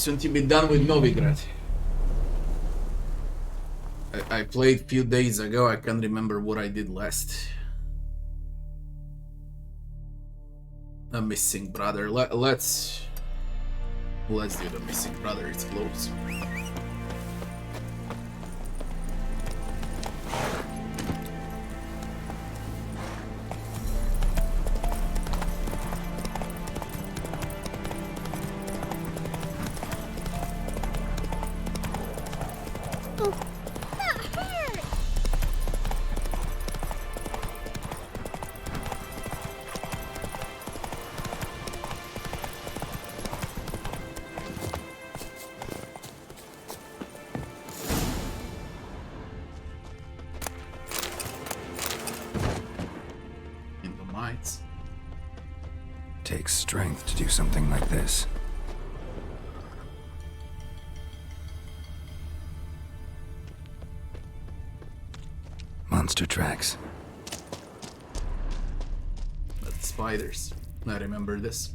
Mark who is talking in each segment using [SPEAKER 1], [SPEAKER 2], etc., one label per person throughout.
[SPEAKER 1] soon to be done with Novigrad. I played few days ago, I can't remember what I did last. A missing brother. Let's do the missing brother, it's close.
[SPEAKER 2] Takes strength to do something like this. Monster tracks.
[SPEAKER 1] That's spiders. I remember this.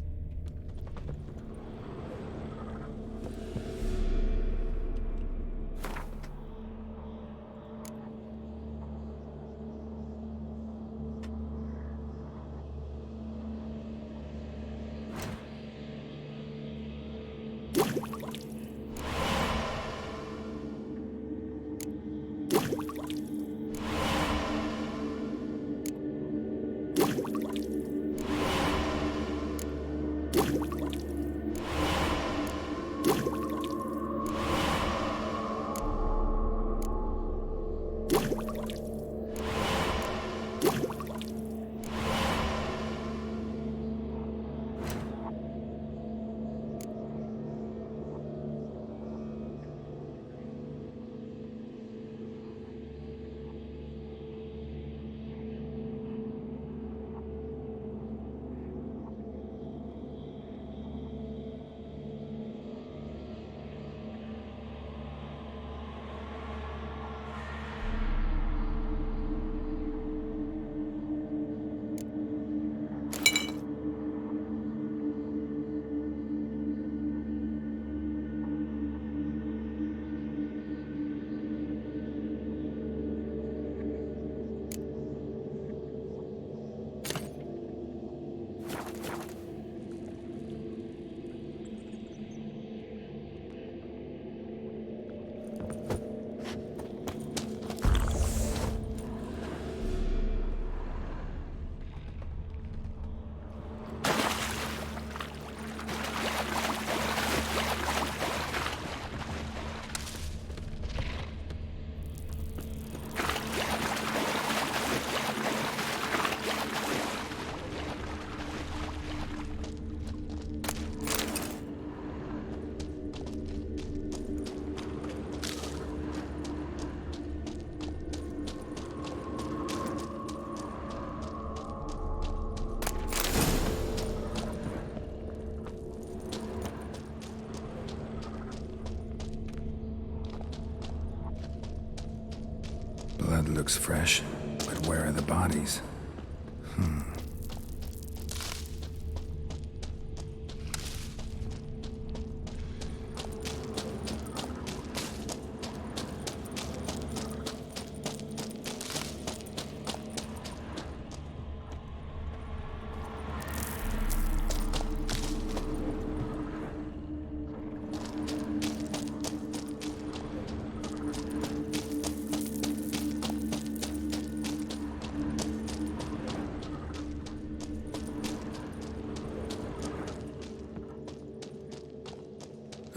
[SPEAKER 2] Blood looks fresh, but where are the bodies?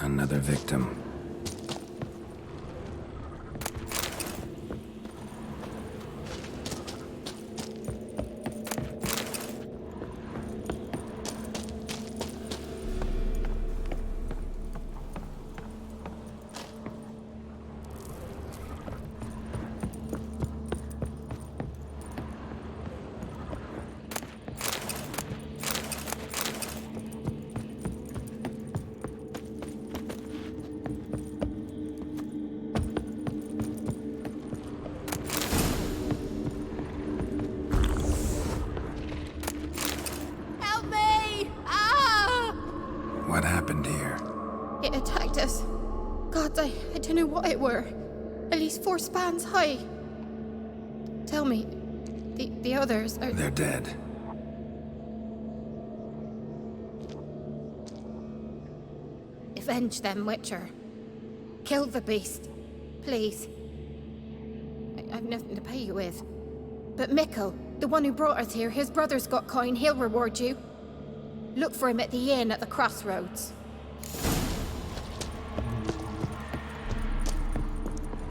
[SPEAKER 2] Another victim.
[SPEAKER 3] dunno what it were. At least 4 spans high. Tell me, the others are...
[SPEAKER 2] They're dead.
[SPEAKER 3] Avenge them, Witcher. Kill the beast. Please. I've nothing to pay you with. But Mikkel, the one who brought us here, his brother's got coin, he'll reward you. Look for him at the inn at the crossroads.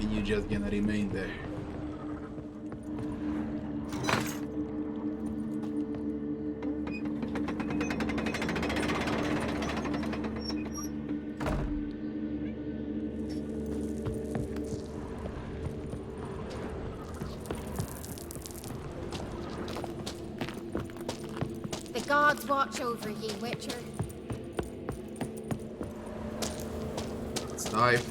[SPEAKER 1] And you're just gonna remain there.
[SPEAKER 3] The gods watch over ye, Witcher.
[SPEAKER 1] Let's dive.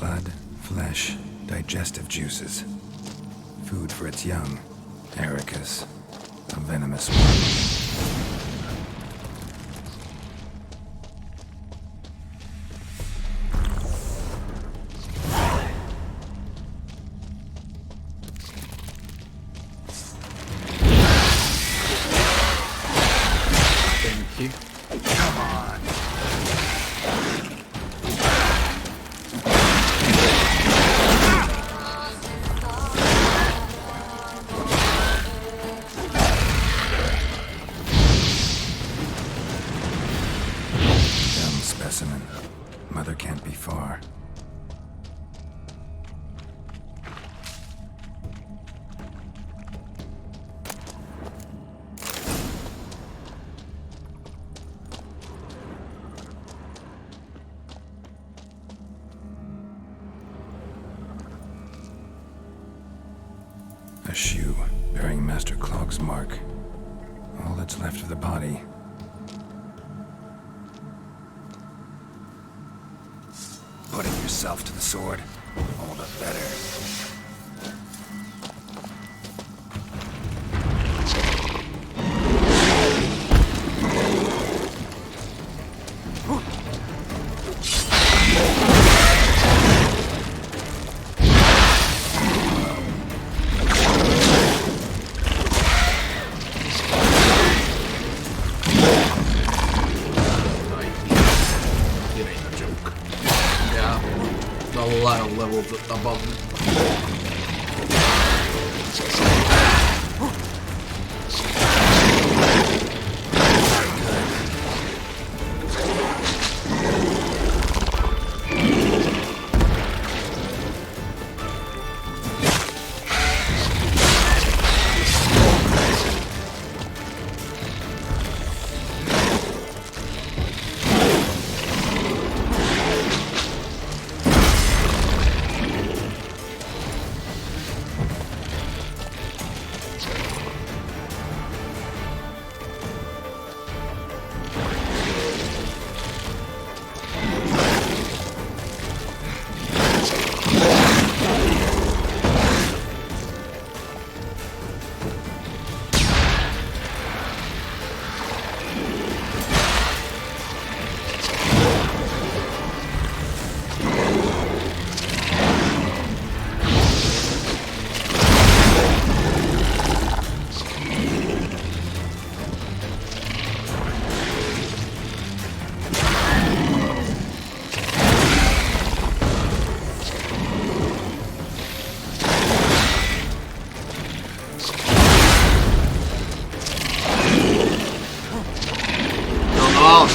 [SPEAKER 2] Blood, flesh, digestive juices. Food for its young. Ericus, a venomous one.
[SPEAKER 1] Thank you.
[SPEAKER 2] Come on. Dumb specimen. Mother can't be far. A shoe bearing Master Clog's mark. All that's left of the body. Putting yourself to the sword, all the better.
[SPEAKER 1] It ain't a joke. Yeah, a lot of levels above me.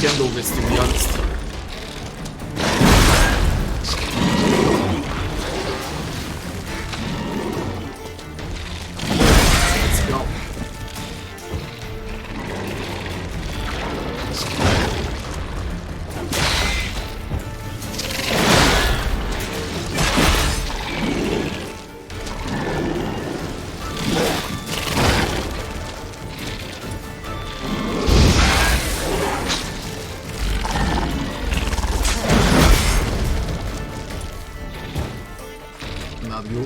[SPEAKER 1] handle this, to be honest. Let's go. Not you.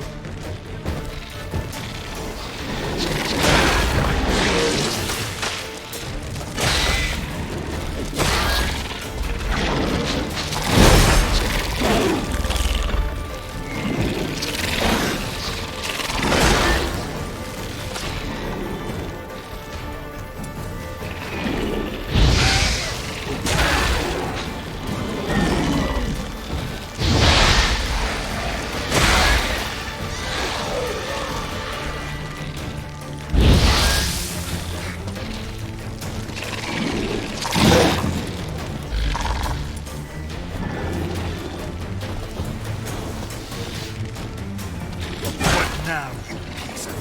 [SPEAKER 2] Now, you piece of...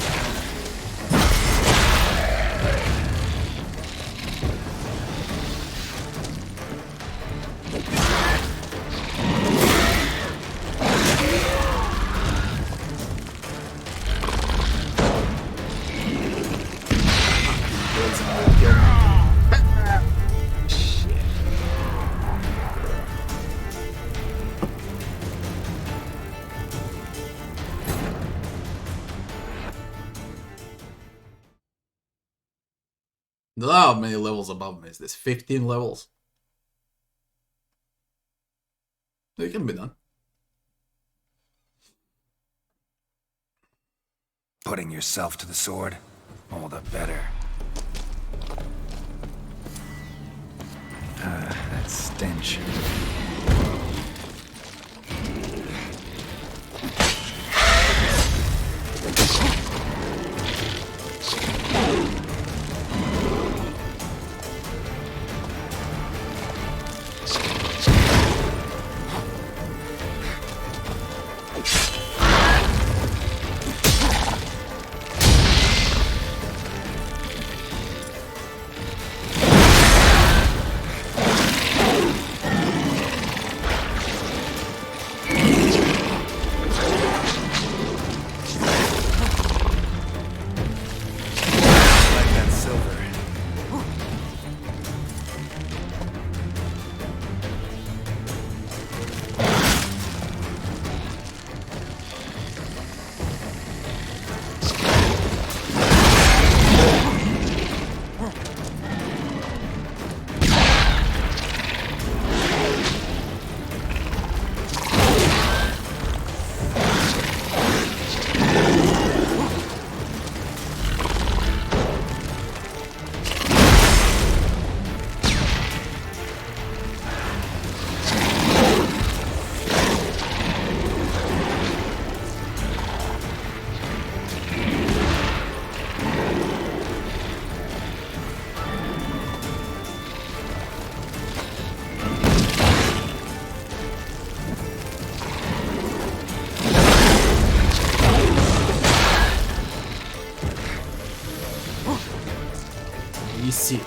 [SPEAKER 1] How many levels above me is this? 15 levels? It can be done.
[SPEAKER 2] Putting yourself to the sword, all the better. That stench.
[SPEAKER 1] Easy.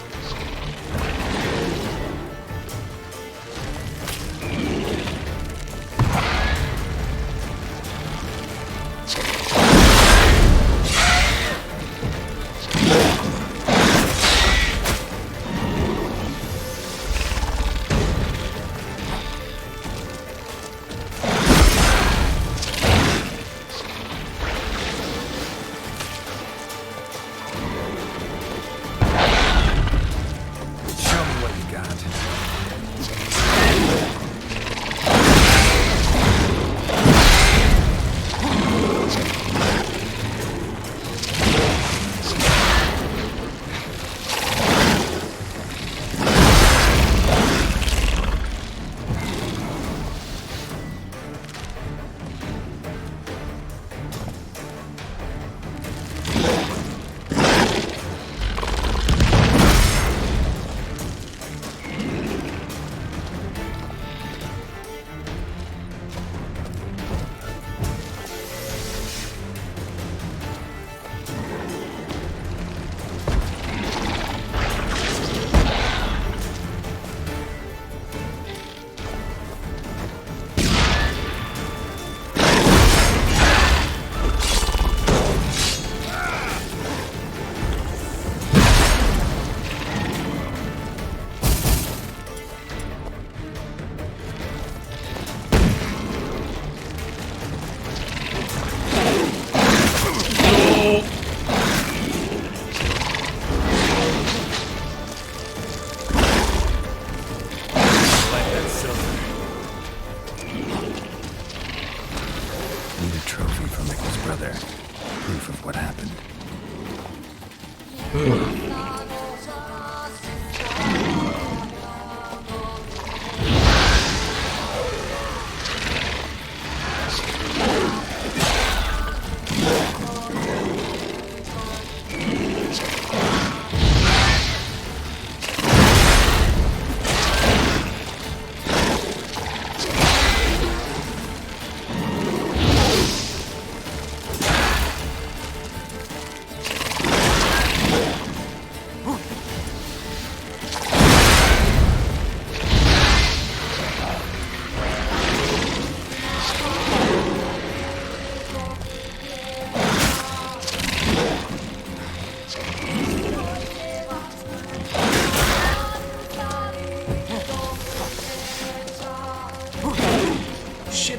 [SPEAKER 1] Shit,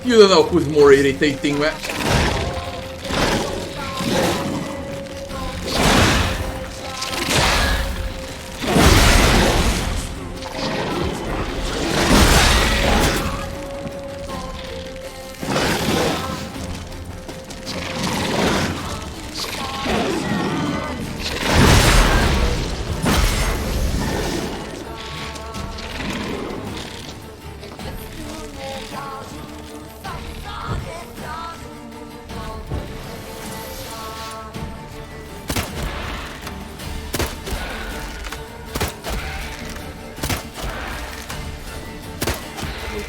[SPEAKER 1] you don't know who's more irritating, man.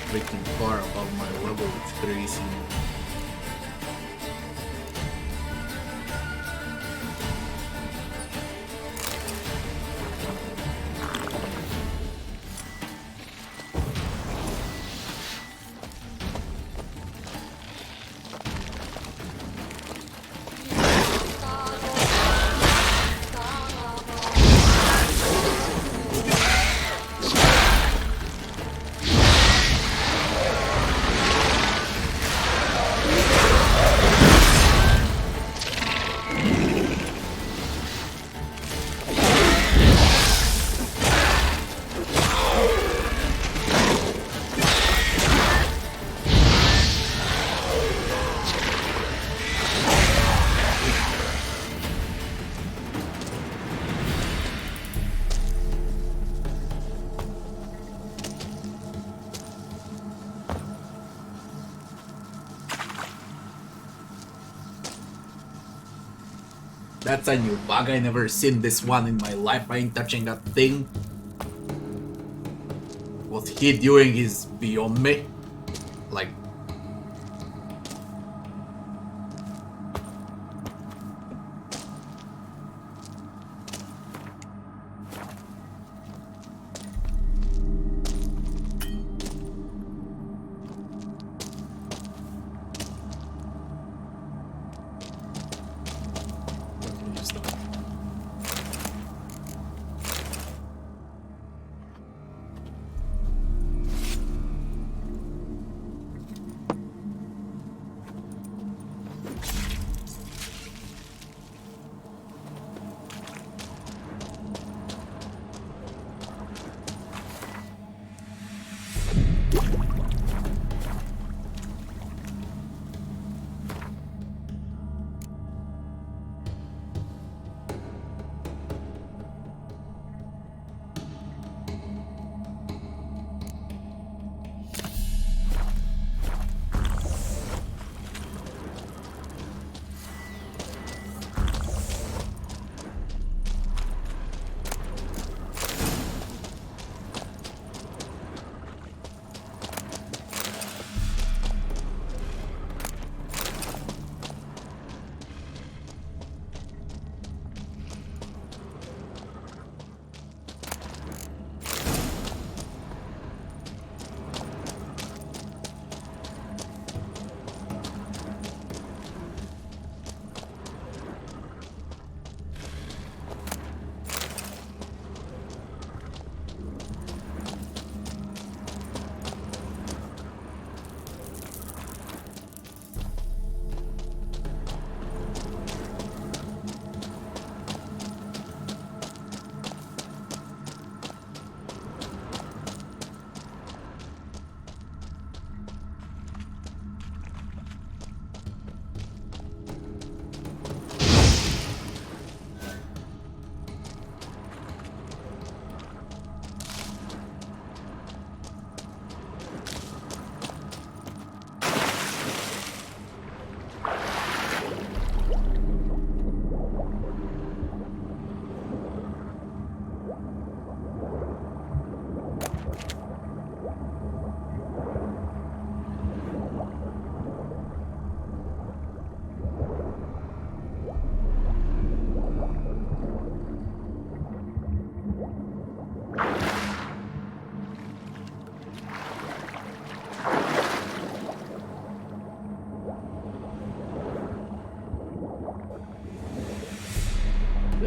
[SPEAKER 1] Freaking far above my level, it's crazy. That's a new bug. I never seen this one in my life. I ain't touching that thing. What he doing is beyond me. Like,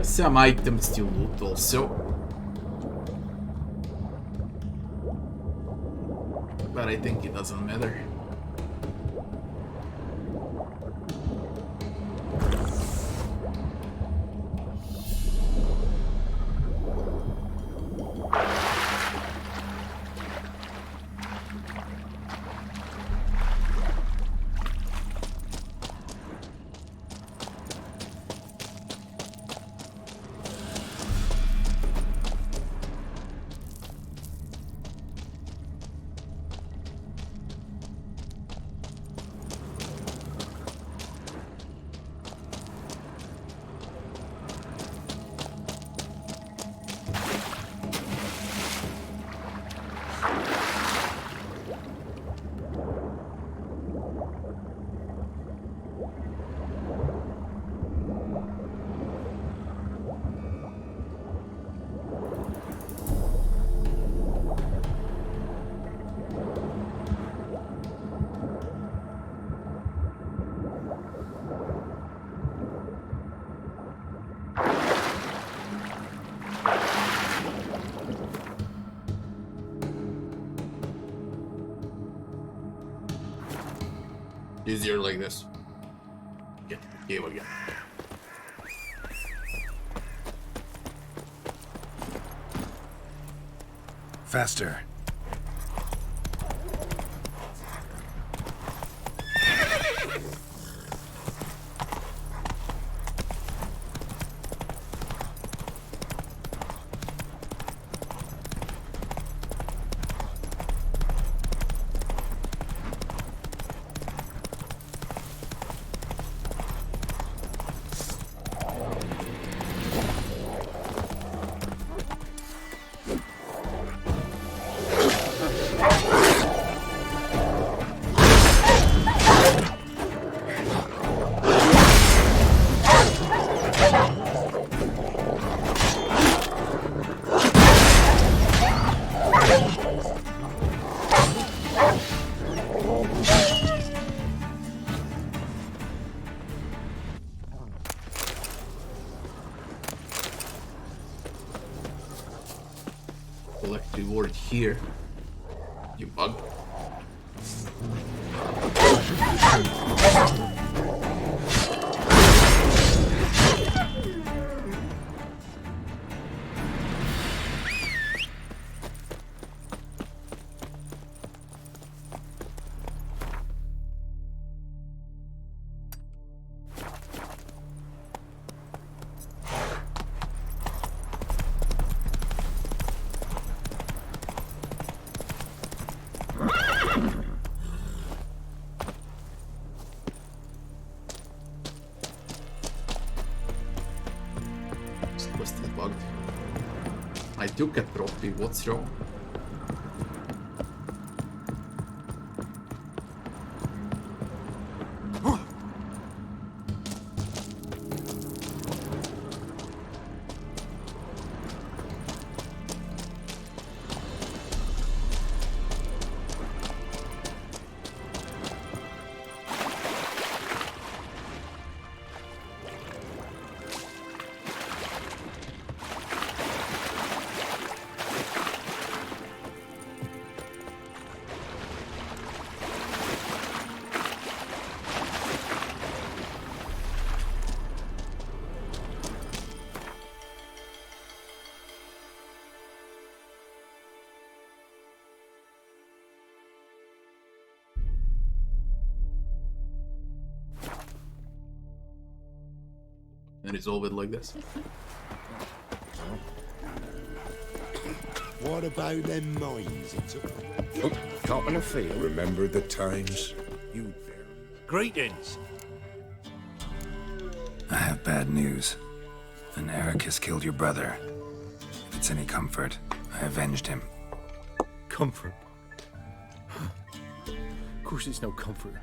[SPEAKER 1] Some items to loot also. But I think it doesn't matter. Easier like this. Get the cave again.
[SPEAKER 2] Faster.
[SPEAKER 1] Collect reward here. You bug. Quest is bugged. I took a trophy, what's wrong? And resolve it like this.
[SPEAKER 4] What about them mines?
[SPEAKER 5] Oh, caught in a field.
[SPEAKER 4] Remember the times? You
[SPEAKER 5] Greetings.
[SPEAKER 2] I have bad news. An Eric has killed your brother. If it's any comfort, I avenged him.
[SPEAKER 5] Comfort. Of course it's no comfort.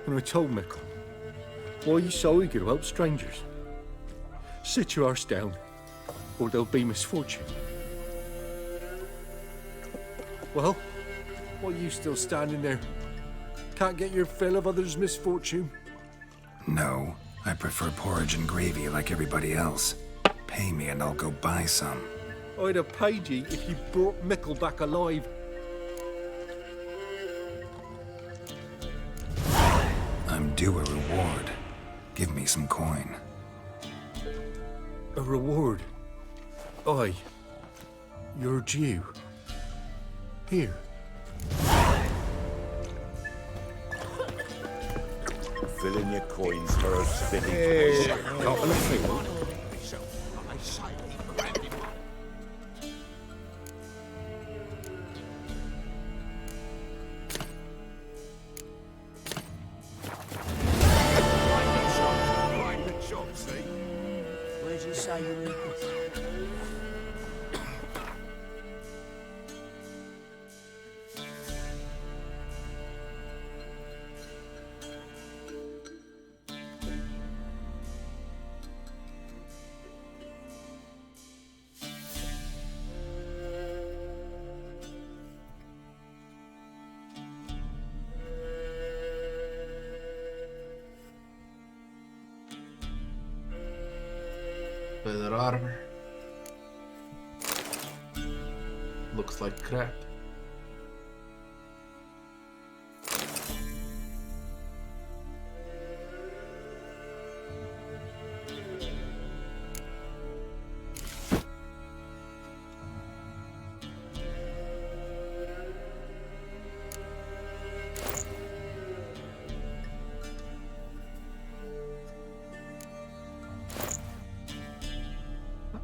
[SPEAKER 5] When I told Mickle, why you so eager to help strangers? Sit your arse down, or there'll be misfortune. Well, why are you still standing there? Can't get your fill of others' misfortune?
[SPEAKER 2] No, I prefer porridge and gravy like everybody else. Pay me and I'll go buy some.
[SPEAKER 5] I'd have paid you if you brought Mickle back alive.
[SPEAKER 2] I'm due a reward. Give me some coin.
[SPEAKER 5] A reward? Aye. You're due. Here.
[SPEAKER 4] Fill in your coins for a spinning.
[SPEAKER 5] Couple of things.
[SPEAKER 6] Where'd you say you live?
[SPEAKER 1] Better armor. Looks like crap.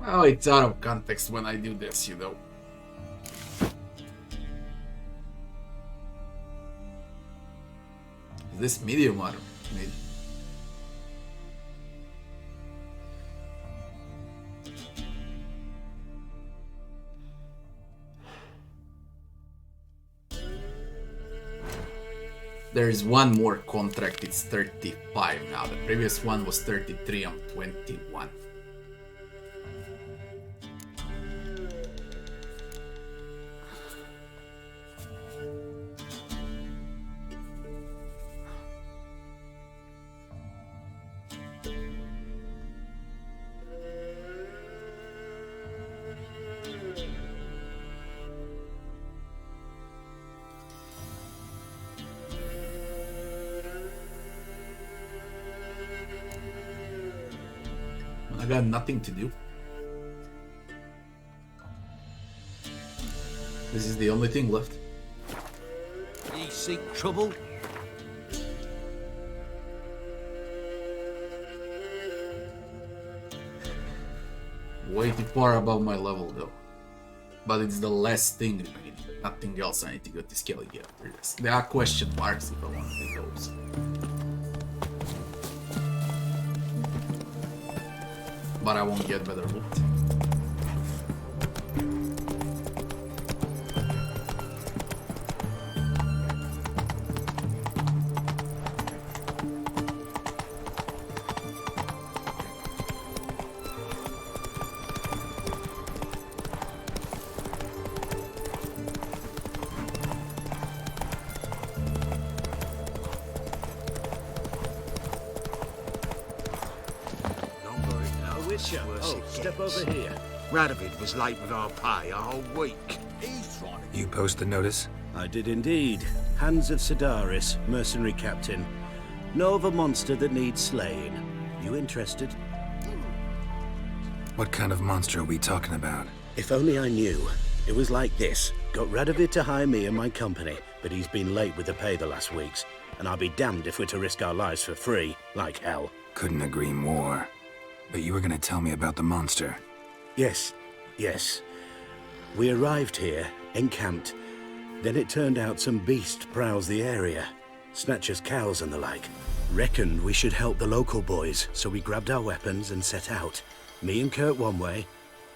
[SPEAKER 1] Oh, it's out of context when I do this, you know. Is this medium armor? Maybe. There is one more contract, it's 35 now. The previous one was 33, I'm 21. I got nothing to do. This is the only thing left.
[SPEAKER 6] You seek trouble?
[SPEAKER 1] Way too far above my level though. But it's the last thing remaining. Nothing else I need to go to Skellige after this. There are question marks if I want to do those. But I won't get better loot.
[SPEAKER 6] Oh, step over here. Radovid was late with our pay a whole week.
[SPEAKER 2] You post the notice?
[SPEAKER 7] I did indeed. Hans of Sedaris, mercenary captain. Know of a monster that needs slaying. You interested?
[SPEAKER 2] What kind of monster are we talking about?
[SPEAKER 7] If only I knew. It was like this. Got Radovid to hire me and my company, but he's been late with the pay the last weeks. And I'll be damned if we're to risk our lives for free, like hell.
[SPEAKER 2] Couldn't agree more. But you were gonna tell me about the monster.
[SPEAKER 7] Yes. We arrived here, encamped. Then it turned out some beast prowls the area. Snatchers cows and the like. Reckoned we should help the local boys, so we grabbed our weapons and set out. Me and Kurt one way,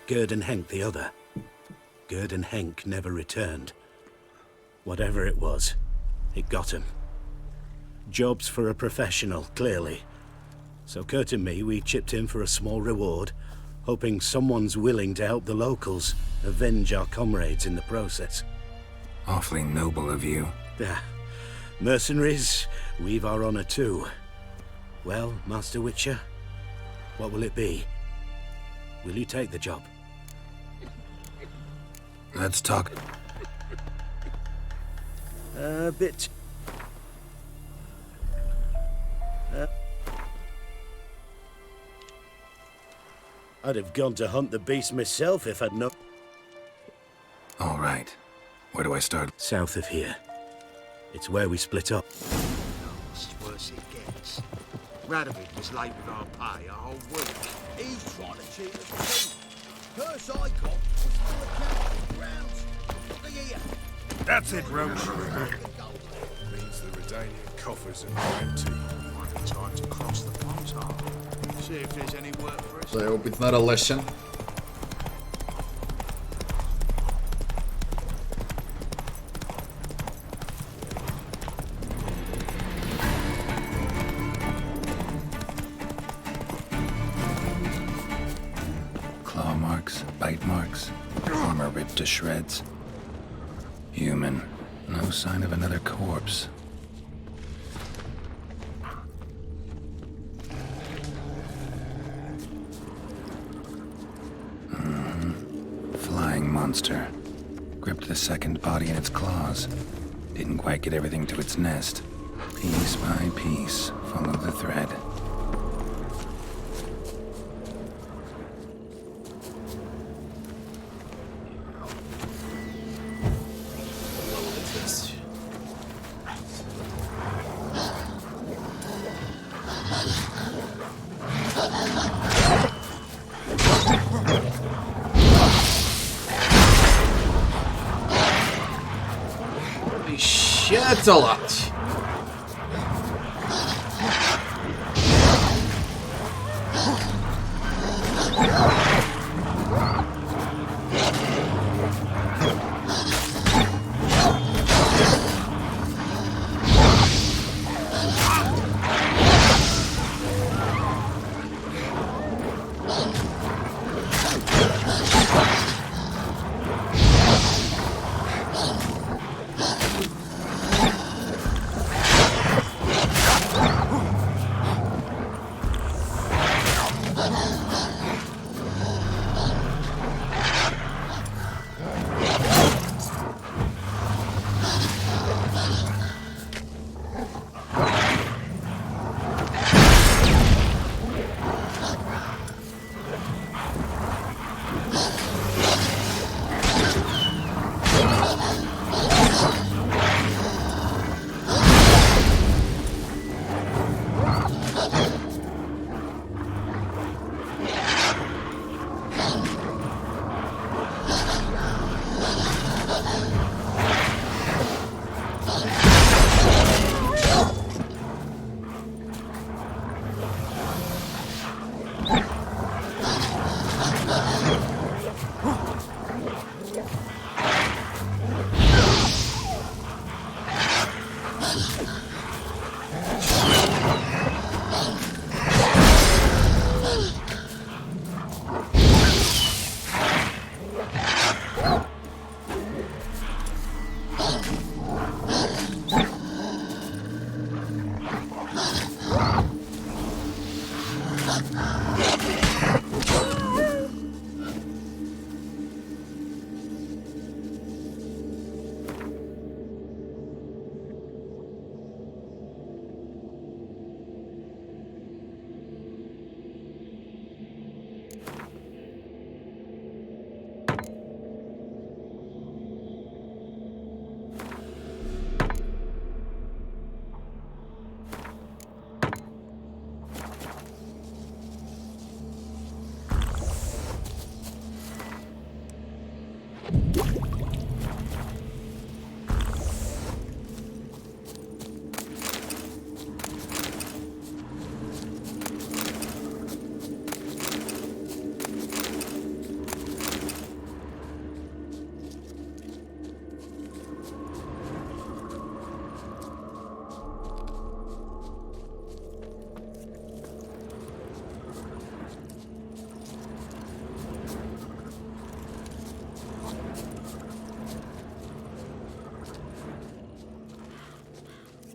[SPEAKER 7] Gerd and Henk the other. Gerd and Henk never returned. Whatever it was, it got him. Job's for a professional, clearly. So Kurt and me, we chipped in for a small reward, hoping someone's willing to help the locals avenge our comrades in the process.
[SPEAKER 2] Awfully noble of you.
[SPEAKER 7] Mercenaries, we've our honor too. Well, Master Witcher, what will it be? Will you take the job?
[SPEAKER 2] Let's talk.
[SPEAKER 7] A bit. I'd have gone to hunt the beast myself if I'd not.
[SPEAKER 2] All right. Where do I start?
[SPEAKER 7] South of here. It's where we split up.
[SPEAKER 6] It's worse it gets. Radovid was late with our pay a whole week.
[SPEAKER 8] He's trying to cheat us too. Purse I got was full of cash grounds. Look here.
[SPEAKER 2] That's it, Roach.
[SPEAKER 9] Means the Redanian coffers are empty.
[SPEAKER 6] Might be time to cross the pothole. See if there's any work for us.
[SPEAKER 1] So I hope it's not a lesson.
[SPEAKER 2] Claw marks, bite marks, armor ripped to shreds. Human. No sign of another corpse. Flying monster. Gripped the second body in its claws. Didn't quite get everything to its nest. Piece by piece, follow the thread.
[SPEAKER 1] Holy shit, that's a lot.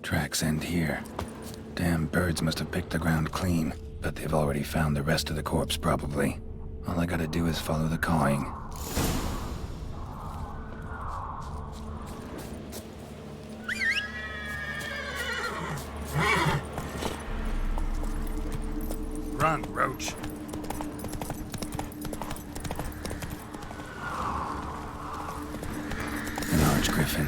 [SPEAKER 2] Tracks end here. Damn birds must have picked the ground clean, but they've already found the rest of the corpse, probably. All I gotta do is follow the cawing.
[SPEAKER 6] Run, Roach.
[SPEAKER 2] An archgriffin.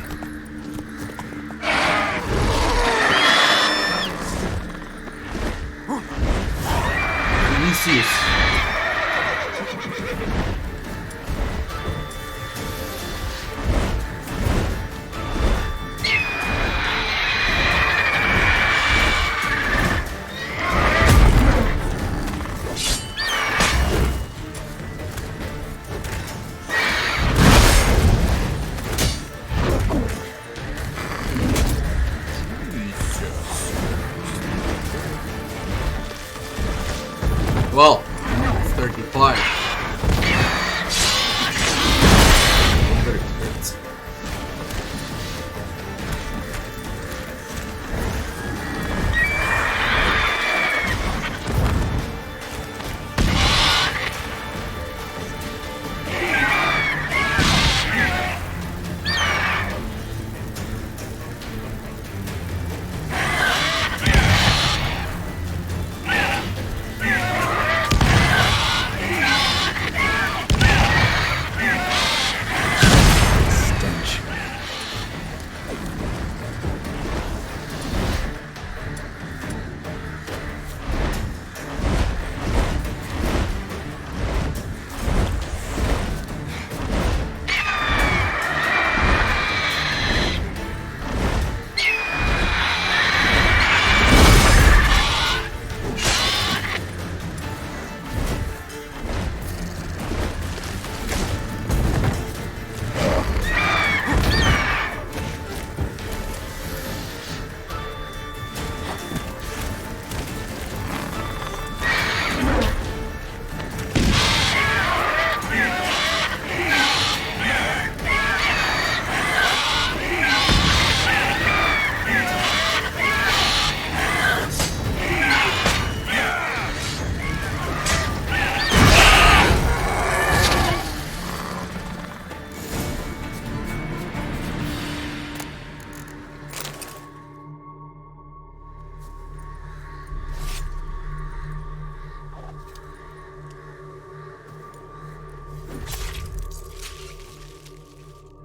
[SPEAKER 1] Vinicius. Well, 35. Very good.
[SPEAKER 2] Stench.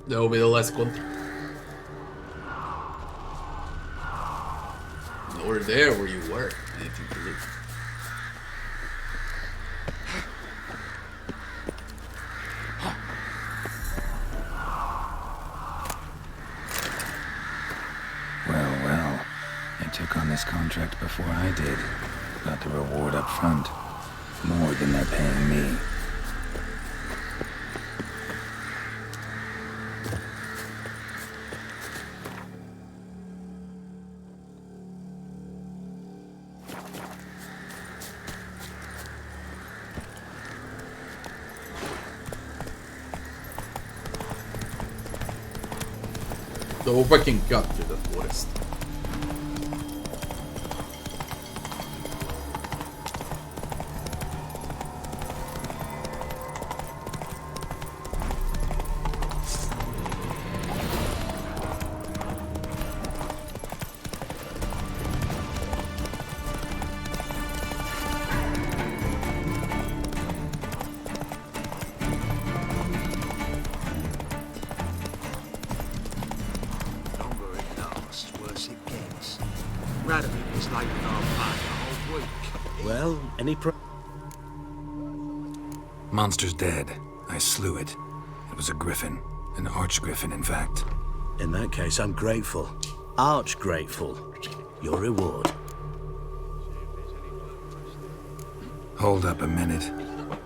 [SPEAKER 1] That will be the last one. Over there where you were. Anything to loot.
[SPEAKER 2] Well. They took on this contract before I did. Got the reward up front. More than they're paying me.
[SPEAKER 1] So if I can cut through the forest.
[SPEAKER 6] Longer it lasts, worse it gets. Radovid was late with our pay a whole week.
[SPEAKER 7] Well, any
[SPEAKER 2] Monster's dead. I slew it. It was a griffin. An archgriffin, in fact.
[SPEAKER 7] In that case, I'm grateful. Arch grateful. Your reward.
[SPEAKER 2] Hold up a minute.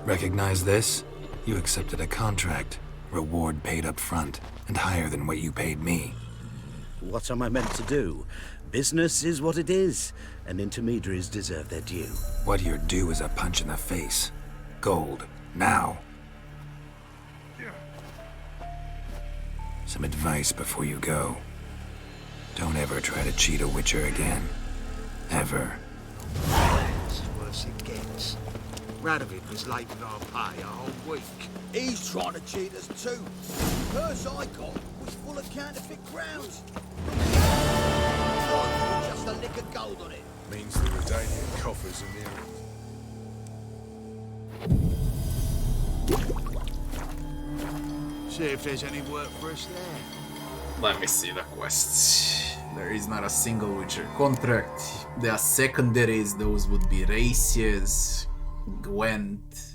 [SPEAKER 2] Recognize this? You accepted a contract. Reward paid up front, and higher than what you paid me.
[SPEAKER 7] What am I meant to do? Business is what it is, and intermediaries deserve their due.
[SPEAKER 2] What you're due is a punch in the face. Gold. Now. Some advice before you go. Don't ever try to cheat a witcher again. Ever.
[SPEAKER 6] It's worse it gets. Radovid was late with our pay a whole week.
[SPEAKER 8] He's trying to cheat us too. The purse I got was full of counterfeit crowns. Just a lick of gold on it.
[SPEAKER 9] Means the Redanian coffers are near it.
[SPEAKER 6] See if there's any work for us there.
[SPEAKER 1] Let me see the quests. There is not a single Witcher contract. The secondaries, those would be races, Gwent.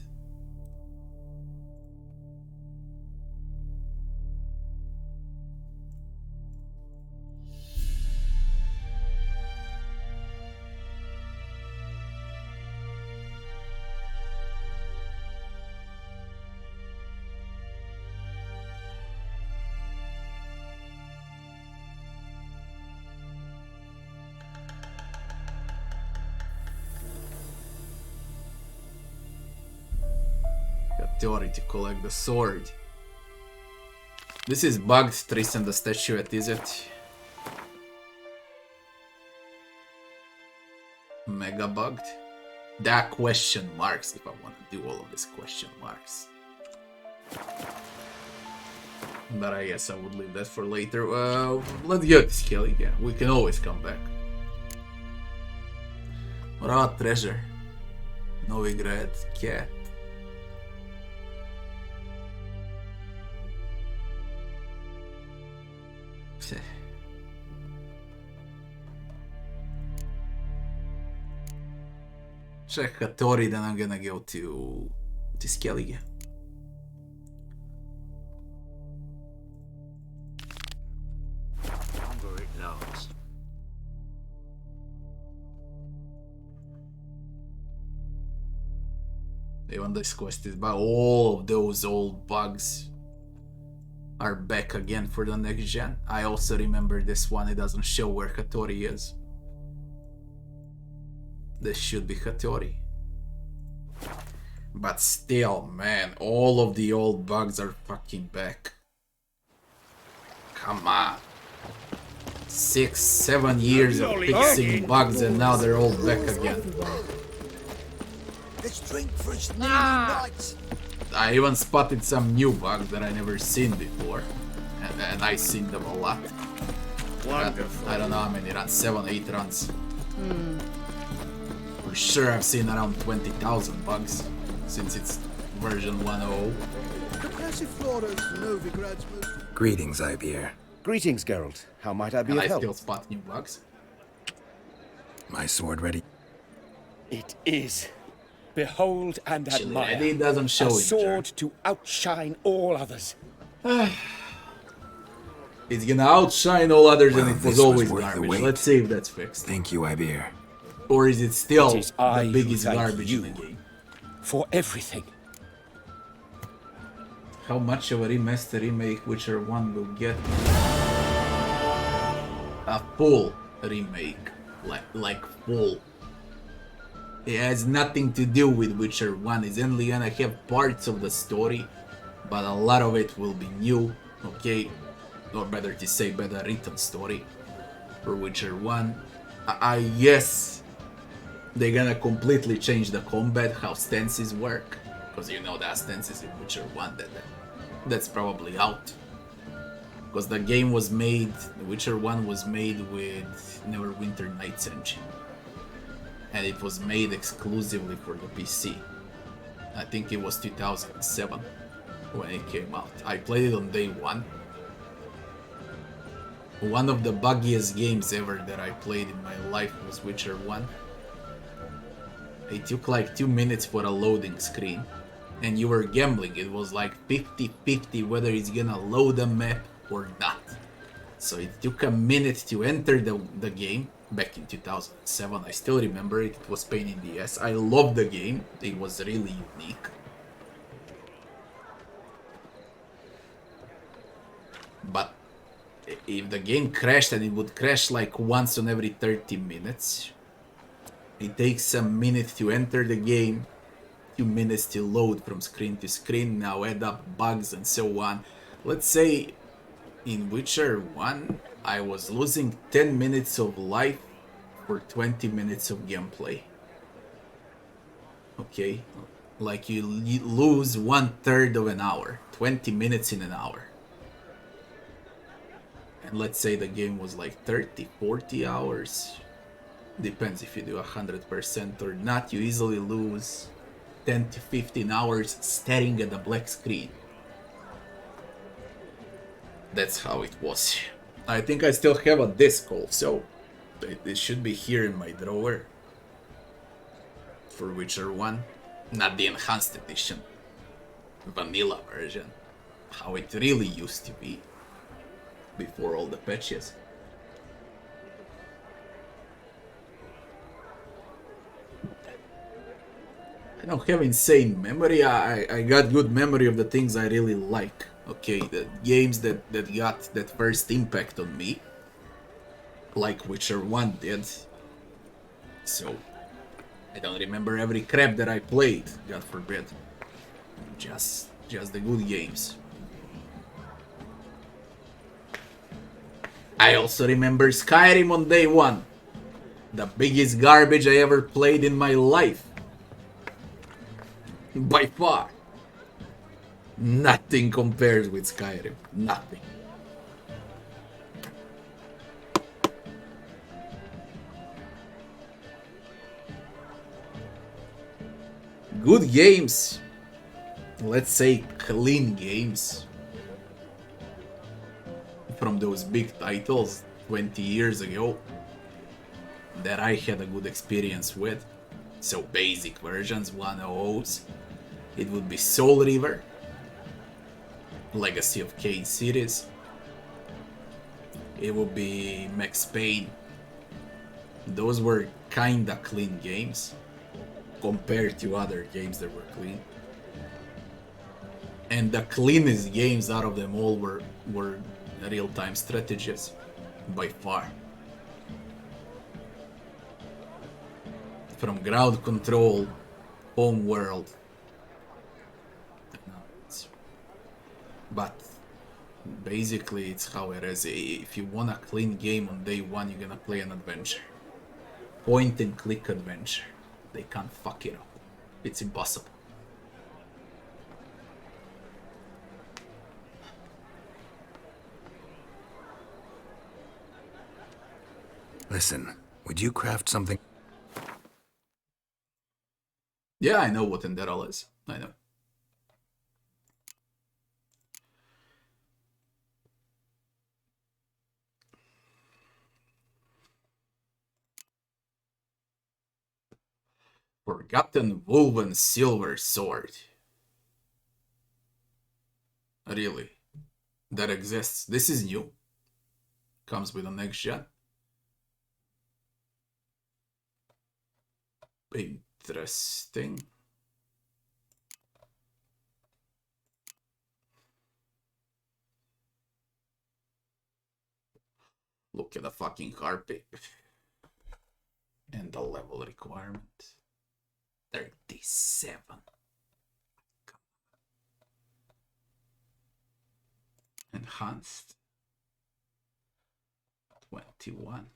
[SPEAKER 1] Theory to collect the sword. This is bugged, Tristan the statuette, is it? Mega bugged? There are question marks if I want to do all of these question marks. But I guess I would leave that for later. Let's get this kill again. We can always come back. What about treasure? Novigrad, cat. Check Hattori, then I'm gonna go to Skellige.
[SPEAKER 6] Longer it lasts.
[SPEAKER 1] Even this quest is about all of those old bugs are back again for the next gen. I also remember this one, it doesn't show where Hattori is. This should be Hattori. But still, man, all of the old bugs are fucking back. Come on. 6-7 years of fixing bugs and now they're all back again.
[SPEAKER 8] Let's drink for his nearly night.
[SPEAKER 1] I even spotted some new bugs that I never seen before. And I seen them a lot.
[SPEAKER 9] Wonderful.
[SPEAKER 1] I don't know how many runs, 7-8 runs. For sure I've seen around 20,000 bugs since it's version 1.0.
[SPEAKER 8] Massive Flores to Novigrad's most.
[SPEAKER 2] Greetings, Ivier.
[SPEAKER 10] Greetings, Geralt. How might I be
[SPEAKER 1] And
[SPEAKER 10] of
[SPEAKER 1] I
[SPEAKER 10] help?
[SPEAKER 1] still spot new bugs.
[SPEAKER 2] My sword ready?
[SPEAKER 10] It is. Behold and admire.
[SPEAKER 1] Ready doesn't show
[SPEAKER 10] A
[SPEAKER 1] it.
[SPEAKER 10] sword to outshine all others.
[SPEAKER 1] It's gonna outshine all others
[SPEAKER 2] Well,
[SPEAKER 1] and it
[SPEAKER 2] this
[SPEAKER 1] was
[SPEAKER 2] was
[SPEAKER 1] always
[SPEAKER 2] worth the
[SPEAKER 1] garbage.
[SPEAKER 2] wait.
[SPEAKER 1] Let's see if that's fixed.
[SPEAKER 2] Thank you, Ivier.
[SPEAKER 1] Or is it still
[SPEAKER 10] It is I
[SPEAKER 1] the
[SPEAKER 10] who
[SPEAKER 1] biggest
[SPEAKER 10] thank
[SPEAKER 1] garbage
[SPEAKER 10] you.
[SPEAKER 1] in the game?
[SPEAKER 10] For everything.
[SPEAKER 1] How much of a remaster remake Witcher 1 will get? A full remake. Like full. It has nothing to do with Witcher 1. It's only gonna have parts of the story, but a lot of it will be new, okay? Or better to say, better written story for Witcher 1. Yes, they're gonna completely change the combat, how stances work, because you know that stances in Witcher 1, that's probably out. Because the game was made, The Witcher 1 was made with Neverwinter Nights engine. And it was made exclusively for the PC. I think it was 2007 when it came out. I played it on day one. One of the buggiest games ever that I played in my life was Witcher 1. It took like 2 minutes for a loading screen. And you were gambling, it was like 50-50 whether it's gonna load a map or not. So it took a minute to enter the game back in 2007. I still remember it, it was pain in the ass. I loved the game, it was really unique. But if the game crashed, and it would crash like once on every 30 minutes, it takes a minute to enter the game, 2 minutes to load from screen to screen, now add up bugs and so on. Let's say in Witcher 1 I was losing 10 minutes of life for 20 minutes of gameplay. Okay, like you lose 1/3 of an hour, 20 minutes in an hour. And let's say the game was like 30, 40 hours. Depends if you do 100% or not. You easily lose 10 to 15 hours staring at the black screen. That's how it was. I think I still have a disc also. It should be here in my drawer. For Witcher 1. Not the enhanced edition. Vanilla version. How it really used to be. Before all the patches. I don't have insane memory. I got good memory of the things I really like. Okay, the games that got that first impact on me. Like Witcher 1 did. So, I don't remember every crap that I played, God forbid. Just the good games. I also remember Skyrim on day one. The biggest garbage I ever played in my life. By far. Nothing compares with Skyrim. Nothing. Good games. Let's say clean games. From those big titles 20 years ago. That I had a good experience with. So basic versions, 1.0s. It would be Soul River. Legacy of Kain series. It would be Max Payne. Those were kinda clean games. Compared to other games that were clean. And the cleanest games out of them all were real-time strategies. By far. From ground control, home world. But basically it's how it is. If you want a clean game on day one, you're gonna play an adventure. Point and click adventure. They can't fuck it up. It's impossible.
[SPEAKER 2] Listen, would you craft something?
[SPEAKER 1] Yeah, I know what Enderal is. I know. Forgotten Woven Silver Sword. Really? That exists. This is new. Comes with a next gen. Interesting. Look at the fucking carpet. And the level requirement. 37. Enhanced. 21.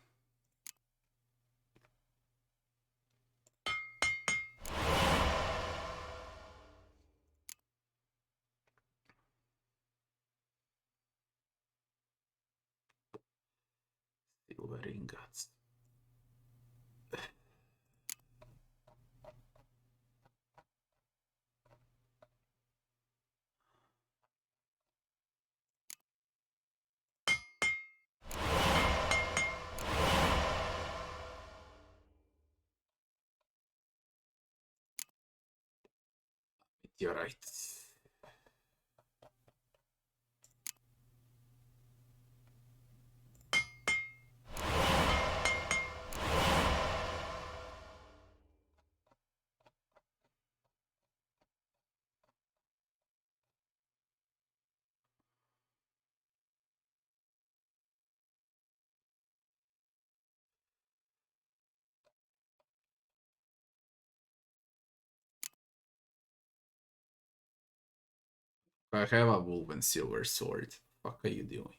[SPEAKER 1] Silver ingots. You're right. I have a woven silver sword. Fuck are you doing?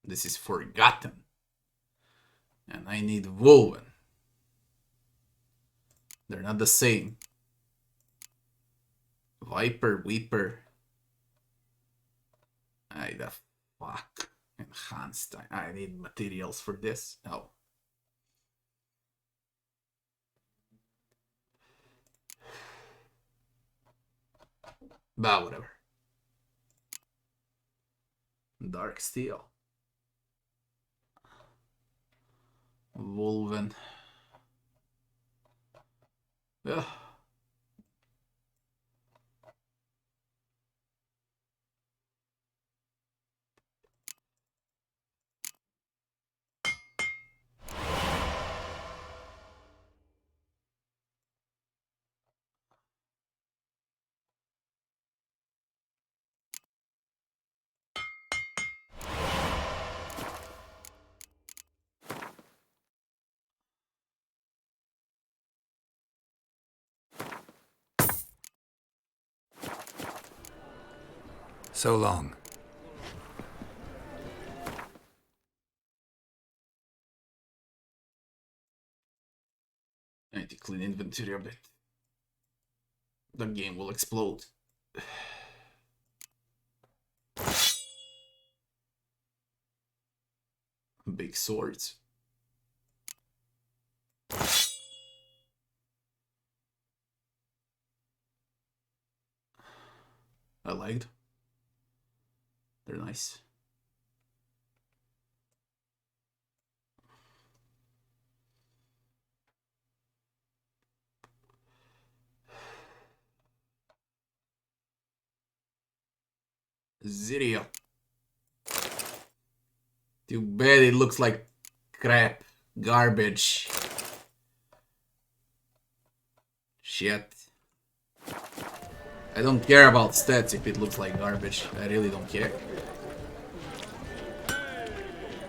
[SPEAKER 1] This is Forgotten. And I need Woven. They're not the same. Viper, Weeper. I the fuck. Enhanced. I need materials for this. No. But whatever. Dark Steel. Wolven. Ugh.
[SPEAKER 2] So long.
[SPEAKER 1] I need to clean inventory a bit. The game will explode. Big swords. I liked. They're nice. Zirio. Too bad it looks like crap. Garbage. Shit. I don't care about stats if it looks like garbage. I really don't care.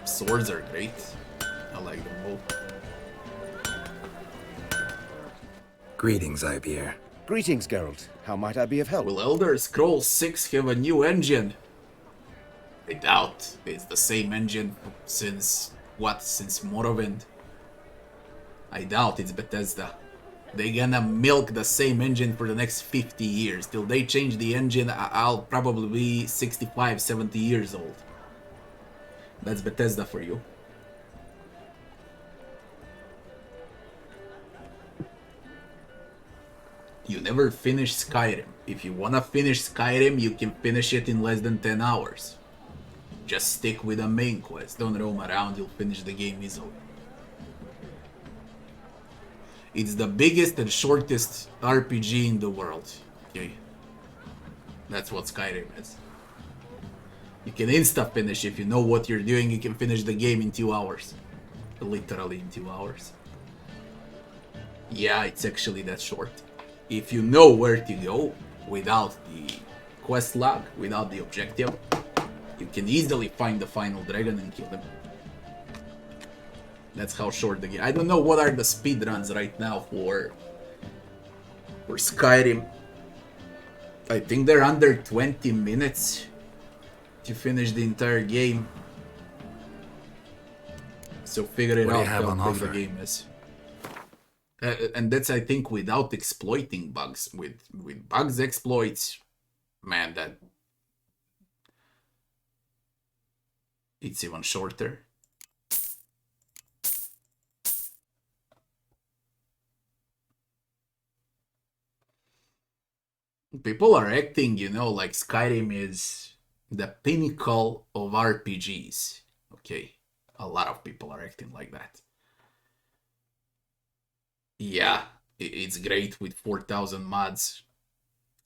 [SPEAKER 1] Swords are great. I like them both.
[SPEAKER 2] Greetings, Ivier.
[SPEAKER 10] Greetings, Geralt. How might I be of help?
[SPEAKER 1] Will Elder Scrolls 6 have a new engine? I doubt. It's the same engine since, what, since Morrowind? I doubt it's Bethesda. They're gonna milk the same engine for the next 50 years. Till they change the engine, I'll probably be 65, 70 years old. That's Bethesda for you. You never finish Skyrim. If you wanna finish Skyrim, you can finish it in less than 10 hours. Just stick with the main quest. Don't roam around, you'll finish the game easily. It's the biggest and shortest RPG in the world. Okay. That's what Skyrim is. You can insta-finish if you know what you're doing. You can finish the game in 2 hours. Literally in 2 hours. Yeah, it's actually that short. If you know where to go without the quest log, without the objective, you can easily find the final dragon and kill him. That's how short the game. I don't know what are the speedruns right now for Skyrim. I think they're under 20 minutes to finish the entire game. So figure it out how big the game is. And that's, I think, without exploiting bugs. With bugs exploits, man, that it's even shorter. People are acting, you know, like Skyrim is the pinnacle of RPGs. Okay, a lot of people are acting like that. Yeah, it's great with 4,000 mods,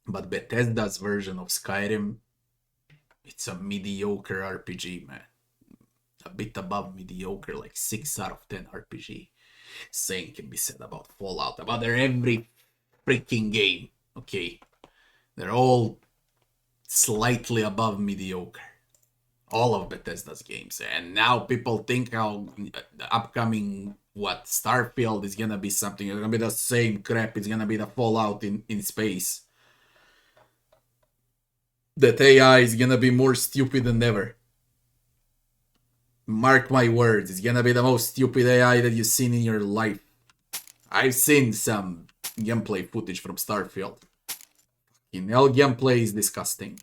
[SPEAKER 1] but Bethesda's version of Skyrim, it's a mediocre RPG, man. A bit above mediocre, like 6 out of 10 RPG. Same can be said about Fallout, about their every freaking game, okay? They're all slightly above mediocre. All of Bethesda's games. And now people think how the upcoming, Starfield is gonna be something. It's gonna be the same crap. It's gonna be the Fallout in space. That AI is gonna be more stupid than ever. Mark my words, it's gonna be the most stupid AI that you've seen in your life. I've seen some gameplay footage from Starfield. Hell, gameplay is disgusting.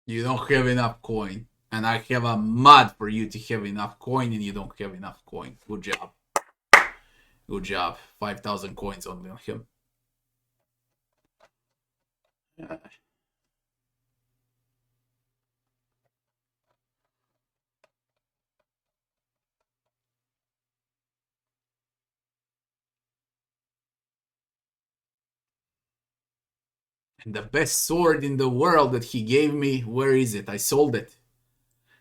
[SPEAKER 1] You don't have enough coin. And I have a mod for you to have enough coin and you don't have enough coin. Good job. Good job. 5,000 coins only on him. And the best sword in the world that he gave me, where is it? I sold it.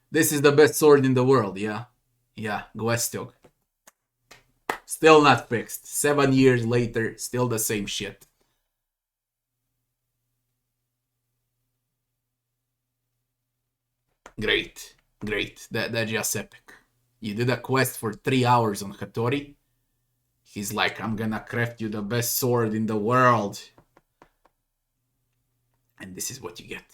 [SPEAKER 1] This is the best sword in the world, yeah? Yeah, Gwestog. Still not fixed. 7 years later, still the same shit. Great. Great. That's just epic. You did a quest for 3 hours on Hattori. He's like, I'm gonna craft you the best sword in the world. And this is what you get.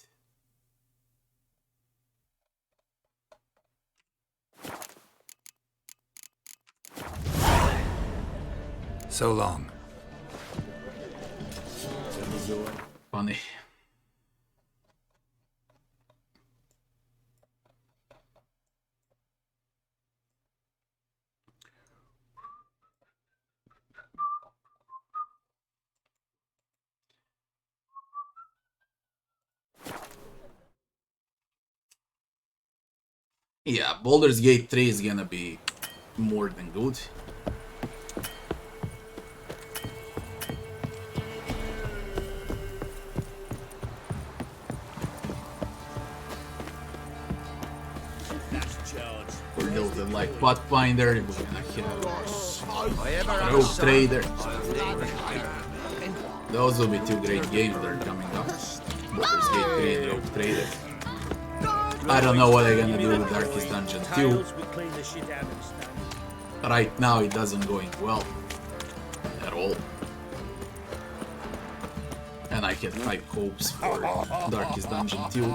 [SPEAKER 2] So long.
[SPEAKER 1] Funny. Yeah, Baldur's Gate 3 is gonna be more than good. For those that like Pathfinder, we're gonna have Rogue Trader. Those will be two great games that are coming up. Baldur's Gate 3 and Rogue Trader. I don't know what they're gonna do with Darkest Dungeon 2. Right now it doesn't going well at all. And I had high hopes for Darkest Dungeon 2.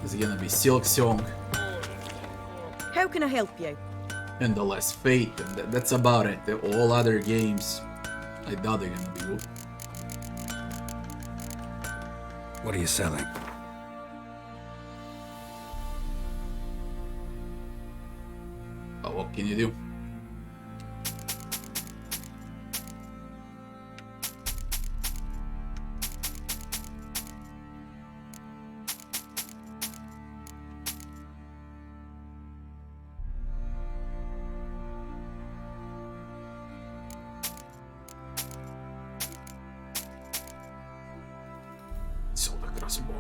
[SPEAKER 1] It's gonna be Silksong
[SPEAKER 11] How can I help you?
[SPEAKER 1] and The Last Fate, and that's about it. All other games, I doubt they're gonna be good.
[SPEAKER 2] What are you selling?
[SPEAKER 1] But what can you do? Sold a crossbow.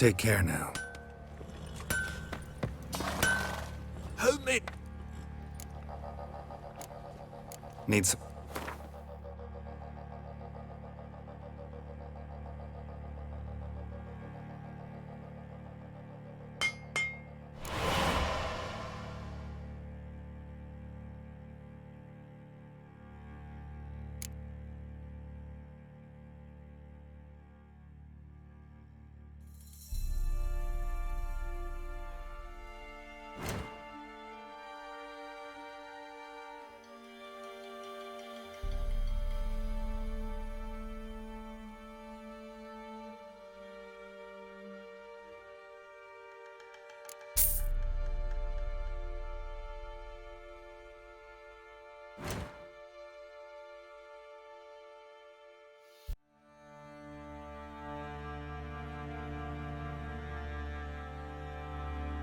[SPEAKER 2] Take care now.
[SPEAKER 9] Help me!
[SPEAKER 2] Need some...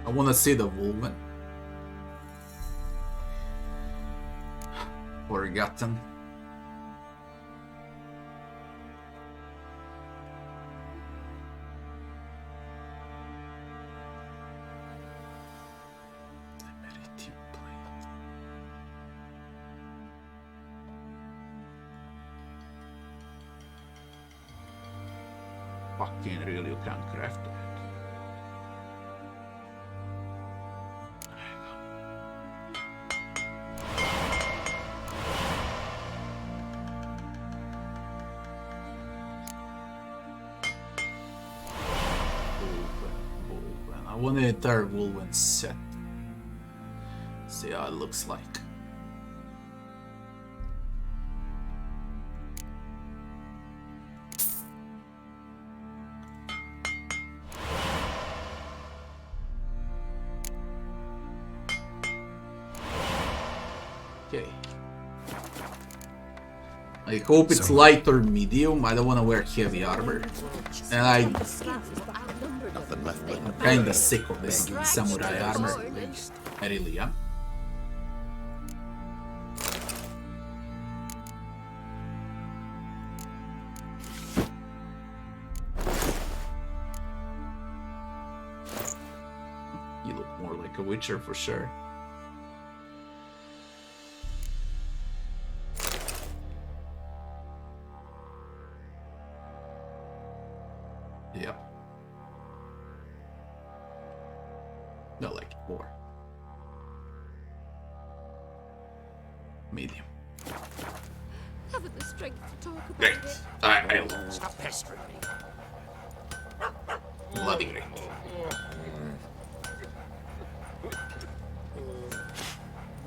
[SPEAKER 1] I wanna see the woman. Forgotten. Fucking really, you can't craft that. I want an entire Wolven set. See how it looks like. Okay. I hope it's light or medium. I don't want to wear heavy armor. And I'm kinda sick of this samurai armor. I really am. You look more like a witcher for sure. Yep. I like it more. Medium.
[SPEAKER 3] Haven't the strength to talk about
[SPEAKER 1] Great.
[SPEAKER 3] it.
[SPEAKER 1] I'll
[SPEAKER 6] Stop pestering me.
[SPEAKER 1] bloody great.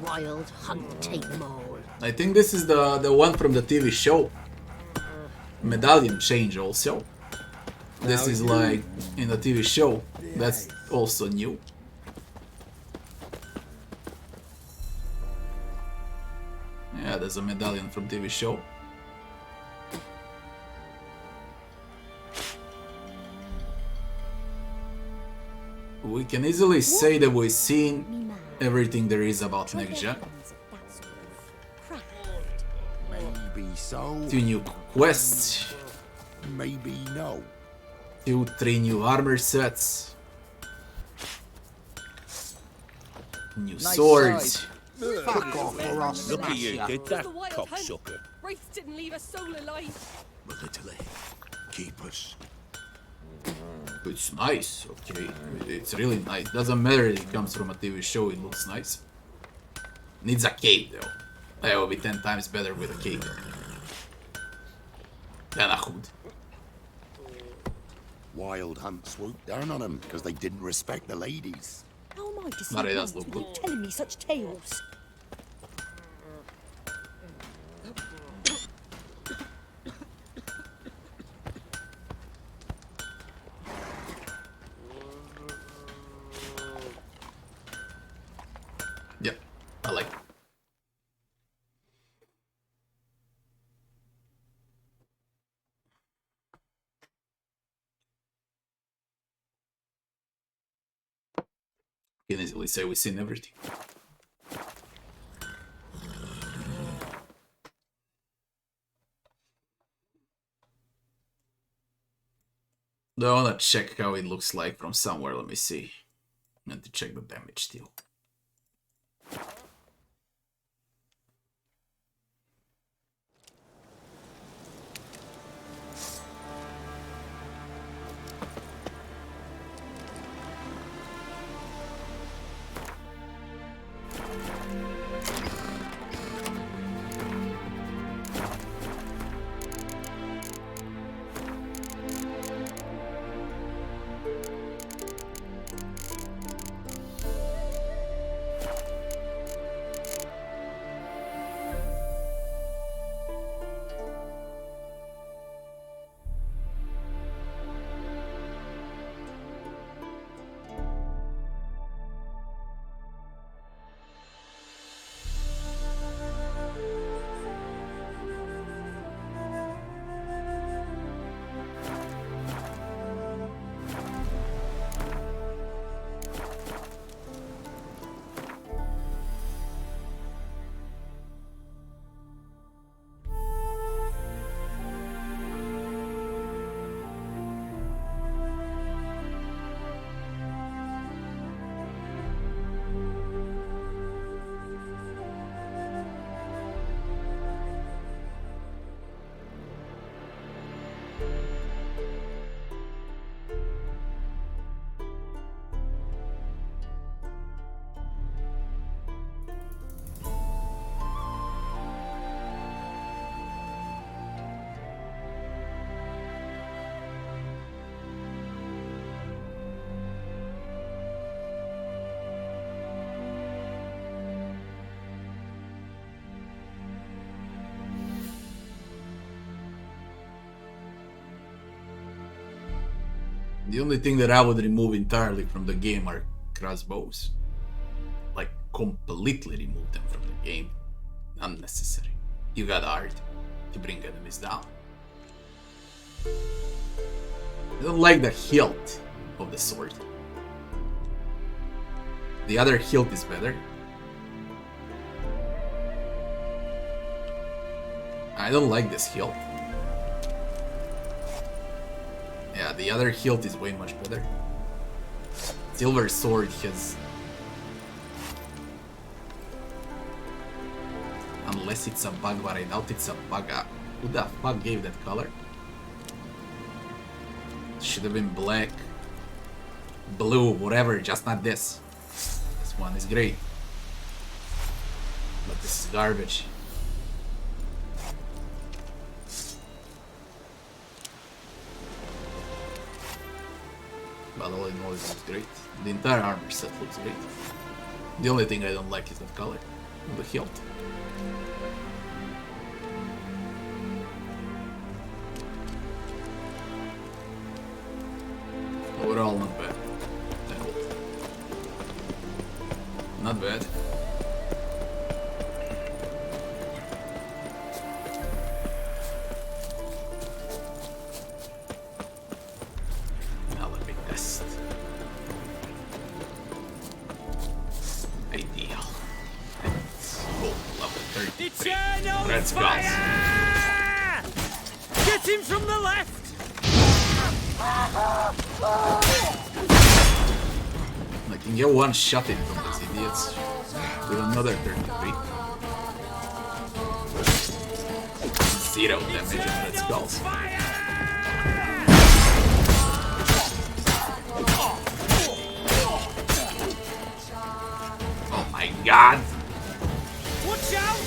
[SPEAKER 12] Wild hunt, take them all.
[SPEAKER 1] I think this is the one from the TV show. Medallion change also. This is like in the TV show. That's also new. Yeah, there's a medallion from TV show. We can easily say that we've seen everything there is about next gen.
[SPEAKER 4] Maybe so.
[SPEAKER 1] 2 new quests,
[SPEAKER 4] Maybe no.
[SPEAKER 1] 3 new armor sets, new swords.
[SPEAKER 6] Fuck off or I'll
[SPEAKER 7] Look at
[SPEAKER 6] smash
[SPEAKER 7] you,
[SPEAKER 6] ya.
[SPEAKER 7] did that,
[SPEAKER 13] The wild
[SPEAKER 7] cocksucker.
[SPEAKER 13] Wraiths didn't leave a soul alive.
[SPEAKER 4] Literally. Keep us.
[SPEAKER 1] It's nice, okay. It's really nice. Doesn't matter if it comes from a TV show, it looks nice. Needs a cape though. That will be 10 times better with a cape than a hood.
[SPEAKER 4] Wild Hunt swooped down on them because they didn't respect the ladies.
[SPEAKER 12] How am I to see
[SPEAKER 1] But it
[SPEAKER 12] you
[SPEAKER 1] does look
[SPEAKER 12] to be
[SPEAKER 1] good.
[SPEAKER 12] telling me such tales?
[SPEAKER 1] Yep, I like it. Can easily say we've seen everything. I wanna check how it looks like from somewhere. Let me see. I need to check the damage still. The only thing that I would remove entirely from the game are crossbows. Like, completely remove them from the game. Unnecessary. You got art to bring enemies down. I don't like the hilt of the sword. The other hilt is better. I don't like this hilt. Yeah, the other hilt is way much better. Silver sword has... Unless it's a bug, but I doubt it's a bug. Who the fuck gave that color? Should have been black, blue, whatever, just not this. This one is great. But this is garbage. But all in all, it looks great. The entire armor set looks great. The only thing I don't like is that color. The hilt. Overall, not bad. I hope. Not bad. Now let me test. Ideal. Let's go. Level 33. Red Skulls.
[SPEAKER 6] Get him from the left!
[SPEAKER 1] I can get one shot in from these idiots with another 33. 0 damage on Red Skulls. Oh my god!
[SPEAKER 6] Watch out!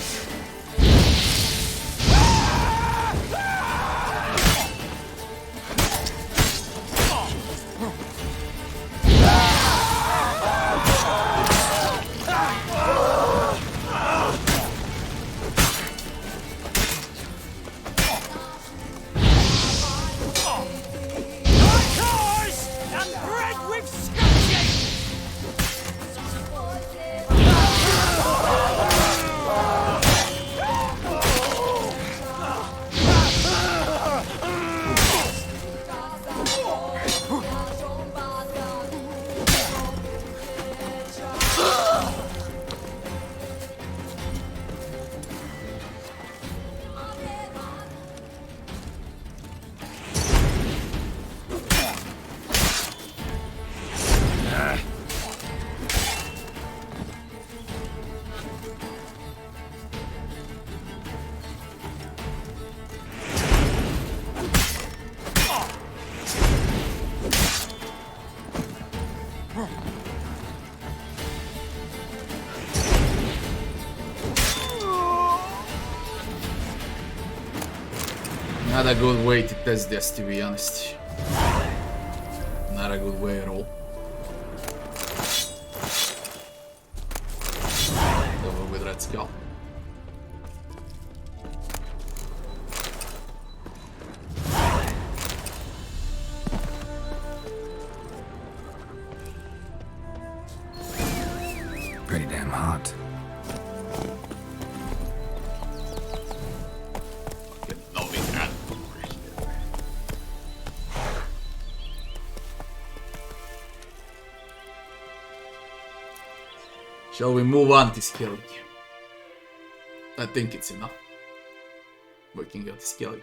[SPEAKER 1] Not a good way to test this, to be honest. Not a good way at all. Over with Red Skull.
[SPEAKER 2] Pretty damn hot.
[SPEAKER 1] Shall we move on to Skellig? I think it's enough. Working out Skellig.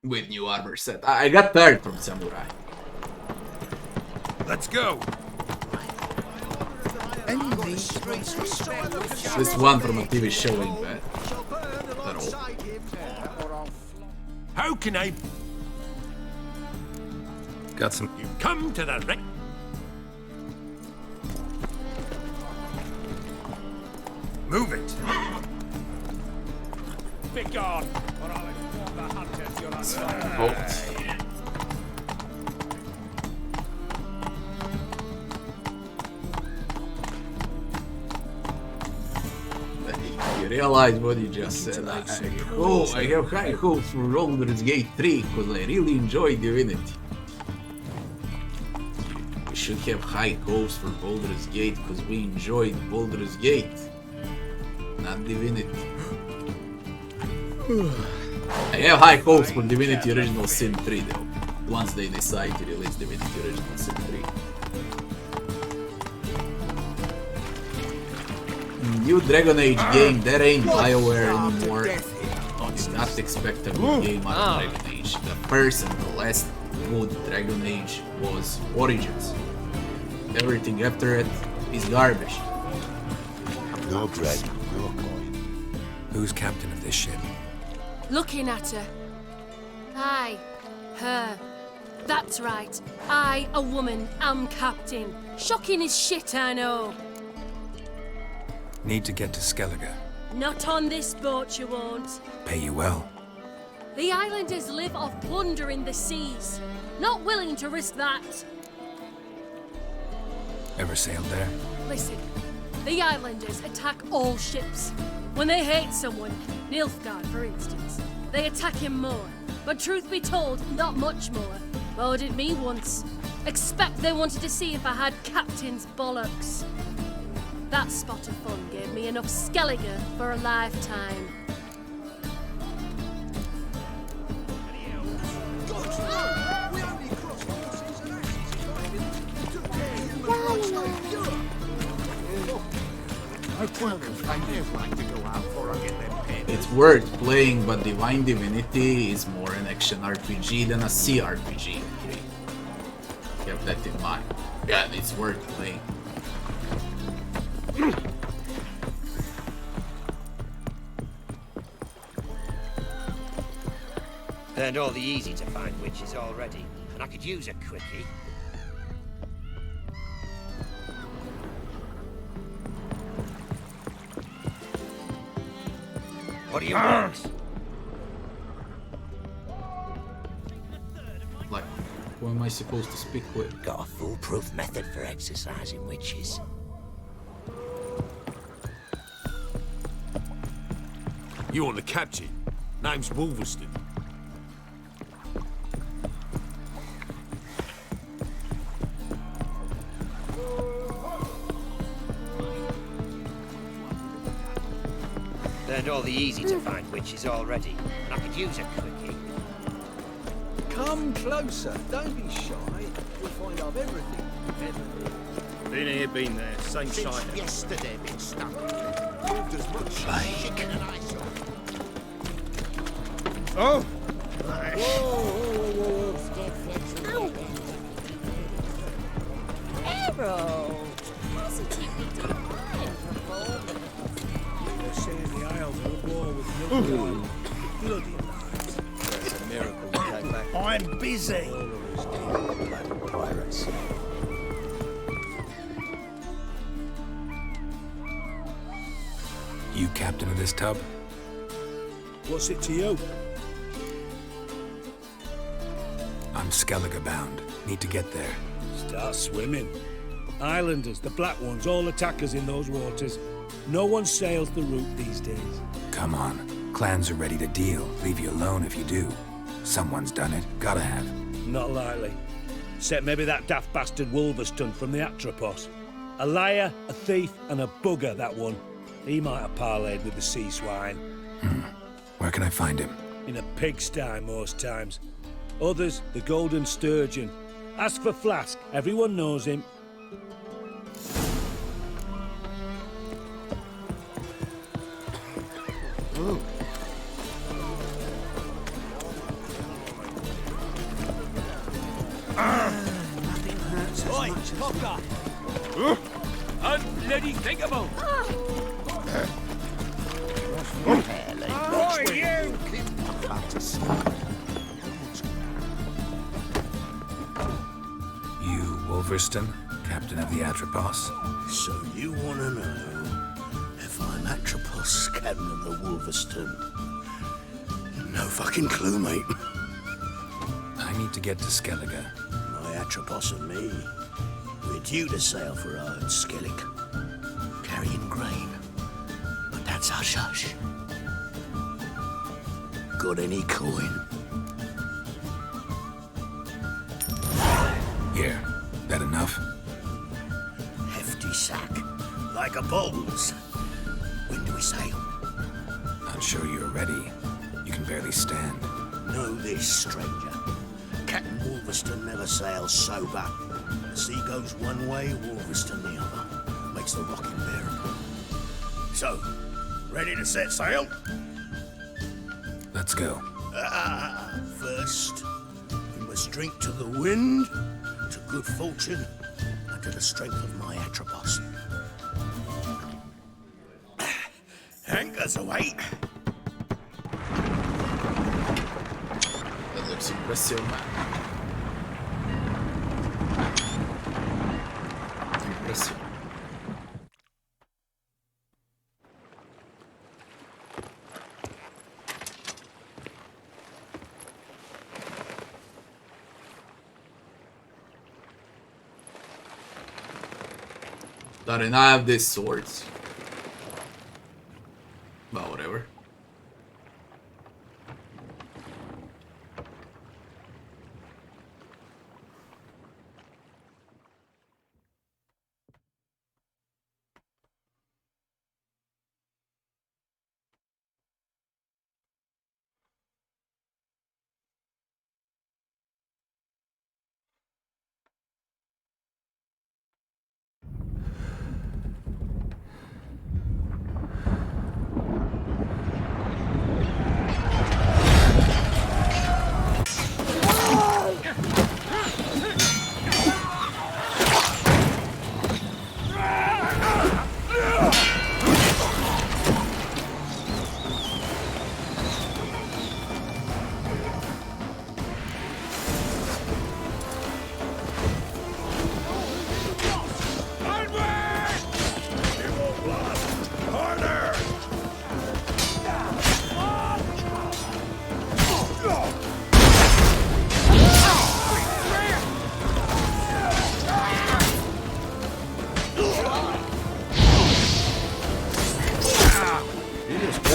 [SPEAKER 1] With new armor set. I got tired from Samurai.
[SPEAKER 9] Let's go.
[SPEAKER 1] This one from a TV show ain't bad. At all.
[SPEAKER 9] How can I?
[SPEAKER 2] Got some.
[SPEAKER 9] You come to the right. Move it. Be gone, or I'll inform the hunters you're under.
[SPEAKER 1] You realize what you just said. I have high hopes for Baldur's Gate 3 because I really enjoy Divinity. We should have high hopes for Baldur's Gate because we enjoyed Baldur's Gate, not Divinity. I have high hopes for Divinity Original Sin 3 though, once they decide to release Divinity Original Sin 3. New Dragon Age game, that ain't BioWare anymore. Do not expect a good game out of Dragon Age. The first and the last good Dragon Age was Origins. Everything after it is garbage.
[SPEAKER 4] No dragon, no coin.
[SPEAKER 2] Who's captain of this ship?
[SPEAKER 13] Looking at her. Aye, her. That's right. I, a woman, am captain. Shocking as shit, I know.
[SPEAKER 2] Need to get to Skellig.
[SPEAKER 13] Not on this boat, you won't.
[SPEAKER 2] Pay you well.
[SPEAKER 13] The islanders live off plunder in the seas. Not willing to risk that.
[SPEAKER 2] Ever sailed there?
[SPEAKER 13] Listen, the islanders attack all ships. When they hate someone, Nilfgaard for instance, they attack him more. But truth be told, not much more. Boarded me once. Expect they wanted to see if I had captain's bollocks. That spot of fun gave me enough Skelliger for a lifetime.
[SPEAKER 1] It's worth playing, but Divine Divinity is more an action RPG than a CRPG. Keep that in mind. Yeah, it's worth playing.
[SPEAKER 6] Learned all the easy to find witches already, and I could use a quickie. What do you want?
[SPEAKER 1] Like, who am I supposed to speak with?
[SPEAKER 6] Got a foolproof method for exercising witches.
[SPEAKER 9] You want the captain? Name's Wolverston.
[SPEAKER 6] Learned all the easy to find witches already, and I could use a quickie.
[SPEAKER 8] Come closer, don't be shy. You'll find I've everything.
[SPEAKER 5] Been here, been there, same
[SPEAKER 6] Since
[SPEAKER 5] site.
[SPEAKER 6] yesterday been stuck. Moved as much chicken and ice.
[SPEAKER 5] Oh!
[SPEAKER 12] Arrow! Positively divine for
[SPEAKER 8] They're saying the Isles are at war with Milk. Bloody lies. It's a miracle we came back. I'm busy. Bloody pirates.
[SPEAKER 2] You captain of this tub?
[SPEAKER 8] What's it to you?
[SPEAKER 2] I'm Skellige bound. Need to get there.
[SPEAKER 8] Start swimming. Islanders, the black ones, all attackers in those waters. No one sails the route these days.
[SPEAKER 2] Come on. Clans are ready to deal. Leave you alone if you do. Someone's done it. Gotta have.
[SPEAKER 8] Not likely. Except maybe that daft bastard Wolverstone from the Atropos. A liar, a thief, and a bugger, that one. He might have parlayed with the sea swine.
[SPEAKER 2] Where can I find him?
[SPEAKER 8] In a pigsty most times. Others, the Golden Sturgeon. Ask for Flask. Everyone knows him.
[SPEAKER 6] Nothing hurts as much as...
[SPEAKER 8] Cocker! Unbloody thinkable! Oh, you!
[SPEAKER 2] You, Wolverstone, captain of the Atropos?
[SPEAKER 7] So you want to know if I'm Atropos, captain of the Wolverstone? No fucking clue, mate.
[SPEAKER 2] I need to get to Skellige.
[SPEAKER 7] My Atropos and me, we're due to sail for Ard Skellig, carrying grain. But that's hush-hush. Got any coin?
[SPEAKER 2] Here. That enough?
[SPEAKER 7] Hefty sack, like a bull's. When do we sail?
[SPEAKER 2] Not sure you're ready. You can barely stand.
[SPEAKER 7] Know this, stranger. Captain Wolverstone never sails sober. The sea goes one way, Wolverstone the other. Makes the rocking bearable. So, ready to set sail?
[SPEAKER 2] Let's go.
[SPEAKER 7] First, we must drink to the wind, to good fortune, and to the strength of my Atropos. Anchors away.
[SPEAKER 1] That looks impressive, man. Impressive. Darn, I have these swords. But whatever.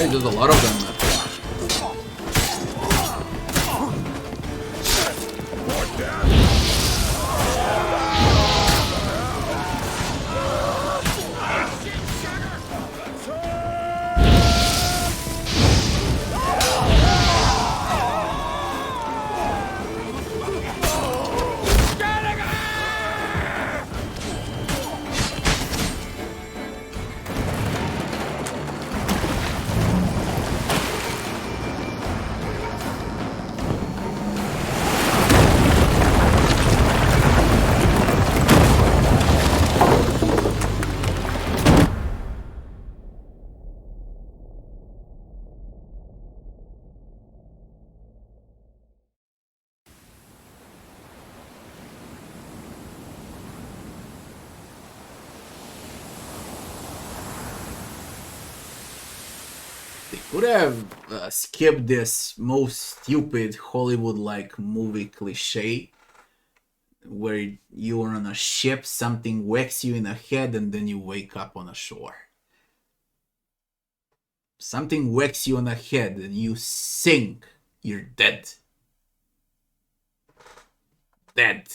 [SPEAKER 1] There's a lot of them. Could have skipped this most stupid Hollywood-like movie cliche where you are on a ship, something whacks you in the head, and then you wake up on a shore. Something whacks you on the head and you sink. You're dead. Dead.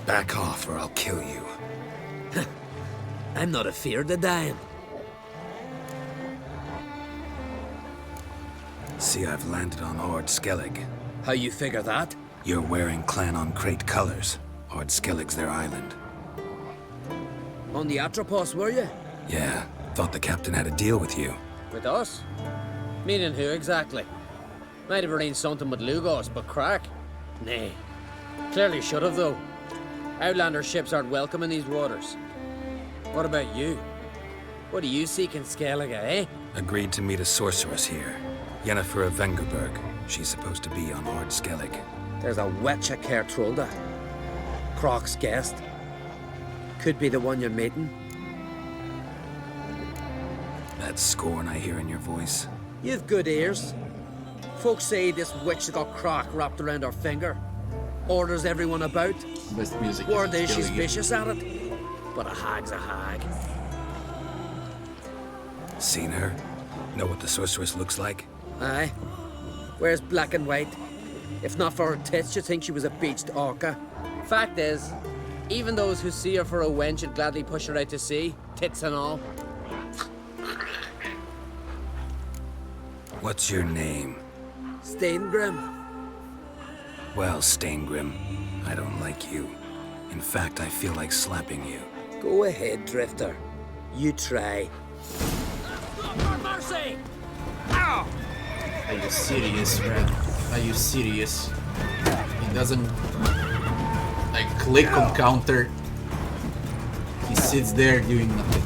[SPEAKER 2] Back off or I'll kill you.
[SPEAKER 14] I'm not afeard of dying.
[SPEAKER 2] See, I've landed on Ord Skellig.
[SPEAKER 14] How you figure that?
[SPEAKER 2] You're wearing Clan on Crate colors. Ord Skellig's their island.
[SPEAKER 14] On the Atropos, were you?
[SPEAKER 2] Yeah, thought the captain had a deal with you.
[SPEAKER 14] With us? Meaning who exactly? Might have arranged something with Lugos, but crack? Nay. Clearly should have, though. Outlander ships aren't welcome in these waters. What about you? What do you seek in Skellige, eh?
[SPEAKER 2] Agreed to meet a sorceress here. Yennefer of Vengerberg. She's supposed to be on Ord Skellig.
[SPEAKER 14] There's a witch at Kertrolda. Croc's guest. Could be the one you're meeting.
[SPEAKER 2] That scorn I hear in your voice.
[SPEAKER 14] You've good ears. Folks say this witch has got Croc wrapped around her finger. Orders everyone about.
[SPEAKER 1] Best music.
[SPEAKER 14] Word is she's vicious at it. But a hag's a hag.
[SPEAKER 2] Seen her? Know what the sorceress looks like?
[SPEAKER 14] Aye. Wears black and white. If not for her tits, you'd think she was a beached orca. Fact is, even those who see her for a wench would gladly push her out to sea, tits and all.
[SPEAKER 2] What's your name?
[SPEAKER 14] Steingrim.
[SPEAKER 2] Well, Steingrim, I don't like you. In fact, I feel like slapping you.
[SPEAKER 14] Go ahead, Drifter. You try. For mercy! Ow!
[SPEAKER 1] Are you serious, man? Are you serious? He doesn't like click on counter. He sits there doing nothing.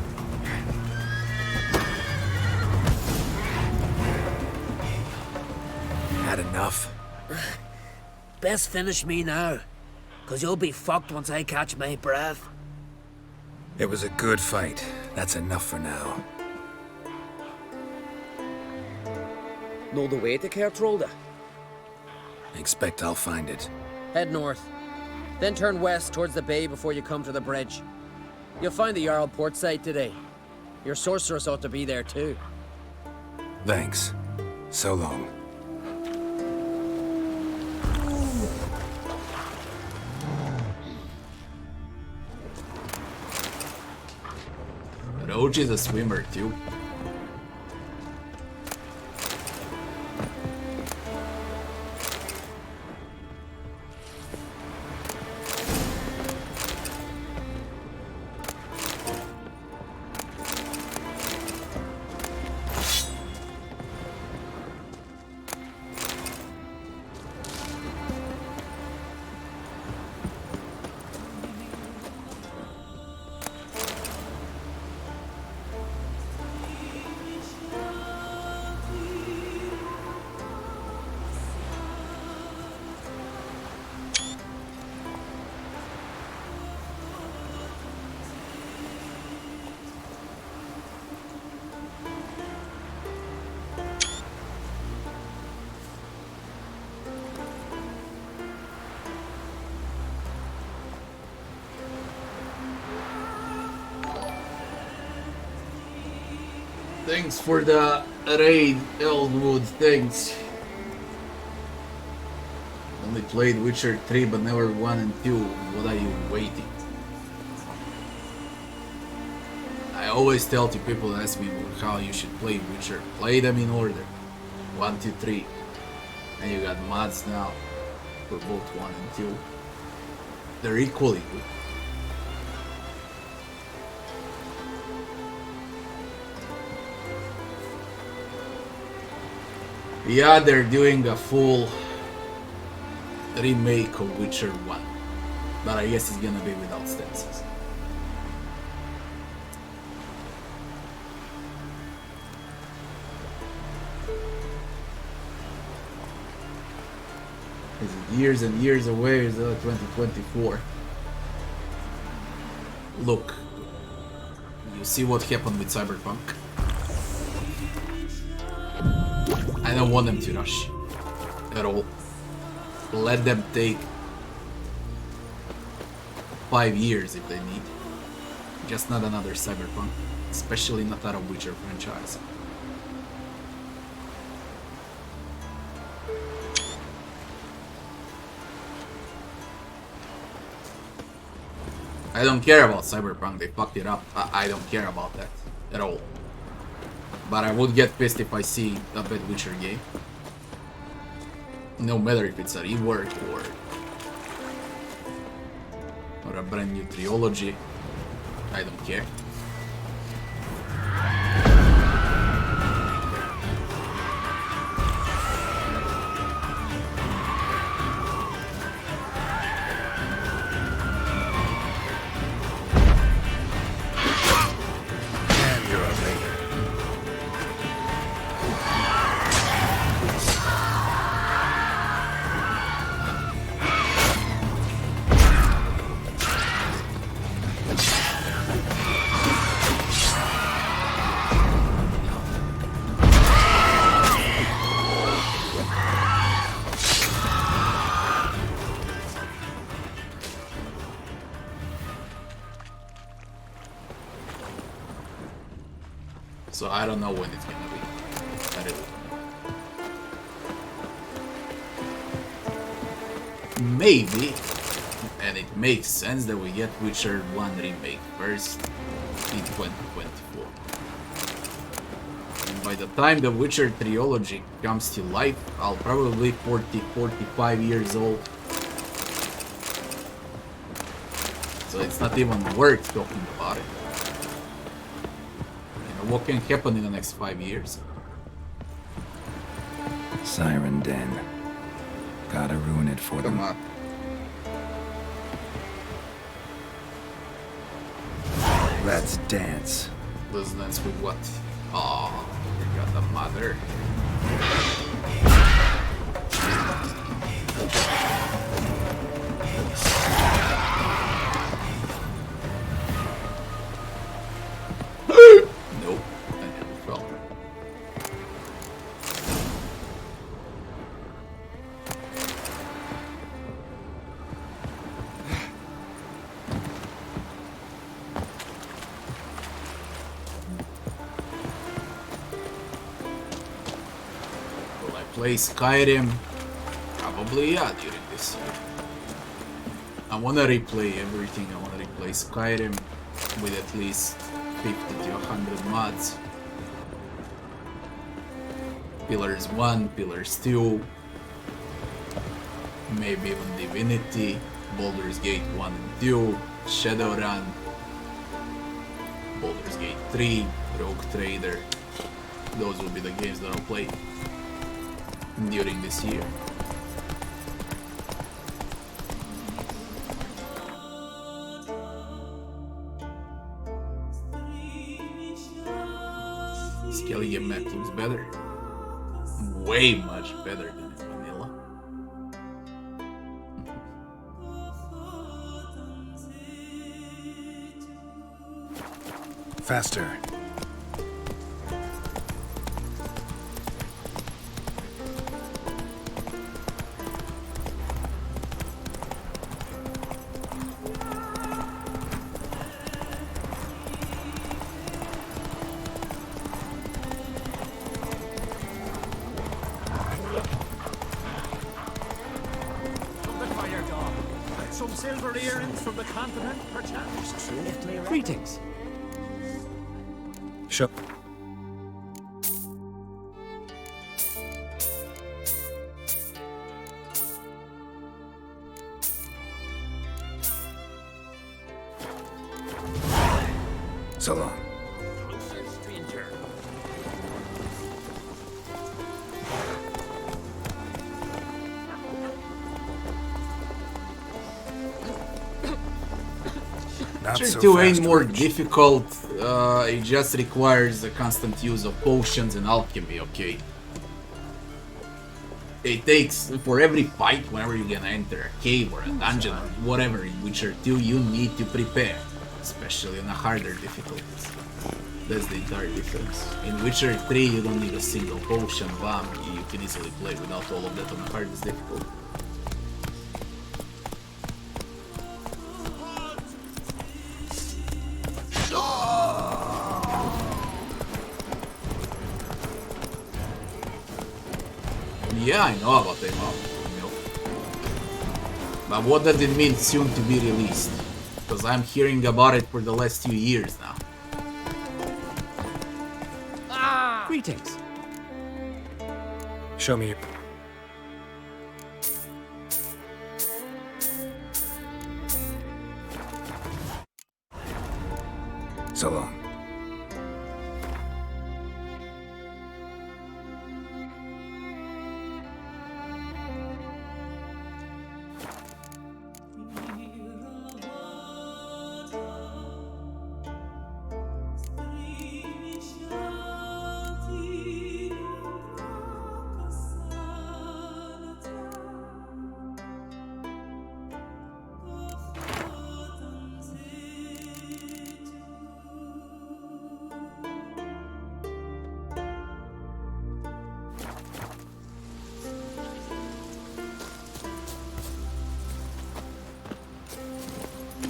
[SPEAKER 2] Had enough?
[SPEAKER 14] Best finish me now, 'cause you'll be fucked once I catch my breath.
[SPEAKER 2] It was a good fight. That's enough for now.
[SPEAKER 14] Know the way to Kertrolda?
[SPEAKER 2] Expect I'll find it.
[SPEAKER 14] Head north, then turn west towards the bay before you come to the bridge. You'll find the Jarl port site today. Your sorceress ought to be there too.
[SPEAKER 2] Thanks. So long.
[SPEAKER 1] Roach is a swimmer too. Thanks for the raid, Eldwood, thanks. Only played Witcher 3 but never 1 and 2. What are you waiting? I always tell to people that ask me how you should play Witcher. Play them in order. 1, 2, 3. And you got mods now for both 1 and 2. They're equally good. Yeah, they're doing a full remake of Witcher 1. But I guess it's gonna be without stances. Is it years and years away? Is it 2024? Look, you see what happened with Cyberpunk? I don't want them to rush at all. Let them take 5 years if they need. Just not another Cyberpunk, especially not out of Witcher franchise. I don't care about Cyberpunk, they fucked it up. I don't care about that at all. But I would get pissed if I see a bad Witcher game. No matter if it's a rework or a brand new trilogy, I don't care. So I don't know when it's gonna be. I really don't know. Maybe, and it makes sense that we get Witcher 1 remake first in 2024. And by the time the Witcher trilogy comes to life, I'll probably be 45 years old. So it's not even worth talking about it. What can happen in the next 5 years?
[SPEAKER 2] Siren Den. Gotta ruin it for them.
[SPEAKER 1] Come on.
[SPEAKER 2] Let's dance.
[SPEAKER 1] Let's dance with what? Oh, we got the mother. Play Skyrim? Probably yeah, during this year. I wanna replay everything. I wanna replay Skyrim with at least 50 to 100 mods. Pillars 1, Pillars 2, maybe even Divinity, Baldur's Gate 1 and 2, Shadowrun, Baldur's Gate 3, Rogue Trader. Those will be the games that I'll play during this year. Skellige map looks better. Way much better than vanilla.
[SPEAKER 2] Faster.
[SPEAKER 8] Silver earrings from the continent, perchance.
[SPEAKER 10] Greetings.
[SPEAKER 2] Sure. So long.
[SPEAKER 1] Witcher
[SPEAKER 2] so
[SPEAKER 1] 2 ain't
[SPEAKER 2] fast,
[SPEAKER 1] more
[SPEAKER 2] Rich.
[SPEAKER 1] difficult, it just requires the constant use of potions and alchemy, okay? It takes, for every fight, whenever you're gonna enter a cave or a dungeon or whatever in Witcher 2, you need to prepare, especially on the harder difficulties. That's the entire difference. In Witcher 3, you don't need a single potion, bam, you can easily play without all of that on the hardest difficulty. Yeah, I know about them, but what does it mean soon to be released? Because I'm hearing about it for the last 2 years now.
[SPEAKER 10] Greetings.
[SPEAKER 2] Show me. So long.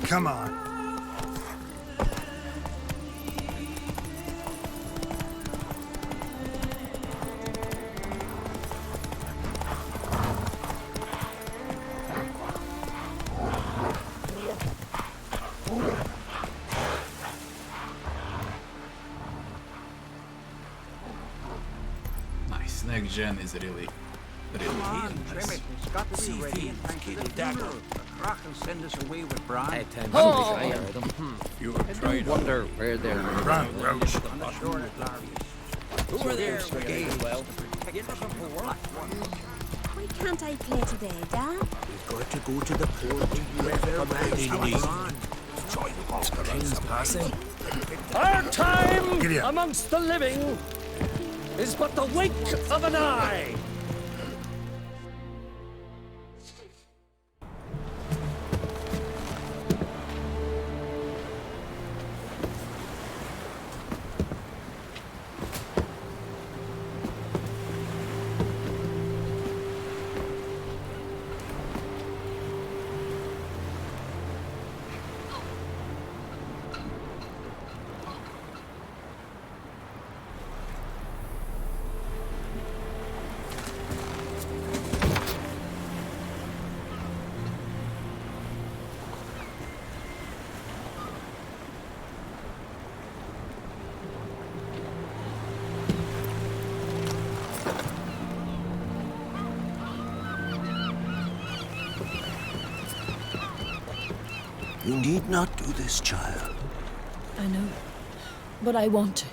[SPEAKER 8] Come on.
[SPEAKER 1] Nice, next gen is really
[SPEAKER 6] Come
[SPEAKER 1] nice.
[SPEAKER 6] Trim it. It's got to be ready in time for the dagger. The crack and send us away with Bran.
[SPEAKER 9] You have tried.
[SPEAKER 14] Wonder where they're.
[SPEAKER 9] Bran Roach.
[SPEAKER 6] I'm not sure that Larry is.
[SPEAKER 14] Who are there as well?
[SPEAKER 6] Get us up for work.
[SPEAKER 12] Why can't I play today, Dad?
[SPEAKER 6] We've got to go to the port. River Bran.
[SPEAKER 8] King's passing.
[SPEAKER 5] Our time
[SPEAKER 8] Giddy up.
[SPEAKER 5] amongst the living is but the wink of an eye.
[SPEAKER 6] You need not do this, child.
[SPEAKER 15] I know, but I want to.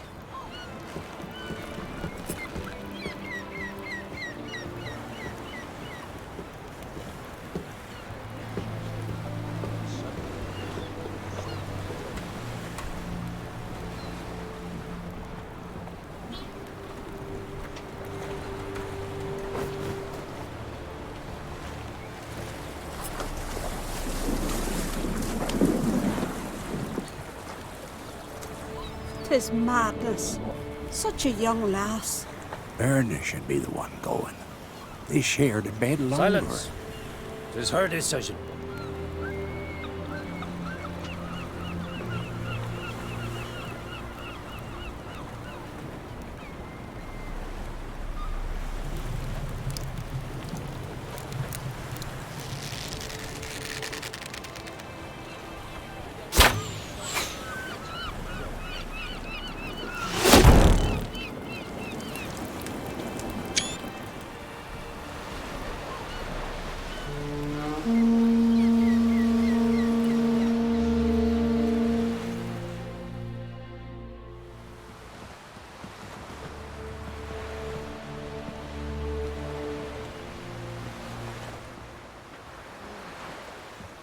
[SPEAKER 11] Tis madness. Such a young lass.
[SPEAKER 6] Erna should be the one going. They shared a bed longer.
[SPEAKER 5] Silence. It is her decision.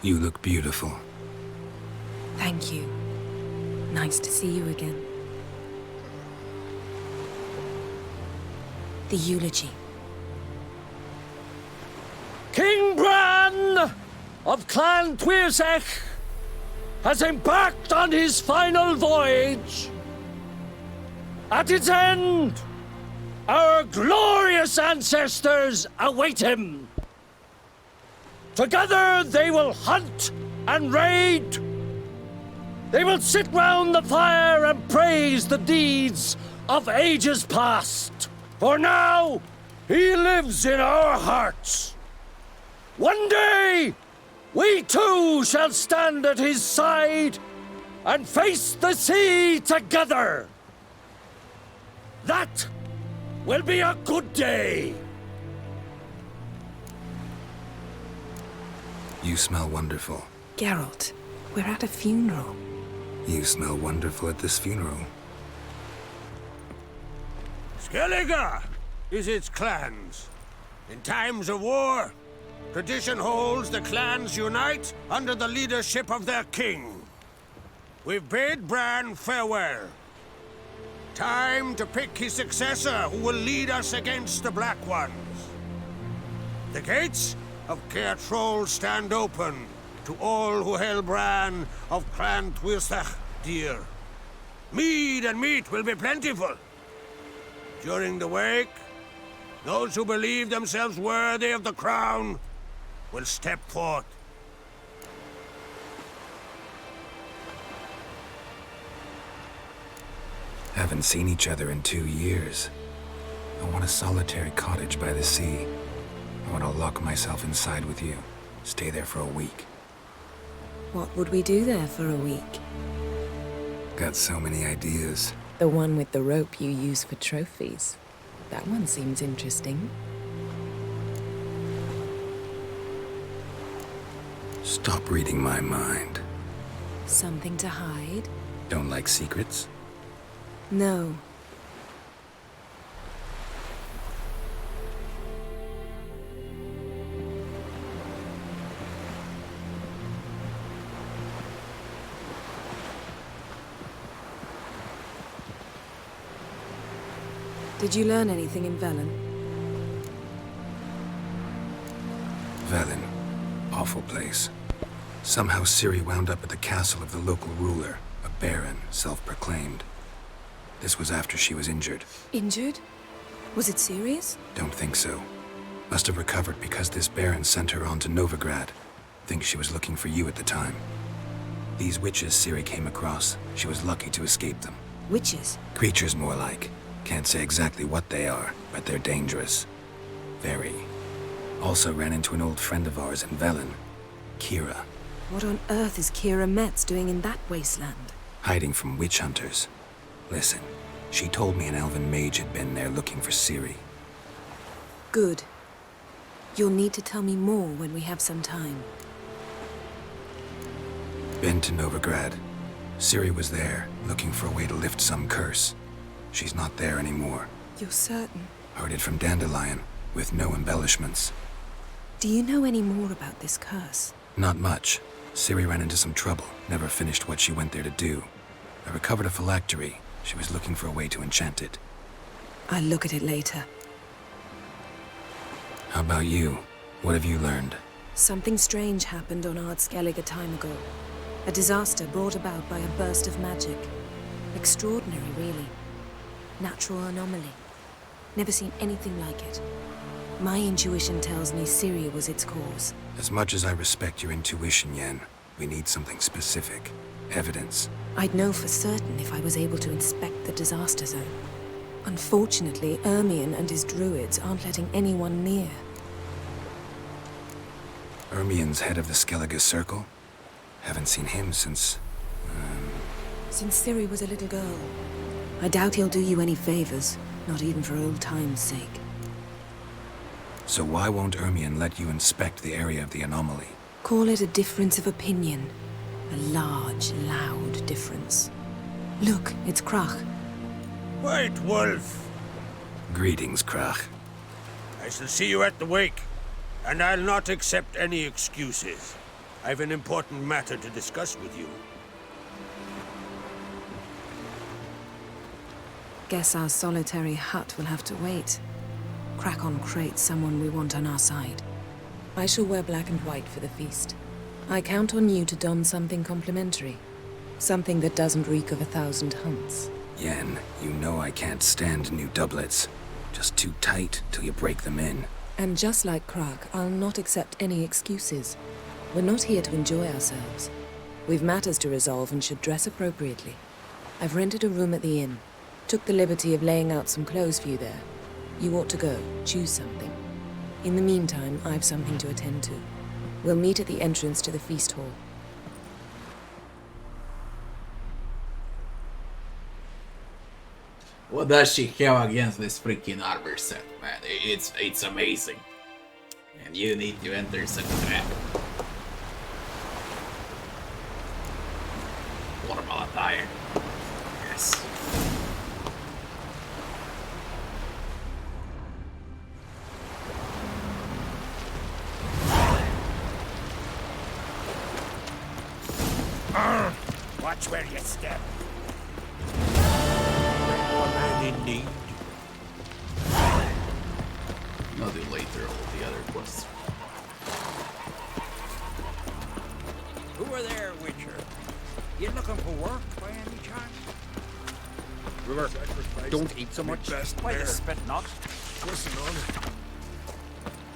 [SPEAKER 2] You look beautiful.
[SPEAKER 15] Thank Thank you. Nice to see you again. The eulogy.
[SPEAKER 5] King Bran of Clan Tuirsech has embarked on his final voyage. At its end, our glorious ancestors await him. Together they will hunt and raid. They will sit round the fire and praise the deeds of ages past. For now, he lives in our hearts. One day, we too shall stand at his side and face the sea together. That will be a good day.
[SPEAKER 2] You smell wonderful.
[SPEAKER 15] Geralt, we're at a funeral.
[SPEAKER 2] You smell wonderful at this funeral.
[SPEAKER 6] Skellige is its clans. In times of war, tradition holds the clans unite under the leadership of their king. We've bade Bran farewell. Time to pick his successor who will lead us against the Black Ones. The gates of Caer Troll stand open to all who held Bran of Clan Tuirsech dear. Mead and meat will be plentiful. During the wake, those who believe themselves worthy of the crown will step forth.
[SPEAKER 2] Haven't seen each other in 2 years. I want a solitary cottage by the sea. I want to lock myself inside with you. Stay there for a week.
[SPEAKER 15] What would we do there for a week?
[SPEAKER 2] Got so many ideas.
[SPEAKER 15] The one with the rope you use for trophies. That one seems interesting.
[SPEAKER 2] Stop reading my mind.
[SPEAKER 15] Something to hide?
[SPEAKER 2] Don't like secrets?
[SPEAKER 15] No. Did you learn anything in Velen?
[SPEAKER 2] Velen. Awful place. Somehow Ciri wound up at the castle of the local ruler, a baron, self-proclaimed. This was after she was injured.
[SPEAKER 15] Injured? Was it serious?
[SPEAKER 2] Don't think so. Must have recovered because this baron sent her on to Novigrad. Think she was looking for you at the time. These witches Ciri came across, she was lucky to escape them.
[SPEAKER 15] Witches?
[SPEAKER 2] Creatures more like. Can't say exactly what they are, but they're dangerous. Very. Also ran into an old friend of ours in Velen, Kira.
[SPEAKER 15] What on earth is Kira Metz doing in that wasteland?
[SPEAKER 2] Hiding from witch hunters. Listen, she told me an elven mage had been there looking for Ciri.
[SPEAKER 15] Good. You'll need to tell me more when we have some time.
[SPEAKER 2] Been to Novigrad. Ciri was there, looking for a way to lift some curse. She's not there anymore.
[SPEAKER 15] You're certain?
[SPEAKER 2] Heard it from Dandelion, with no embellishments.
[SPEAKER 15] Do you know any more about this curse?
[SPEAKER 2] Not much. Ciri ran into some trouble, never finished what she went there to do. I recovered a phylactery. She was looking for a way to enchant it.
[SPEAKER 15] I'll look at it later.
[SPEAKER 2] How about you? What have you learned?
[SPEAKER 15] Something strange happened on Ard Skellige a time ago. A disaster brought about by a burst of magic. Extraordinary, really. Natural anomaly. Never seen anything like it. My intuition tells me Ciri was its cause.
[SPEAKER 2] As much as I respect your intuition, Yen, we need something specific. Evidence.
[SPEAKER 15] I'd know for certain if I was able to inspect the disaster zone. Unfortunately, Ermion and his druids aren't letting anyone near.
[SPEAKER 2] Ermion's head of the Skellige Circle? Haven't seen him since...
[SPEAKER 15] Since Ciri was a little girl. I doubt he'll do you any favors, not even for old time's sake.
[SPEAKER 2] So why won't Ermion let you inspect the area of the anomaly?
[SPEAKER 15] Call it a difference of opinion. A large, loud difference. Look, it's Krach.
[SPEAKER 6] White Wolf.
[SPEAKER 2] Greetings, Krach.
[SPEAKER 6] I shall see you at the wake, and I'll not accept any excuses. I've an important matter to discuss with you.
[SPEAKER 15] Guess our solitary hut will have to wait. Crack on crate someone we want on our side. I shall wear black and white for the feast. I count on you to don something complimentary. Something that doesn't reek of 1,000 hunts.
[SPEAKER 2] Yen, you know I can't stand new doublets. Just too tight till you break them in.
[SPEAKER 15] And just like Krak, I'll not accept any excuses. We're not here to enjoy ourselves. We've matters to resolve and should dress appropriately. I've rented a room at the inn. Took the liberty of laying out some clothes for you there. You ought to go. Choose something. In the meantime, I've something to attend to. We'll meet at the entrance to the feast hall.
[SPEAKER 1] What does she have against this freaking armor set, man? It's amazing. And you need to enter some trap. Formal attire. Yes.
[SPEAKER 8] Watch where you step.
[SPEAKER 6] In need.
[SPEAKER 1] I'll do later all the other quests.
[SPEAKER 8] Who are there, Witcher? You looking for work by any chance?
[SPEAKER 14] River, don't eat so much.
[SPEAKER 8] Why you spit not?
[SPEAKER 9] Listen on it.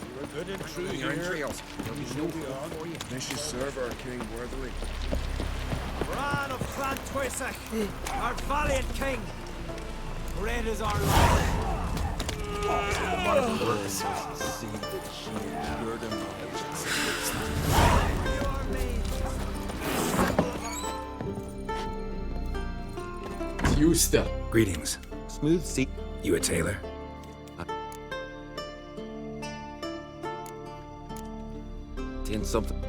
[SPEAKER 6] You were good in tree
[SPEAKER 14] You're in
[SPEAKER 6] here.
[SPEAKER 14] trails.
[SPEAKER 6] There'll be no hope for you.
[SPEAKER 9] Unless you serve our king worthily.
[SPEAKER 8] Bran of Clan Twisach, our valiant king. Great is our love.
[SPEAKER 1] Houston.
[SPEAKER 2] Greetings.
[SPEAKER 10] Smooth sea.
[SPEAKER 2] You a tailor?
[SPEAKER 10] In something.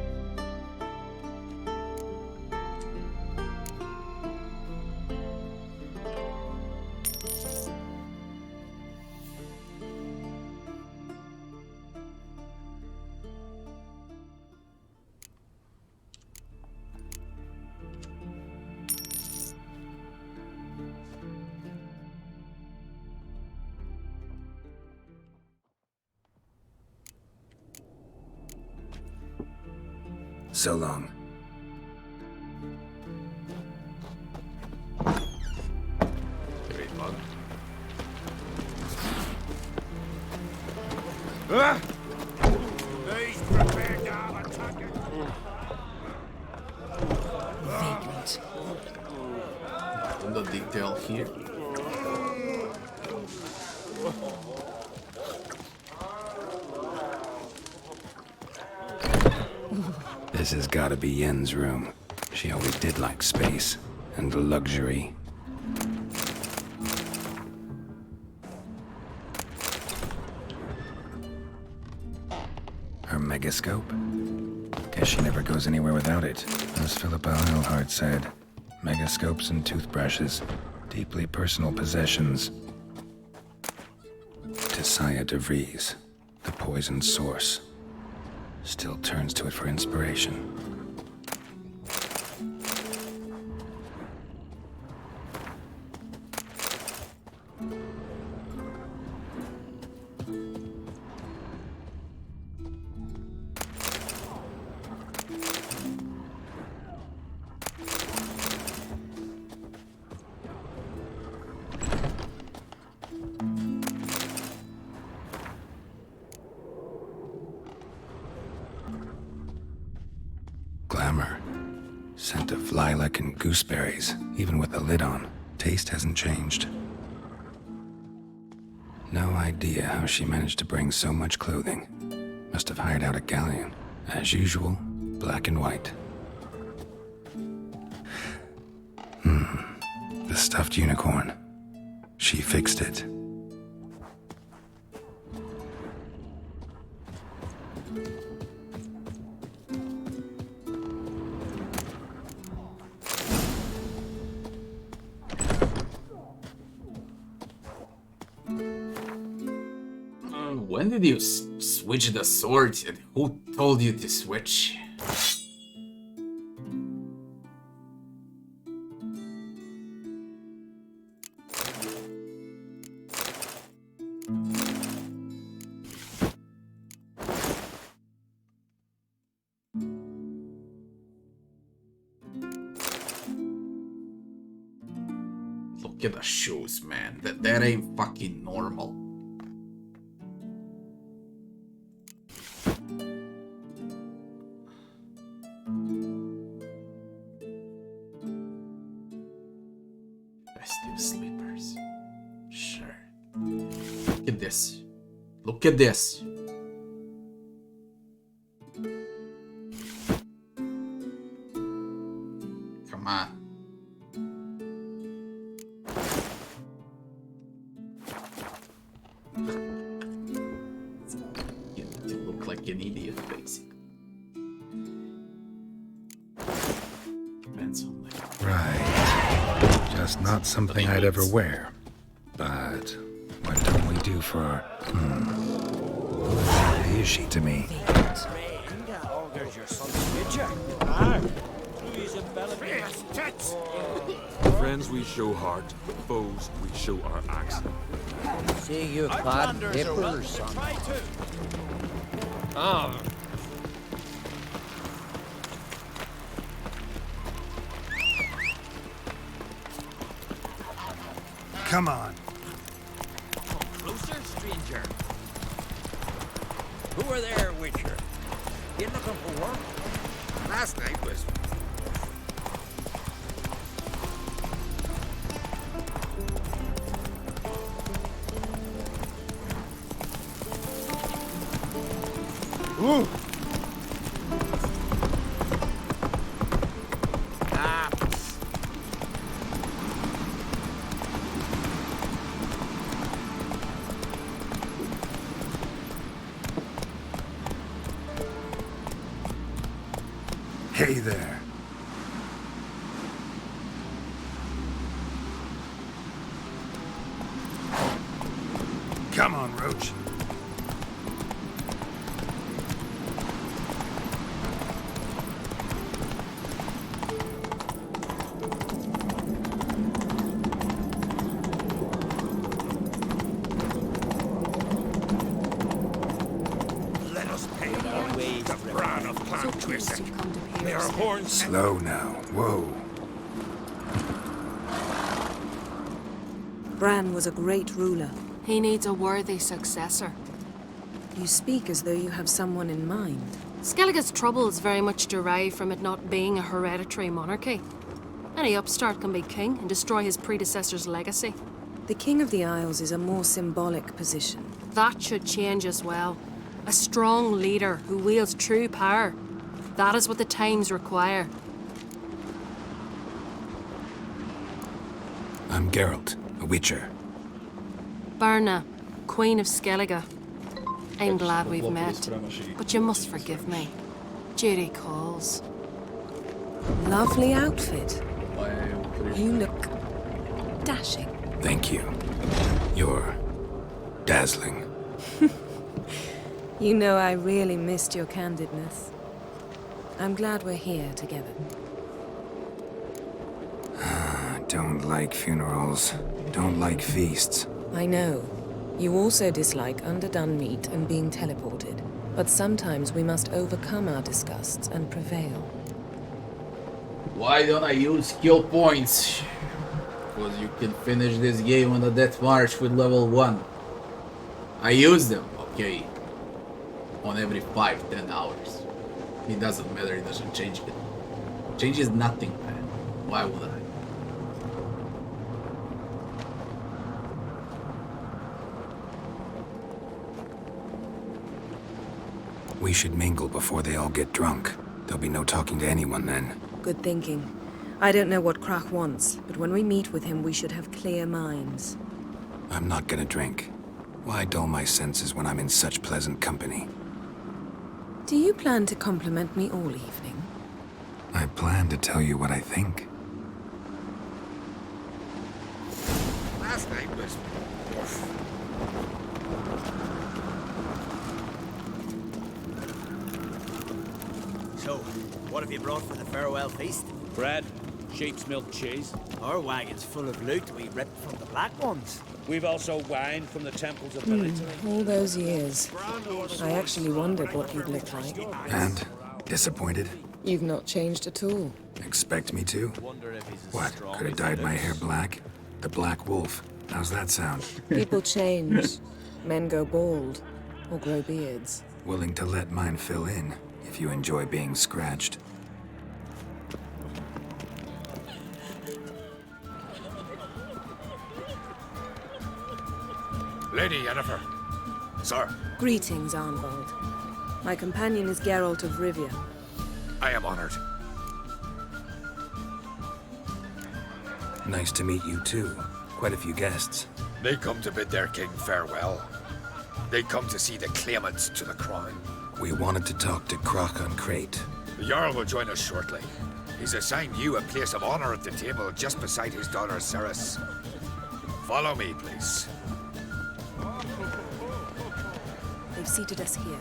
[SPEAKER 2] So long.
[SPEAKER 1] Great bug.
[SPEAKER 6] These prepared to have attack it.
[SPEAKER 15] Vagrant.
[SPEAKER 1] And the detail here.
[SPEAKER 2] This has gotta be Yen's room. She always did like space and luxury. Her megascope? Guess she never goes anywhere without it. As Philippa Eilhart said, megascopes and toothbrushes, deeply personal possessions. Tisaya de Vries, the poison source, still turns to it for inspiration. Glamour. Scent of lilac and gooseberries, even with the lid on. Taste hasn't changed. No idea how she managed to bring so much clothing. Must have hired out a galleon. As usual, black and white. The stuffed unicorn. She fixed it.
[SPEAKER 1] When did you switch the swords and who told you to switch? Look at the shoes, man. That ain't fucking normal. Festive slippers. Sure. Look at this. Look at this. Come on. You look like an idiot, basically. Depends on the...
[SPEAKER 2] Right. Just not something I'd ever wear. But what don't we do for... Who exactly is she to me?
[SPEAKER 5] There's your son's picture.
[SPEAKER 9] Friends we show heart, foes we show our axe.
[SPEAKER 14] See you clad papers, son. Oh.
[SPEAKER 2] Come on.
[SPEAKER 16] Closer, stranger. Who are there, Witcher? You looking for work?
[SPEAKER 10] Last night was...
[SPEAKER 2] Ooh. Hey there. Come on, Roach.
[SPEAKER 16] Let us pay our ways the brown of Clan Twisted. Their horns.
[SPEAKER 2] Slow now. Whoa.
[SPEAKER 15] Bran was a great ruler.
[SPEAKER 13] He needs a worthy successor.
[SPEAKER 15] You speak as though you have someone in mind.
[SPEAKER 13] Skellige's troubles very much derive from it not being a hereditary monarchy. Any upstart can be king and destroy his predecessor's legacy.
[SPEAKER 15] The King of the Isles is a more symbolic position.
[SPEAKER 13] That should change as well. A strong leader who wields true power. That is what the times require.
[SPEAKER 2] I'm Geralt, a Witcher.
[SPEAKER 13] Berna, Queen of Skellige. I'm glad we've met, but you must forgive me. Duty calls.
[SPEAKER 15] Lovely outfit. You look dashing.
[SPEAKER 2] Thank you. You're dazzling.
[SPEAKER 15] You know, I really missed your candidness. I'm glad we're here together.
[SPEAKER 2] Don't like funerals. Don't like feasts.
[SPEAKER 15] I know. You also dislike underdone meat and being teleported. But sometimes we must overcome our disgusts and prevail.
[SPEAKER 1] Why don't I use skill points? Because you can finish this game on a death march with level 1. I use them, okay. On every 5-10 hours. It doesn't matter, it doesn't change it. Changes nothing, man. Why would I?
[SPEAKER 2] We should mingle before they all get drunk. There'll be no talking to anyone then.
[SPEAKER 15] Good thinking. I don't know what Krach wants, but when we meet with him, we should have clear minds.
[SPEAKER 2] I'm not gonna drink. Why dull my senses when I'm in such pleasant company?
[SPEAKER 15] Do you plan to compliment me all evening?
[SPEAKER 2] I plan to tell you what I think.
[SPEAKER 10] Last night was...
[SPEAKER 16] So, what have you brought for the farewell feast?
[SPEAKER 8] Bread, sheep's milk cheese.
[SPEAKER 16] Our wagon's full of loot we ripped from the Black Ones.
[SPEAKER 8] We've also wine from the temples of Military.
[SPEAKER 15] All those years. I actually wondered what you'd look like.
[SPEAKER 2] And? Disappointed?
[SPEAKER 15] You've not changed at all.
[SPEAKER 2] Expect me to? What, could have dyed my hair black? The Black Wolf. How's that sound?
[SPEAKER 15] People change. Men go bald or grow beards.
[SPEAKER 2] Willing to let mine fill in, if you enjoy being scratched.
[SPEAKER 10] Lady Yennefer. Sir.
[SPEAKER 15] Greetings, Arnvald. My companion is Geralt of Rivia.
[SPEAKER 10] I am honored.
[SPEAKER 2] Nice to meet you too. Quite a few guests.
[SPEAKER 10] They come to bid their king farewell. They come to see the claimants to the crown.
[SPEAKER 2] We wanted to talk to Croc on Crate.
[SPEAKER 10] The Jarl will join us shortly. He's assigned you a place of honor at the table just beside his daughter Ceres. Follow me, please.
[SPEAKER 15] They've seated us here.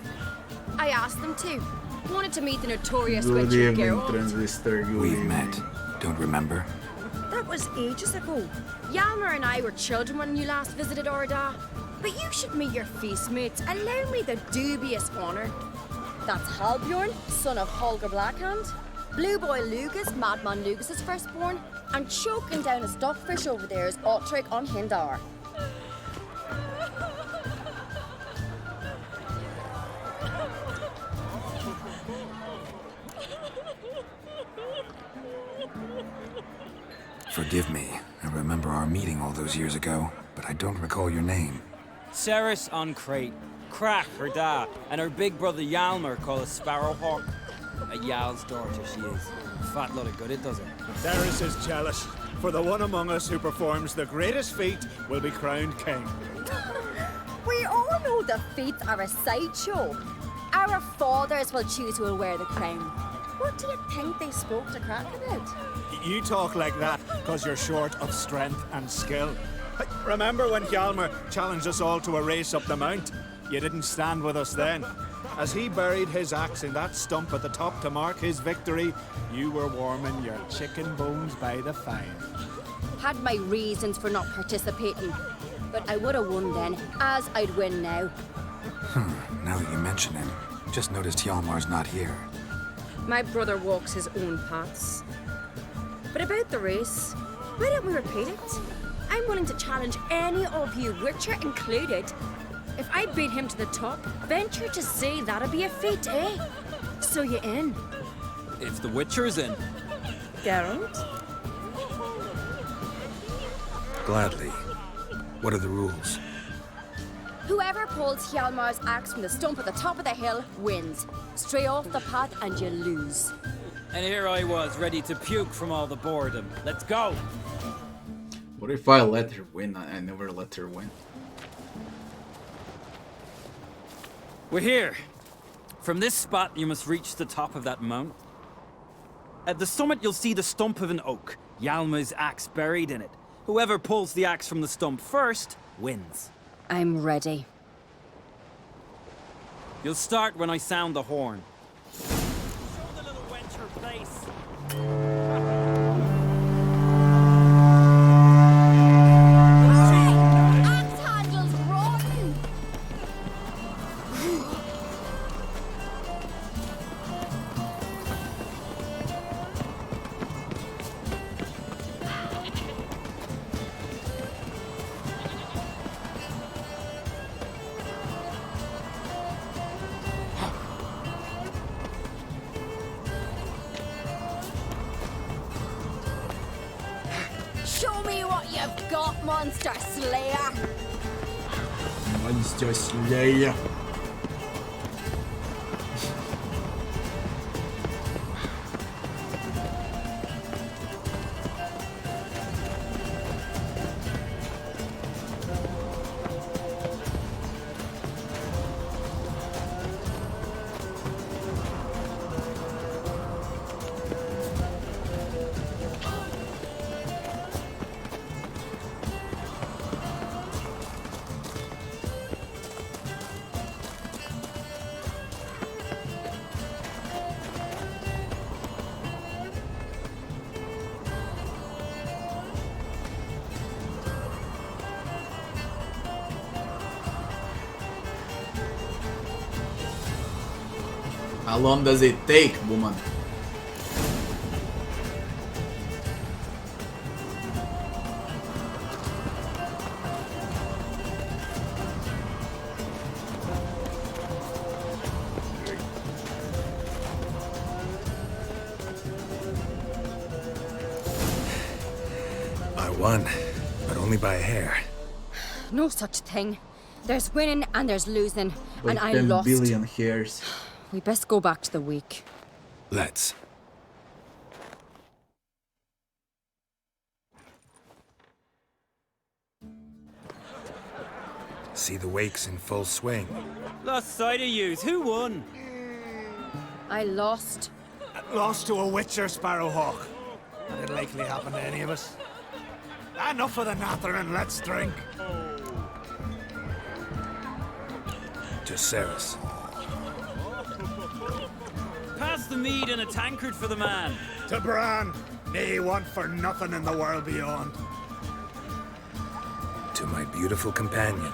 [SPEAKER 17] I asked them to. Wanted to meet the notorious
[SPEAKER 1] Good
[SPEAKER 17] witch
[SPEAKER 1] evening,
[SPEAKER 17] Geralt.
[SPEAKER 1] Transistor. Good
[SPEAKER 2] We've
[SPEAKER 1] evening.
[SPEAKER 2] met. Don't remember?
[SPEAKER 17] That was ages ago. Yalmer and I were children when you last visited Orda. But you should meet your feast mates. Allow me the dubious honor. That's Halbjorn, son of Holger Blackhand. Blue Boy Lugas, Madman Lugas' firstborn. And choking down a stockfish over there is Ottric on Hindar.
[SPEAKER 2] Forgive me. I remember our meeting all those years ago, but I don't recall your name.
[SPEAKER 18] Ceres on Crate, Crack her da, and her big brother Yalmer called a Sparrowhawk. A Yal's daughter she is. Fat lot of good it does her.
[SPEAKER 8] Ceres is jealous, for the one among us who performs the greatest feat will be crowned king.
[SPEAKER 17] We all know the feats are a sideshow. Our fathers will choose who will wear the crown. What do you think they spoke to Crack about?
[SPEAKER 8] You talk like that because you're short of strength and skill. Remember when Hjalmar challenged us all to a race up the mount? You didn't stand with us then. As he buried his axe in that stump at the top to mark his victory, you were warming your chicken bones by the fire.
[SPEAKER 17] Had my reasons for not participating, but I would have won then, as I'd win now.
[SPEAKER 2] Now that you mention him, just noticed Hjalmar's not here.
[SPEAKER 17] My brother walks his own paths. But about the race, why don't we repeat it? I'm willing to challenge any of you, Witcher included. If I beat him to the top, venture to say that'd be a feat, eh? So you in?
[SPEAKER 18] If the Witcher's in.
[SPEAKER 17] Geralt?
[SPEAKER 2] Gladly. What are the rules?
[SPEAKER 17] Whoever pulls Hjalmar's axe from the stump at the top of the hill wins. Stray off the path and you lose.
[SPEAKER 18] And here I was, ready to puke from all the boredom. Let's go!
[SPEAKER 1] What if I let her win? I never let her win.
[SPEAKER 18] We're here. From this spot, you must reach the top of that mount. At the summit, you'll see the stump of an oak. Yalma's axe buried in it. Whoever pulls the axe from the stump first, wins.
[SPEAKER 17] I'm ready.
[SPEAKER 18] You'll start when I sound the horn.
[SPEAKER 8] Show the little wench her place.
[SPEAKER 17] Axe handles rotten! Show me what you've got, Monster Slayer!
[SPEAKER 1] Monster Slayer. How long does it take, woman?
[SPEAKER 2] won, but only by a hair.
[SPEAKER 17] No such thing. There's winning and there's losing,
[SPEAKER 1] By
[SPEAKER 17] and I
[SPEAKER 1] 10
[SPEAKER 17] lost.
[SPEAKER 1] billion hairs.
[SPEAKER 17] We best go back to the week.
[SPEAKER 2] Let's. See the wakes in full swing.
[SPEAKER 18] Lost sight of yous. Who won?
[SPEAKER 17] I lost.
[SPEAKER 8] Lost to a witcher, Sparrowhawk. That didn't likely happen to any of us. Enough of the nattering, let's drink.
[SPEAKER 2] To Ceres.
[SPEAKER 18] Pass the mead in a tankard for the man.
[SPEAKER 8] To Bran. Nae want for nothing in the world beyond.
[SPEAKER 2] To my beautiful companion.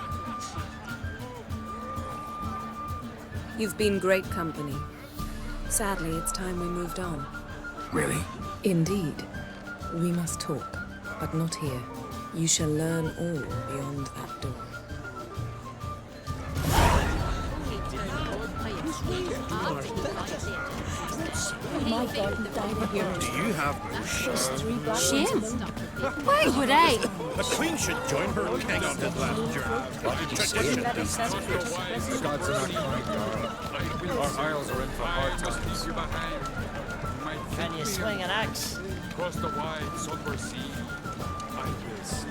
[SPEAKER 15] You've been great company. Sadly, it's time we moved on.
[SPEAKER 2] Really?
[SPEAKER 15] Indeed. We must talk, but not here. You shall learn all beyond that door.
[SPEAKER 16] My God, down here.
[SPEAKER 6] Do you have moose?
[SPEAKER 16] Shame. Why would I?
[SPEAKER 6] The Queen should join her king on this land, geralt. Tradition dictates.
[SPEAKER 10] The gods are not kind, Jarl. Our isles are in for hard times.
[SPEAKER 19] Can you swing an axe?
[SPEAKER 10] Across the wide Sunburn Sea, I will see.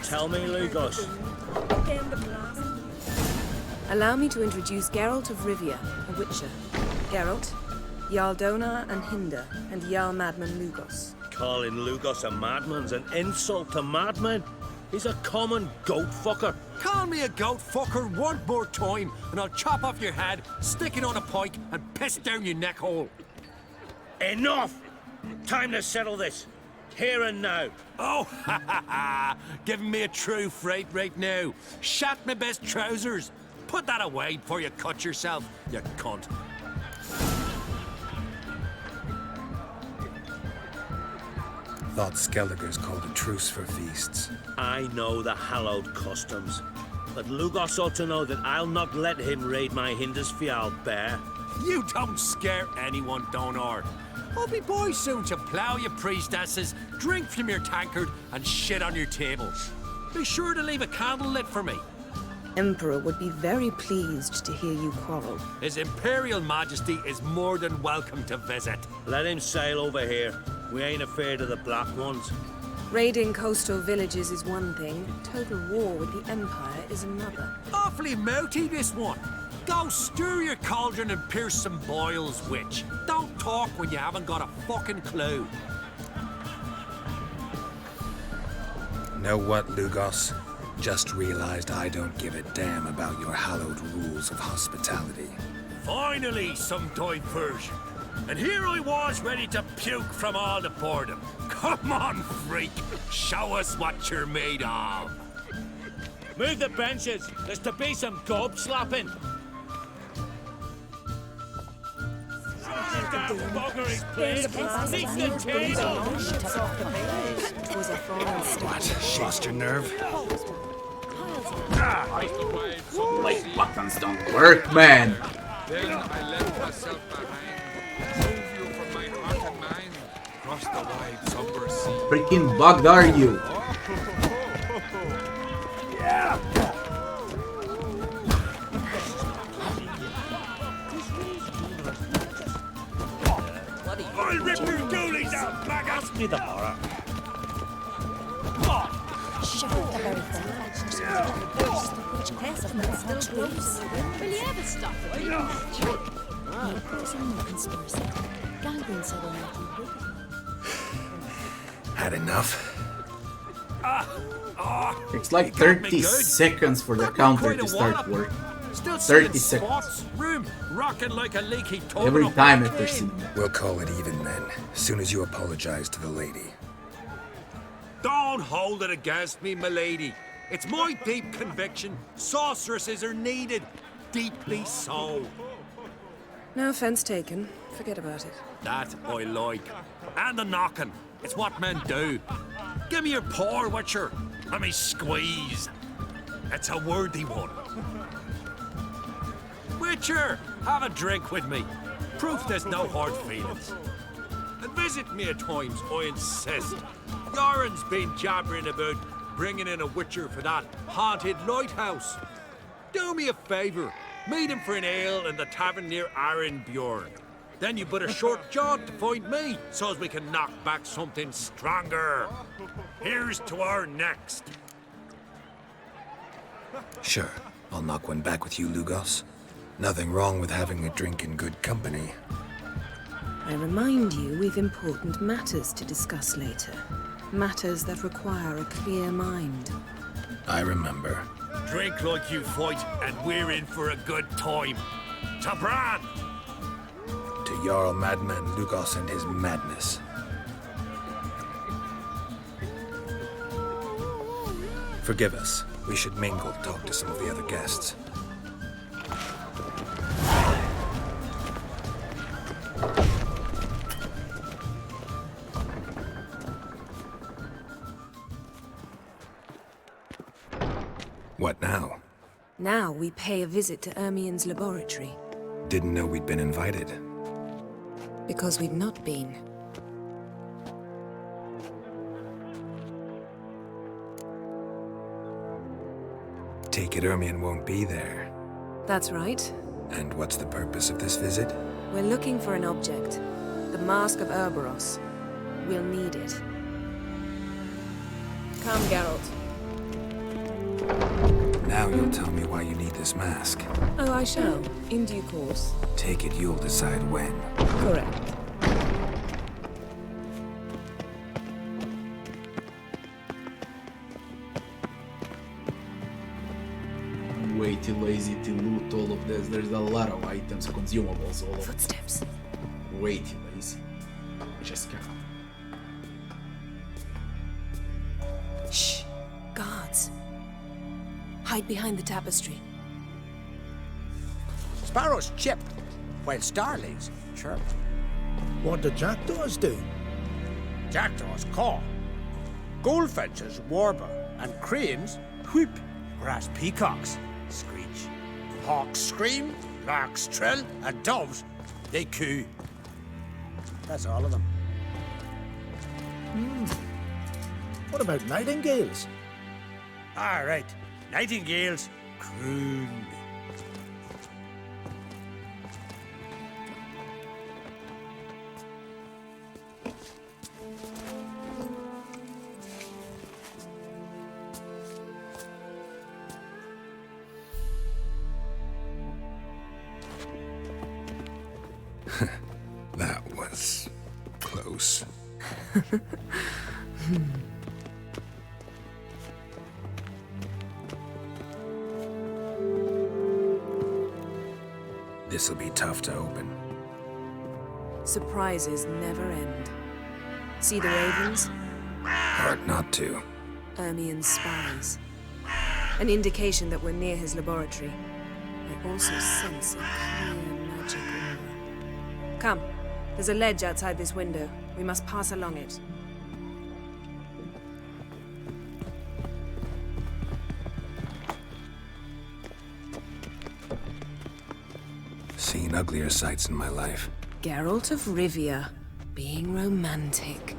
[SPEAKER 19] Tell me, Lugos.
[SPEAKER 15] Allow me to introduce Geralt of Rivia, a witcher. Geralt, Jarl Donar and Hinder, and Jarl Madman Lugos.
[SPEAKER 5] Calling Lugos a madman's an insult to madmen. He's a common goat fucker.
[SPEAKER 6] Call me a goat fucker one more time, and I'll chop off your head, stick it on a pike, and piss down your neck hole.
[SPEAKER 5] Enough! Time to settle this. Here and now.
[SPEAKER 6] Oh, ha ha ha! Giving me a true fright right now. Shat my best trousers. Put that away before you cut yourself, you cunt.
[SPEAKER 2] Thought Skelliger's called a truce for feasts.
[SPEAKER 5] I know the hallowed customs, but Lugos ought to know that I'll not let him raid my Hindisfial bear.
[SPEAKER 6] You don't scare anyone, Donar. I'll be boys soon to plough your priestesses, drink from your tankard, and shit on your tables. Be sure to leave a candle lit for me.
[SPEAKER 15] Emperor would be very pleased to hear you quarrel.
[SPEAKER 6] His Imperial Majesty is more than welcome to visit.
[SPEAKER 5] Let him sail over here. We ain't afraid of the Black Ones.
[SPEAKER 15] Raiding coastal villages is one thing. Total war with the Empire is another.
[SPEAKER 6] Awfully mouty, this one. Go stir your cauldron and pierce some boils, witch. Don't talk when you haven't got a fucking clue.
[SPEAKER 2] Know what, Lugos? Just realized I don't give a damn about your hallowed rules of hospitality.
[SPEAKER 6] Finally, some diversion. And here I was ready to puke from all the boredom. Come on, freak. Show us what you're made of.
[SPEAKER 5] Move the benches. There's to be some gob slapping.
[SPEAKER 2] What? Lost your nerve?
[SPEAKER 1] My buttons don't work, man.
[SPEAKER 10] Then I left myself behind. Move you from my heart and mind. Across the wide somber sea.
[SPEAKER 1] Freaking bugged are you?
[SPEAKER 6] Yeah. I'll rip your goalies out, maggots!
[SPEAKER 5] Give me the horror.
[SPEAKER 16] Shut the very thing.
[SPEAKER 13] Will you ever stop it?
[SPEAKER 2] Had enough?
[SPEAKER 1] It's like 30 seconds for the counter to start work.
[SPEAKER 6] Still
[SPEAKER 1] 30
[SPEAKER 6] seeing
[SPEAKER 1] seconds.
[SPEAKER 6] spots. Room rocking like a leaky toilet.
[SPEAKER 1] Every
[SPEAKER 6] up
[SPEAKER 1] time
[SPEAKER 6] the
[SPEAKER 1] after
[SPEAKER 6] drain.
[SPEAKER 1] seeing that.
[SPEAKER 2] We'll call it even then, as soon as you apologize to the lady.
[SPEAKER 6] Don't hold it against me, milady. It's my deep conviction. Sorceresses are needed. Deeply so.
[SPEAKER 15] No offense taken. Forget about it.
[SPEAKER 6] That I like. And the knocking. It's what men do. Give me your paw, Witcher. Let me squeeze. It's a worthy one. Witcher, have a drink with me. Proof there's no hard feelings. visit me at times, I insist. Yoren's been jabbering about bringing in a witcher for that haunted lighthouse. Do me a favour. Meet him for an ale in the tavern near Arenbjorn. Then you but a short jaunt to find me, so as we can knock back something stronger. Here's to our next.
[SPEAKER 2] Sure, I'll knock one back with you, Lugos. Nothing wrong with having a drink in good company.
[SPEAKER 15] I remind you we've important matters to discuss later. Matters that require a clear mind.
[SPEAKER 2] I remember.
[SPEAKER 6] Drink like you fight, and we're in for a good time. To Bran!
[SPEAKER 2] To Jarl Madman Lugos and his madness. Forgive us. We should mingle, talk to some of the other guests. What now?
[SPEAKER 15] Now we pay a visit to Ermien's laboratory.
[SPEAKER 2] Didn't know we'd been invited.
[SPEAKER 15] Because we've not been.
[SPEAKER 2] Take it Ermien won't be there.
[SPEAKER 15] That's right.
[SPEAKER 2] And what's the purpose of this visit?
[SPEAKER 15] We're looking for an object. The Mask of Ouroboros. We'll need it. Come, Geralt.
[SPEAKER 2] Now you'll tell me why you need this mask.
[SPEAKER 15] Oh, I shall. In due course.
[SPEAKER 2] Take it you'll decide when.
[SPEAKER 15] Correct.
[SPEAKER 1] Way too lazy to loot all of this. There's a lot of items, consumables, all of
[SPEAKER 15] Footsteps.
[SPEAKER 1] Way too lazy. Just can't.
[SPEAKER 15] Shh. Guards. Hide behind the tapestry.
[SPEAKER 6] Sparrows chip, while starlings chirp.
[SPEAKER 5] What do jackdaws do?
[SPEAKER 6] Jackdaws caw. Goldfinches warble, and cranes whoop, whereas peacocks screech. Hawks scream, larks trill, and doves, they coo. That's all of them.
[SPEAKER 5] What about nightingales?
[SPEAKER 6] All right, nightingales croon.
[SPEAKER 2] That was close. This'll be tough to open.
[SPEAKER 15] Surprises never end. See the ravens?
[SPEAKER 2] Hard not to.
[SPEAKER 15] Ermien's spies. An indication that we're near his laboratory. I also sense a clear magic aura. Come, there's a ledge outside this window. We must pass along it.
[SPEAKER 2] Seen uglier sights in my life.
[SPEAKER 15] Geralt of Rivia, being romantic.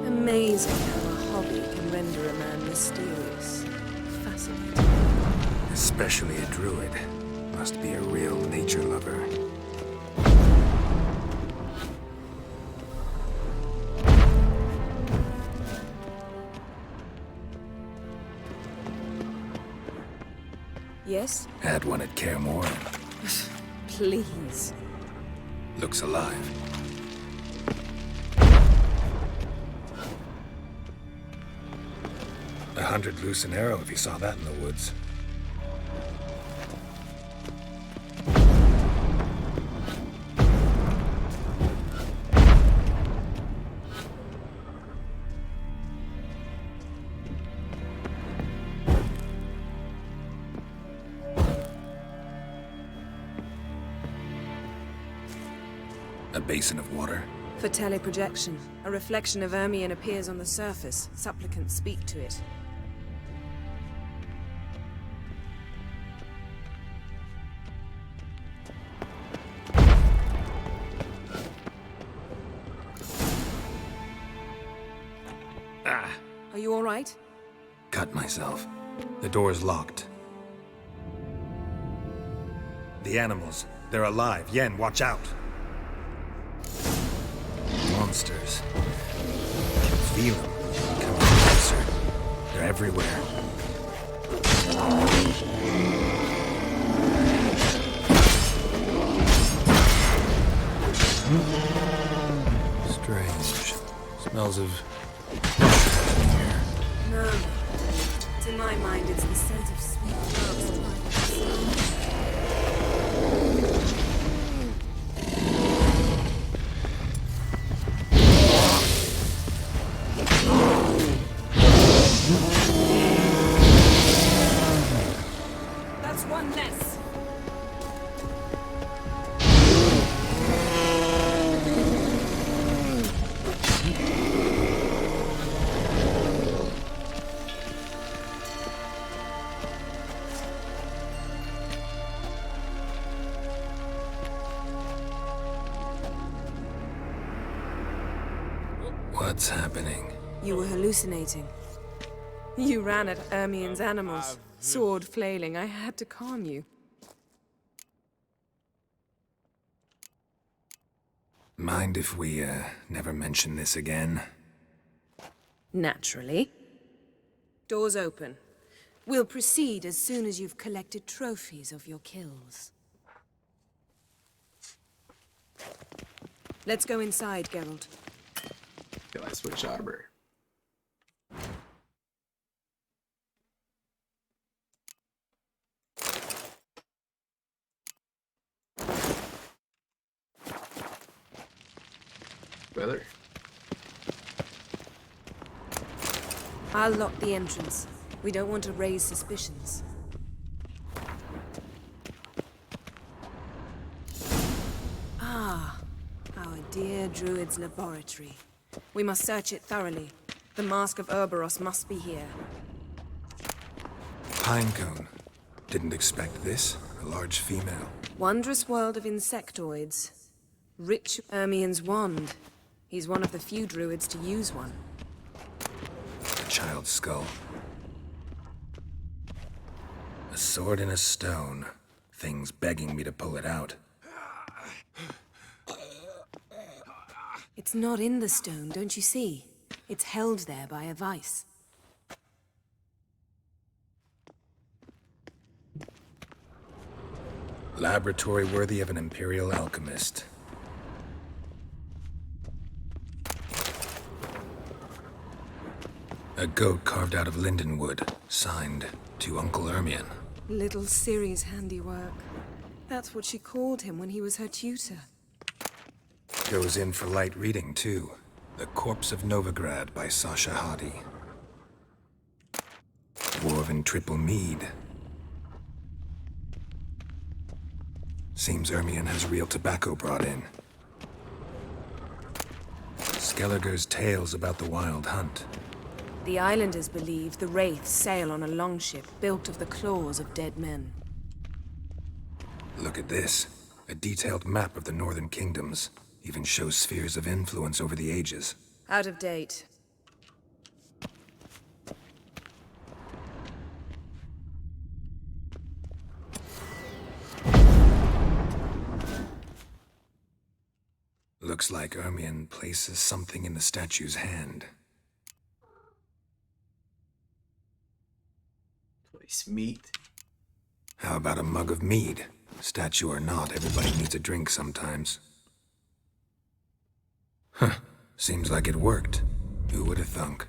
[SPEAKER 15] Amazing how a hobby can render a man mysterious. Fascinating.
[SPEAKER 2] Especially a druid. Must be a real nature lover.
[SPEAKER 15] Yes?
[SPEAKER 2] Had one at Kaer Morhen.
[SPEAKER 15] Please.
[SPEAKER 2] Looks alive. $100 loose an arrow if you saw that in the woods. basin of water?
[SPEAKER 15] For teleprojection, a reflection of Ermion appears on the surface. Supplicants speak to it. Are you all right?
[SPEAKER 2] Cut myself. The door's locked.
[SPEAKER 20] The animals. They're alive. Yen, watch out.
[SPEAKER 2] Monsters. I can feel them. Coming closer. They're everywhere. Strange. Smells of...
[SPEAKER 15] No. To my mind, it's the scent of sweet herbs. That's one less.
[SPEAKER 2] What's happening?
[SPEAKER 15] You were hallucinating. You ran at Ermion's animals, sword flailing. I had to calm you.
[SPEAKER 2] Mind if we, never mention this again?
[SPEAKER 15] Naturally. Doors open. We'll proceed as soon as you've collected trophies of your kills. Let's go inside, Geralt.
[SPEAKER 1] Okay, let's switch armor. Weather.
[SPEAKER 15] I'll lock the entrance. We don't want to raise suspicions. Ah, our dear Druid's laboratory. We must search it thoroughly. The Mask of Ouroboros must be here.
[SPEAKER 2] Pinecone. Didn't expect this. A large female.
[SPEAKER 15] Wondrous world of insectoids. Rich Ermion's wand. He's one of the few druids to use one.
[SPEAKER 2] A child's skull. A sword in a stone. Thing's begging me to pull it out.
[SPEAKER 15] It's not in the stone, don't you see? It's held there by a vice.
[SPEAKER 2] Laboratory worthy of an imperial alchemist. A goat carved out of lindenwood, signed to Uncle Ermion.
[SPEAKER 15] Little Ciri's handiwork. That's what she called him when he was her tutor.
[SPEAKER 2] Goes in for light reading, too. The Corpse of Novigrad by Sasha Hadi. Dwarven Triple Mead. Seems Ermion has real tobacco brought in. Skelliger's tales about the Wild Hunt.
[SPEAKER 15] The islanders believe the wraiths sail on a longship built of the claws of dead men.
[SPEAKER 2] Look at this. A detailed map of the Northern Kingdoms. Even shows spheres of influence over the ages.
[SPEAKER 15] Out of date.
[SPEAKER 2] Looks like Ermion places something in the statue's hand.
[SPEAKER 1] Place meat.
[SPEAKER 2] How about a mug of mead? Statue or not, everybody needs a drink sometimes. Huh. Seems like it worked. Who would have thunk?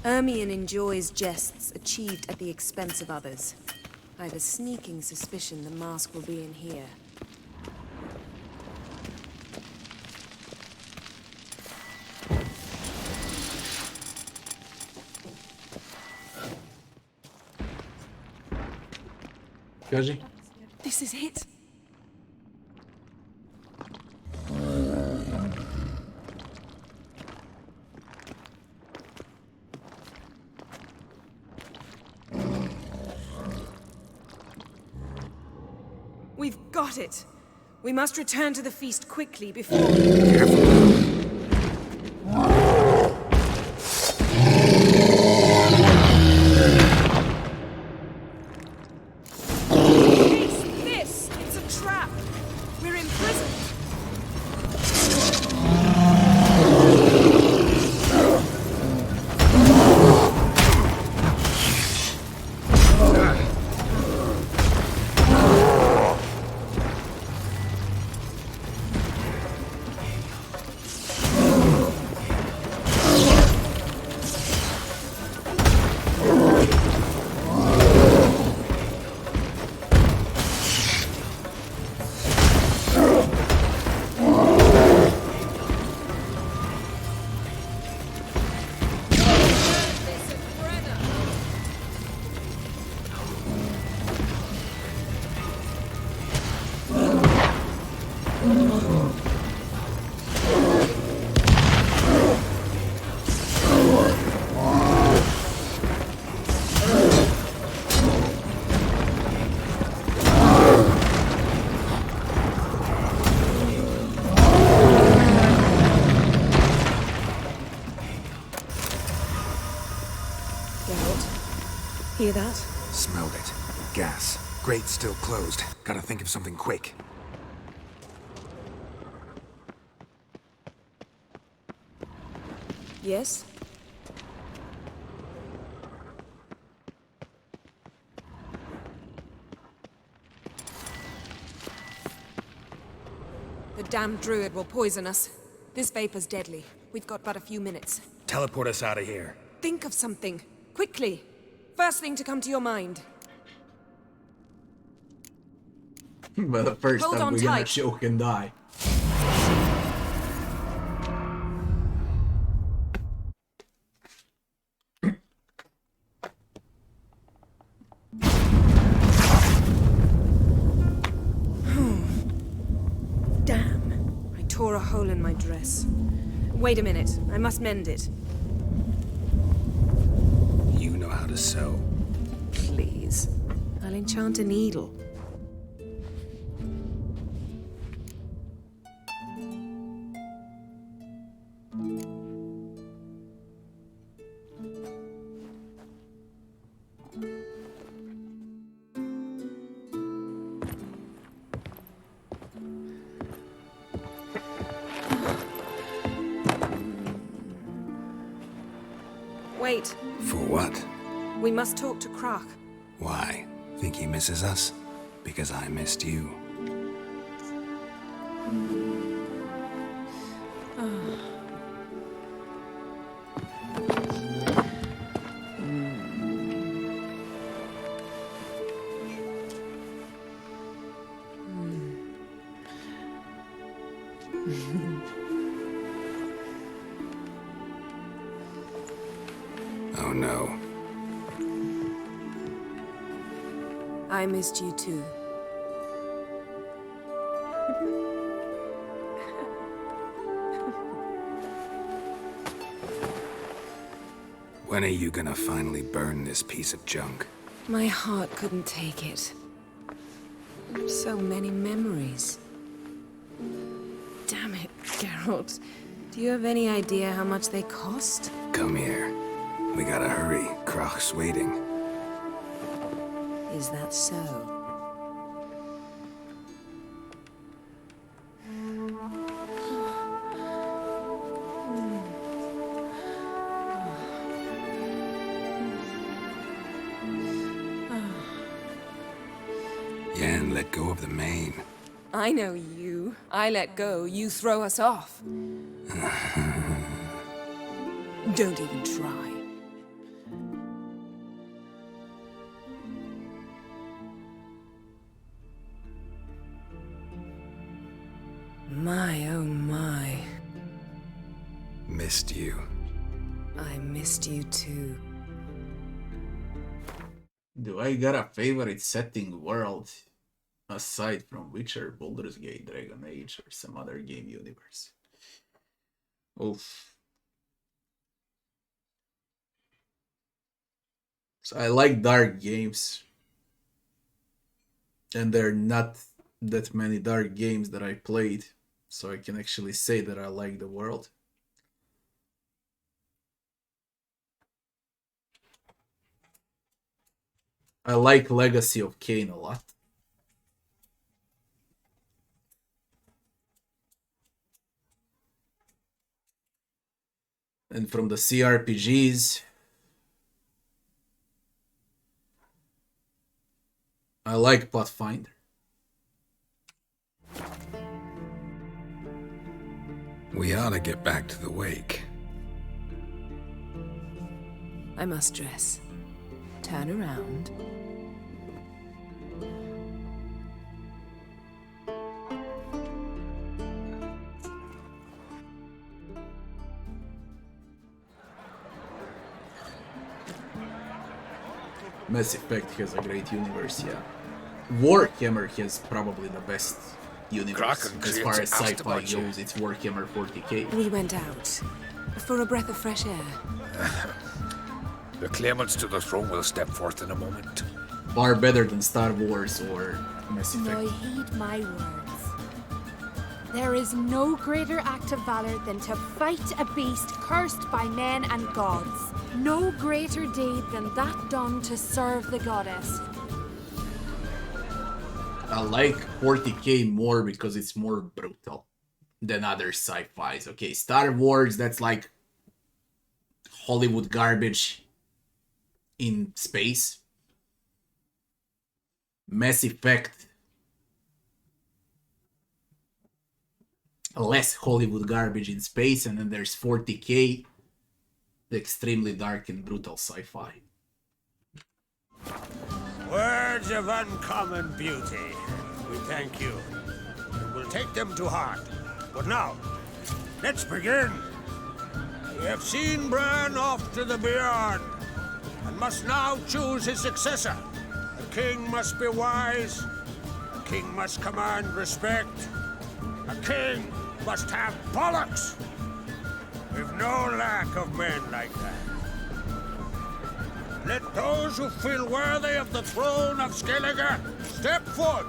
[SPEAKER 15] Ermion enjoys jests achieved at the expense of others. I have a sneaking suspicion the mask will be in here.
[SPEAKER 1] Gaji?
[SPEAKER 15] This is it. Got it. We must return to the feast quickly before... This! It's a trap! We're imprisoned! Hear that?
[SPEAKER 2] Smelled it. Gas. Grate's still closed. Gotta think of something quick.
[SPEAKER 15] Yes? The damned druid will poison us. This vapor's deadly. We've got but a few minutes.
[SPEAKER 20] Teleport us out of here.
[SPEAKER 15] Think of something. Quickly. First thing to come to your mind.
[SPEAKER 1] But the first
[SPEAKER 15] Hold
[SPEAKER 1] time
[SPEAKER 15] on
[SPEAKER 1] we're gonna
[SPEAKER 15] tight.
[SPEAKER 1] choke and die.
[SPEAKER 15] Damn. I tore a hole in my dress. Wait a minute. I must mend it.
[SPEAKER 2] You know how to sew.
[SPEAKER 15] Please. I'll enchant a needle. Wait.
[SPEAKER 2] For what?
[SPEAKER 15] We must talk to Croc.
[SPEAKER 2] Why? Think he misses us? Because I missed you. Oh no.
[SPEAKER 15] I missed you too.
[SPEAKER 2] When are you gonna finally burn this piece of junk?
[SPEAKER 15] My heart couldn't take it. So many memories. Damn it, Geralt. Do you have any idea how much they cost?
[SPEAKER 2] Come here. We gotta hurry. Croc's waiting.
[SPEAKER 15] Is that so?
[SPEAKER 2] Yen, let go of the mane.
[SPEAKER 15] I know you. I let go, you throw us off. Don't even try. My, oh my.
[SPEAKER 2] Missed you.
[SPEAKER 15] I missed you too.
[SPEAKER 1] Do I got a favorite setting world aside from Witcher, Baldur's Gate, Dragon Age, or some other game universe? Oof. So I like dark games, and they're not that many dark games that I played, so I can actually say that I like the world. I like Legacy of Kain a lot. And from the CRPGs, I like Pathfinder.
[SPEAKER 2] We ought to get back to the wake.
[SPEAKER 15] I must dress. Turn around.
[SPEAKER 1] Mass Effect has a great universe, yeah. Warhammer has probably the best universe. As far as sci-fi goes, it's Warhammer 40k.
[SPEAKER 15] We went out for a breath of fresh air.
[SPEAKER 10] The claimants to the throne will step forth in a moment.
[SPEAKER 1] Far better than Star Wars or Mass Effect.
[SPEAKER 21] Now heed my words. There is no greater act of valor than to fight a beast cursed by men and gods. No greater deed than that done to serve the goddess.
[SPEAKER 1] I like 40k more because it's more brutal than other sci-fis. Okay, Star Wars, that's like Hollywood garbage in space. Mass Effect, less Hollywood garbage in space, and then there's 40k, the extremely dark and brutal sci-fi.
[SPEAKER 6] Words of uncommon beauty. We thank you. And we'll take them to heart. But now, let's begin. We have seen Bran off to the beyond, and must now choose his successor. A king must be wise. A king must command respect. A king must have bollocks. We've no lack of men like that. Let those who feel worthy of the throne of Skellige step forth.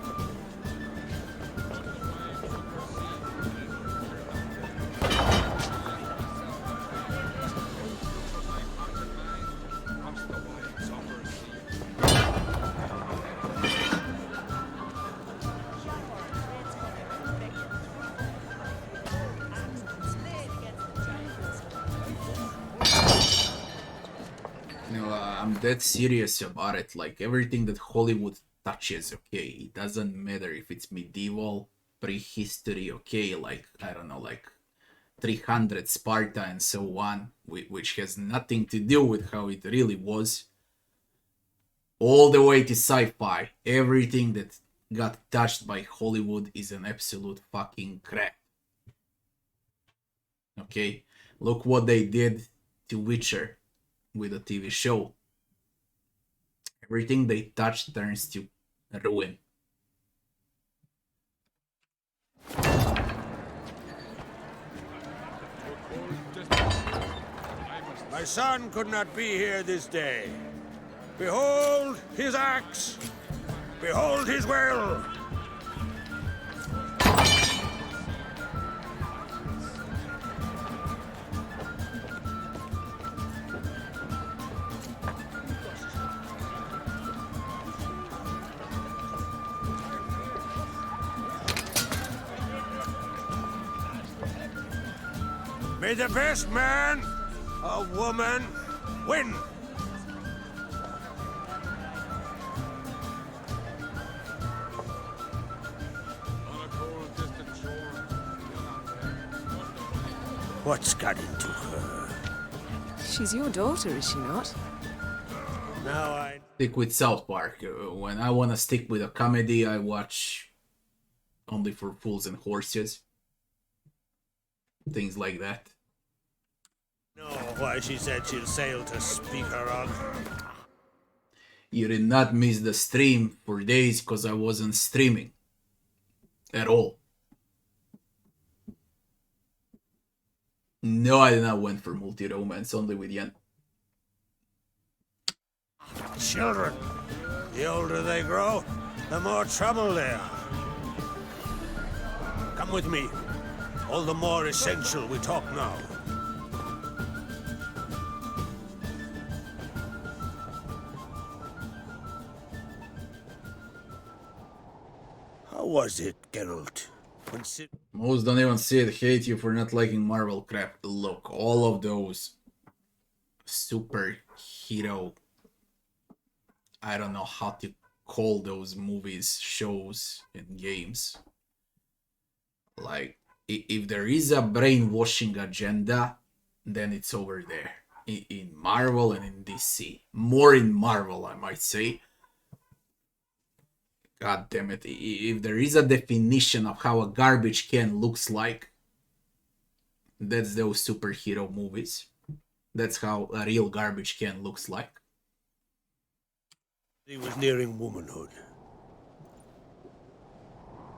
[SPEAKER 1] I'm dead serious about it. Like everything that Hollywood touches, okay, it doesn't matter if it's medieval, prehistory, okay, like I don't know, like 300 Sparta and so on, which has nothing to do with how it really was, all the way to sci-fi. Everything that got touched by Hollywood is an absolute fucking crap. Okay, look what they did to Witcher with a TV show. Everything they touch turns to ruin.
[SPEAKER 6] My son could not be here this day. Behold his axe. Behold his will. May the best man or woman win. What's got into her?
[SPEAKER 15] She's your daughter, is she not?
[SPEAKER 6] Now I
[SPEAKER 1] stick with South Park. When I want to stick with a comedy, I watch Only for Fools and Horses. Things like that.
[SPEAKER 6] know why she said she'll sail to speak her on.
[SPEAKER 1] You did not miss the stream for days because I wasn't streaming. At all. No, I did not went for multi-romance, only with Yen.
[SPEAKER 6] Children. The older they grow, the more trouble they are. Come with me. All the more essential we talk now. How was it, Geralt? When
[SPEAKER 1] Most don't even see it, hate you for not liking Marvel crap. Look, all of those superhero, I don't know how to call those movies, shows, and games. Like, if there is a brainwashing agenda, then it's over there. In Marvel and in DC. More in Marvel, I might say. God damn it. If there is a definition of how a garbage can looks like, that's those superhero movies. That's how a real garbage can looks like.
[SPEAKER 6] He was nearing womanhood.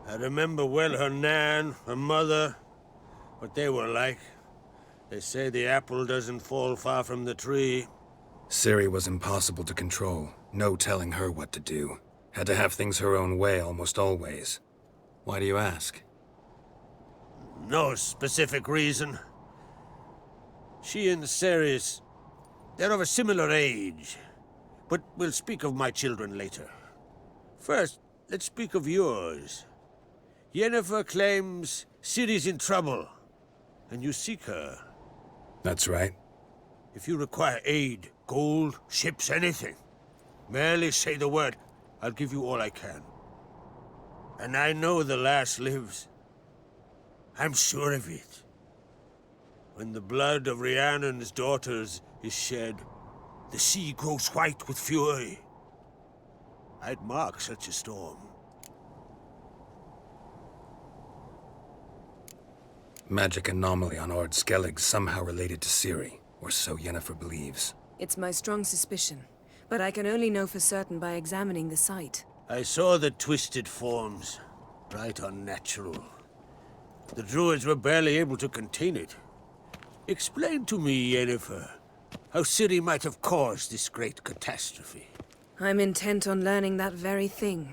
[SPEAKER 6] I remember well her nan, her mother, what they were like. They say the apple doesn't fall far from the tree.
[SPEAKER 2] Ciri was impossible to control. No telling her what to do. Had to have things her own way almost always. Why do you ask?
[SPEAKER 6] No specific reason. She and Ceres, they're of a similar age. But we'll speak of my children later. First, let's speak of yours. Yennefer claims Ciri's in trouble, and you seek her.
[SPEAKER 2] That's right.
[SPEAKER 6] If you require aid, gold, ships, anything, merely say the word. I'll give you all I can. And I know the lass lives. I'm sure of it. When the blood of Rhiannon's daughters is shed, the sea grows white with fury. I'd mark such a storm.
[SPEAKER 2] Magic anomaly on Ord Skellig somehow related to Ciri, or so Yennefer believes.
[SPEAKER 15] It's my strong suspicion, but I can only know for certain by examining the site.
[SPEAKER 6] I saw the twisted forms. Right unnatural. The druids were barely able to contain it. Explain to me, Yennefer, how Ciri might have caused this great catastrophe.
[SPEAKER 15] I'm intent on learning that very thing,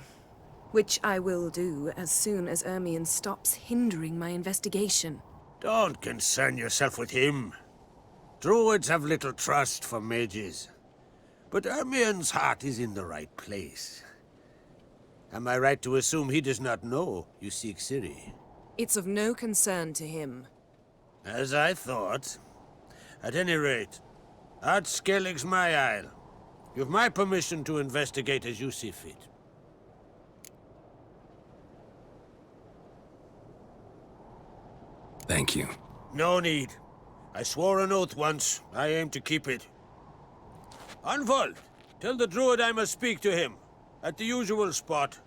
[SPEAKER 15] which I will do as soon as Ermion stops hindering my investigation.
[SPEAKER 6] Don't concern yourself with him. Druids have little trust for mages. But Ermion's heart is in the right place. Am I right to assume he does not know you seek Ciri?
[SPEAKER 15] It's of no concern to him.
[SPEAKER 6] As I thought. At any rate, Ard Skellig's my isle. You've my permission to investigate as you see fit.
[SPEAKER 2] Thank you.
[SPEAKER 6] No need. I swore an oath once. I aim to keep it. Unfold! Tell the druid I must speak to him. At the usual spot.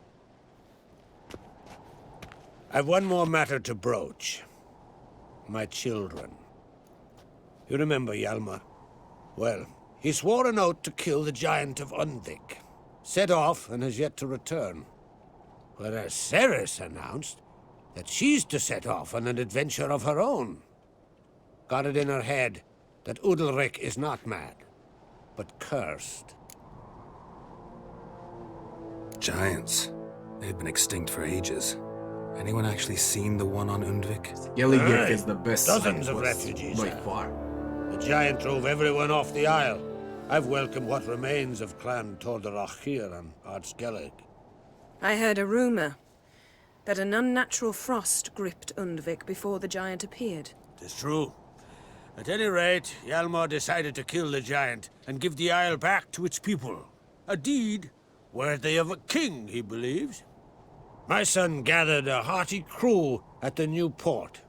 [SPEAKER 6] I've one more matter to broach. My children. You remember Hjalmar? Well, he swore an oath to kill the giant of Undvik. Set off and has yet to return. Whereas Ceres announced that she's to set off on an adventure of her own. Got it in her head that Udalric is not mad, but cursed.
[SPEAKER 2] Giants. They'd been extinct for ages. Anyone actually seen the one on Undvik?
[SPEAKER 1] Skellige is the best
[SPEAKER 6] Dozens
[SPEAKER 1] side
[SPEAKER 6] of
[SPEAKER 1] quest
[SPEAKER 6] refugees
[SPEAKER 1] by
[SPEAKER 6] have.
[SPEAKER 1] far.
[SPEAKER 6] The giant drove everyone off the isle. I've welcomed what remains of Clan Tordarach here on Ard Skellig.
[SPEAKER 15] I heard a rumor that an unnatural frost gripped Undvik before the giant appeared.
[SPEAKER 6] It's true. At any rate, Hjalmar decided to kill the giant and give the isle back to its people. A deed worthy of a king, he believes. My son gathered a hearty crew at the new port.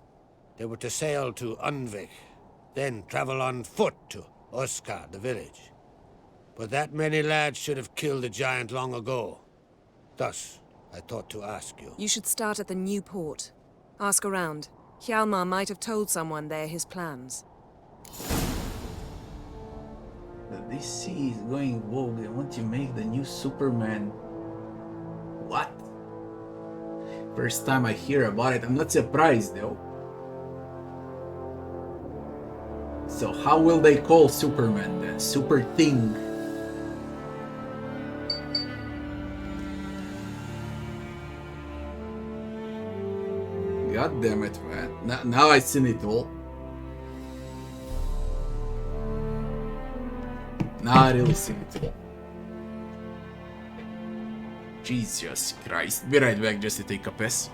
[SPEAKER 6] They were to sail to Undvik, then travel on foot to Oskar, the village. But that many lads should have killed the giant long ago. Thus, I thought to ask you.
[SPEAKER 15] You should start at the new port. Ask around. Hjalmar might have told someone there his plans.
[SPEAKER 1] The DC is going woke. They want to make the new Superman. What? First time I hear about it. I'm not surprised though. So how will they call Superman then? Super Thing. God damn it, man. Now I seen it all. Now I really seen it all. Jesus Christ. Be right back just to take a piss.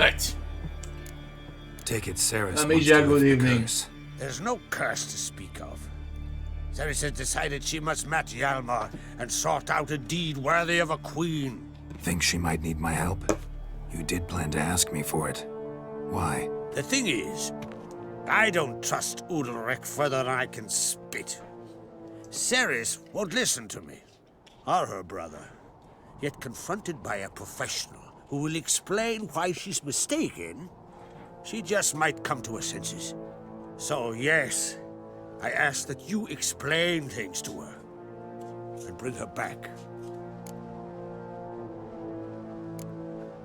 [SPEAKER 1] Right.
[SPEAKER 2] Take it, Ceres.
[SPEAKER 1] Amicia, good evening.
[SPEAKER 6] There's no curse to speak of. Ceres has decided she must match Hjalmar and sort out a deed worthy of a queen.
[SPEAKER 2] Think she might need my help? You did plan to ask me for it. Why?
[SPEAKER 6] The thing is, I don't trust Udalric further than I can spit. Ceres won't listen to me, or her brother. Yet confronted by a professional who will explain why she's mistaken, she just might come to her senses. So yes, I ask that you explain things to her and bring her back.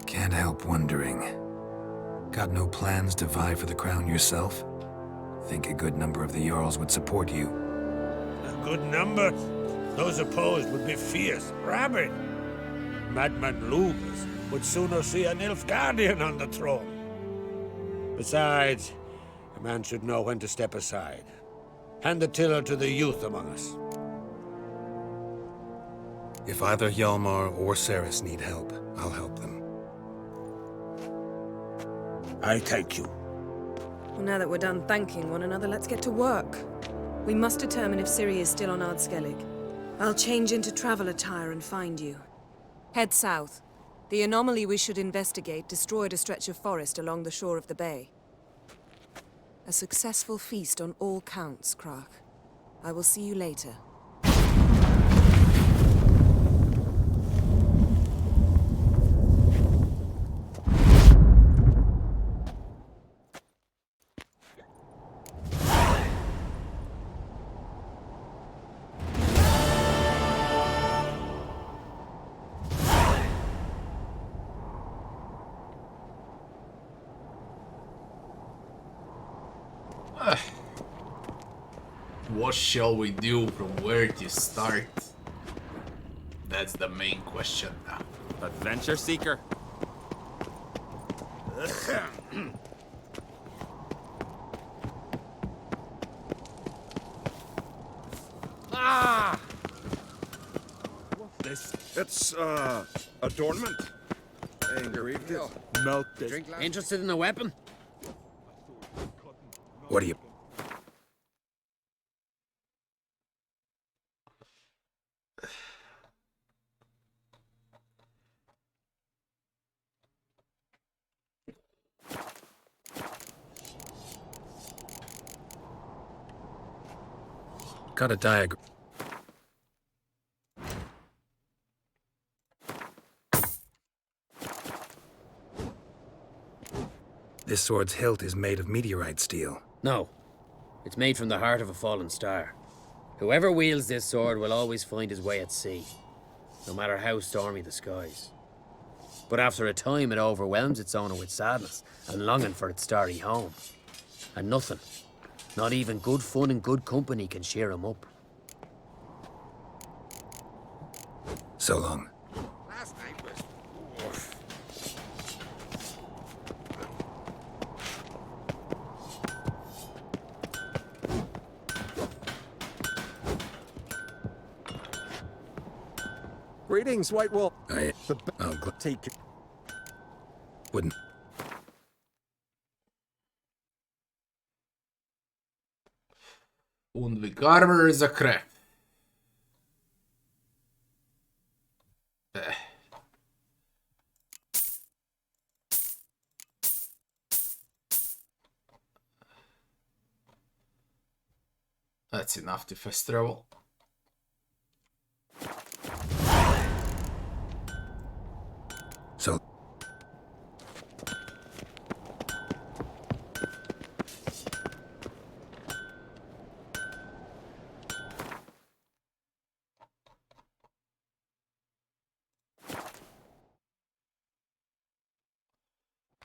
[SPEAKER 2] Can't help wondering. Got no plans to vie for the crown yourself? Think a good number of the Jarls would support you.
[SPEAKER 6] A good number? Those opposed would be fierce, rabid. Madman Lugas would sooner see an Nilfgaardian on the throne. Besides, a man should know when to step aside. Hand the tiller to the youth among us.
[SPEAKER 2] If either Hjalmar or Ceres need help, I'll help them.
[SPEAKER 6] I thank you.
[SPEAKER 15] Well, now that we're done thanking one another, let's get to work. We must determine if Ciri is still on Ardskellig. I'll change into travel attire and find you. Head south. The anomaly we should investigate destroyed a stretch of forest along the shore of the bay. A successful feast on all counts, Krach. I will see you later.
[SPEAKER 1] What shall we do? From where to start? That's the main question now.
[SPEAKER 18] Adventure seeker.
[SPEAKER 9] Ah! It's adornment. Engraved it. Melted.
[SPEAKER 14] Interested in a weapon?
[SPEAKER 2] What do you... Got a diagram. This sword's hilt is made of meteorite steel.
[SPEAKER 14] No. It's made from the heart of a fallen star. Whoever wields this sword will always find his way at sea, no matter how stormy the skies. But after a time, it overwhelms its owner with sadness and longing for its starry home. And nothing, not even good fun and good company, can cheer him up.
[SPEAKER 2] So long.
[SPEAKER 10] Last night was...
[SPEAKER 9] Greetings, White Wolf.
[SPEAKER 2] I'll
[SPEAKER 9] take it.
[SPEAKER 2] Wouldn't.
[SPEAKER 1] Undvik armor is a crap. That's enough to fast travel.
[SPEAKER 2] So...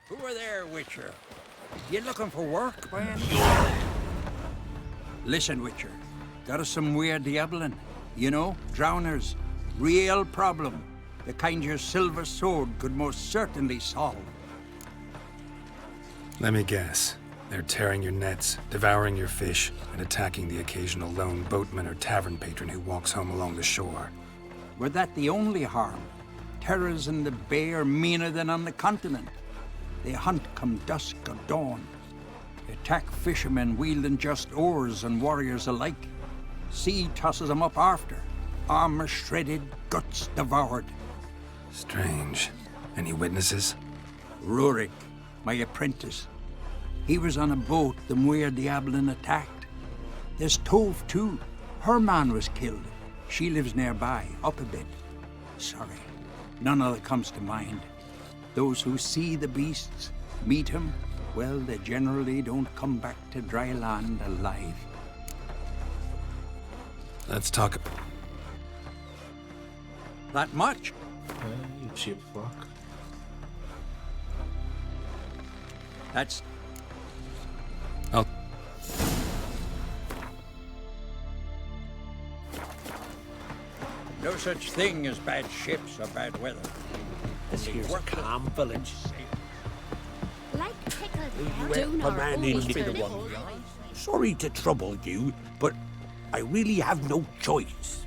[SPEAKER 3] Who are there, Witcher? You looking for work, by any Listen, Witcher. Got us some weird diabling. You know, drowners. Real problem. The kind your silver sword could most certainly solve.
[SPEAKER 2] Let me guess. They're tearing your nets, devouring your fish, and attacking the occasional lone boatman or tavern patron who walks home along the shore.
[SPEAKER 3] Were that the only harm? Terrors in the bay are meaner than on the continent. They hunt come dusk or dawn. They attack fishermen wielding just oars and warriors alike. Sea tosses them up after. Armor shredded, guts devoured.
[SPEAKER 2] Strange. Any witnesses?
[SPEAKER 3] Rurik, my apprentice. He was on a boat the Muir Diablin attacked. There's Tove, too. Her man was killed. She lives nearby, up a bit. Sorry, none other comes to mind. Those who see the beasts, meet him, well, they generally don't come back to dry land alive.
[SPEAKER 2] Let's talk.
[SPEAKER 3] That much?
[SPEAKER 1] You cheap fuck.
[SPEAKER 3] That's...
[SPEAKER 2] Oh.
[SPEAKER 3] No such thing as bad ships or bad weather.
[SPEAKER 6] This here's a calm village.
[SPEAKER 12] Like pickled
[SPEAKER 6] Well,
[SPEAKER 12] doner
[SPEAKER 6] a man
[SPEAKER 12] always
[SPEAKER 6] in
[SPEAKER 12] turn
[SPEAKER 6] the
[SPEAKER 12] it.
[SPEAKER 6] one. Sorry to trouble you, but I really have no choice.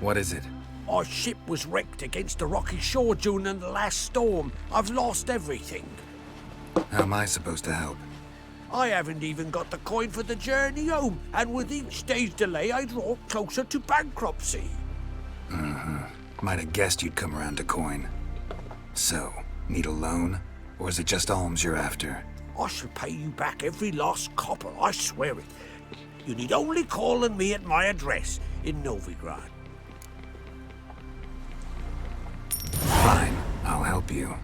[SPEAKER 2] What is it?
[SPEAKER 6] Our ship was wrecked against the rocky shore during the last storm. I've lost everything.
[SPEAKER 2] How am I supposed to help?
[SPEAKER 6] I haven't even got the coin for the journey home, and with each day's delay, I draw closer to bankruptcy.
[SPEAKER 2] Might have guessed you'd come around to coin. So, need a loan? Or is it just alms you're after?
[SPEAKER 6] I shall pay you back every lost copper, I swear it. You need only call on me at my address in Novigrad.
[SPEAKER 2] Fine, I'll help you.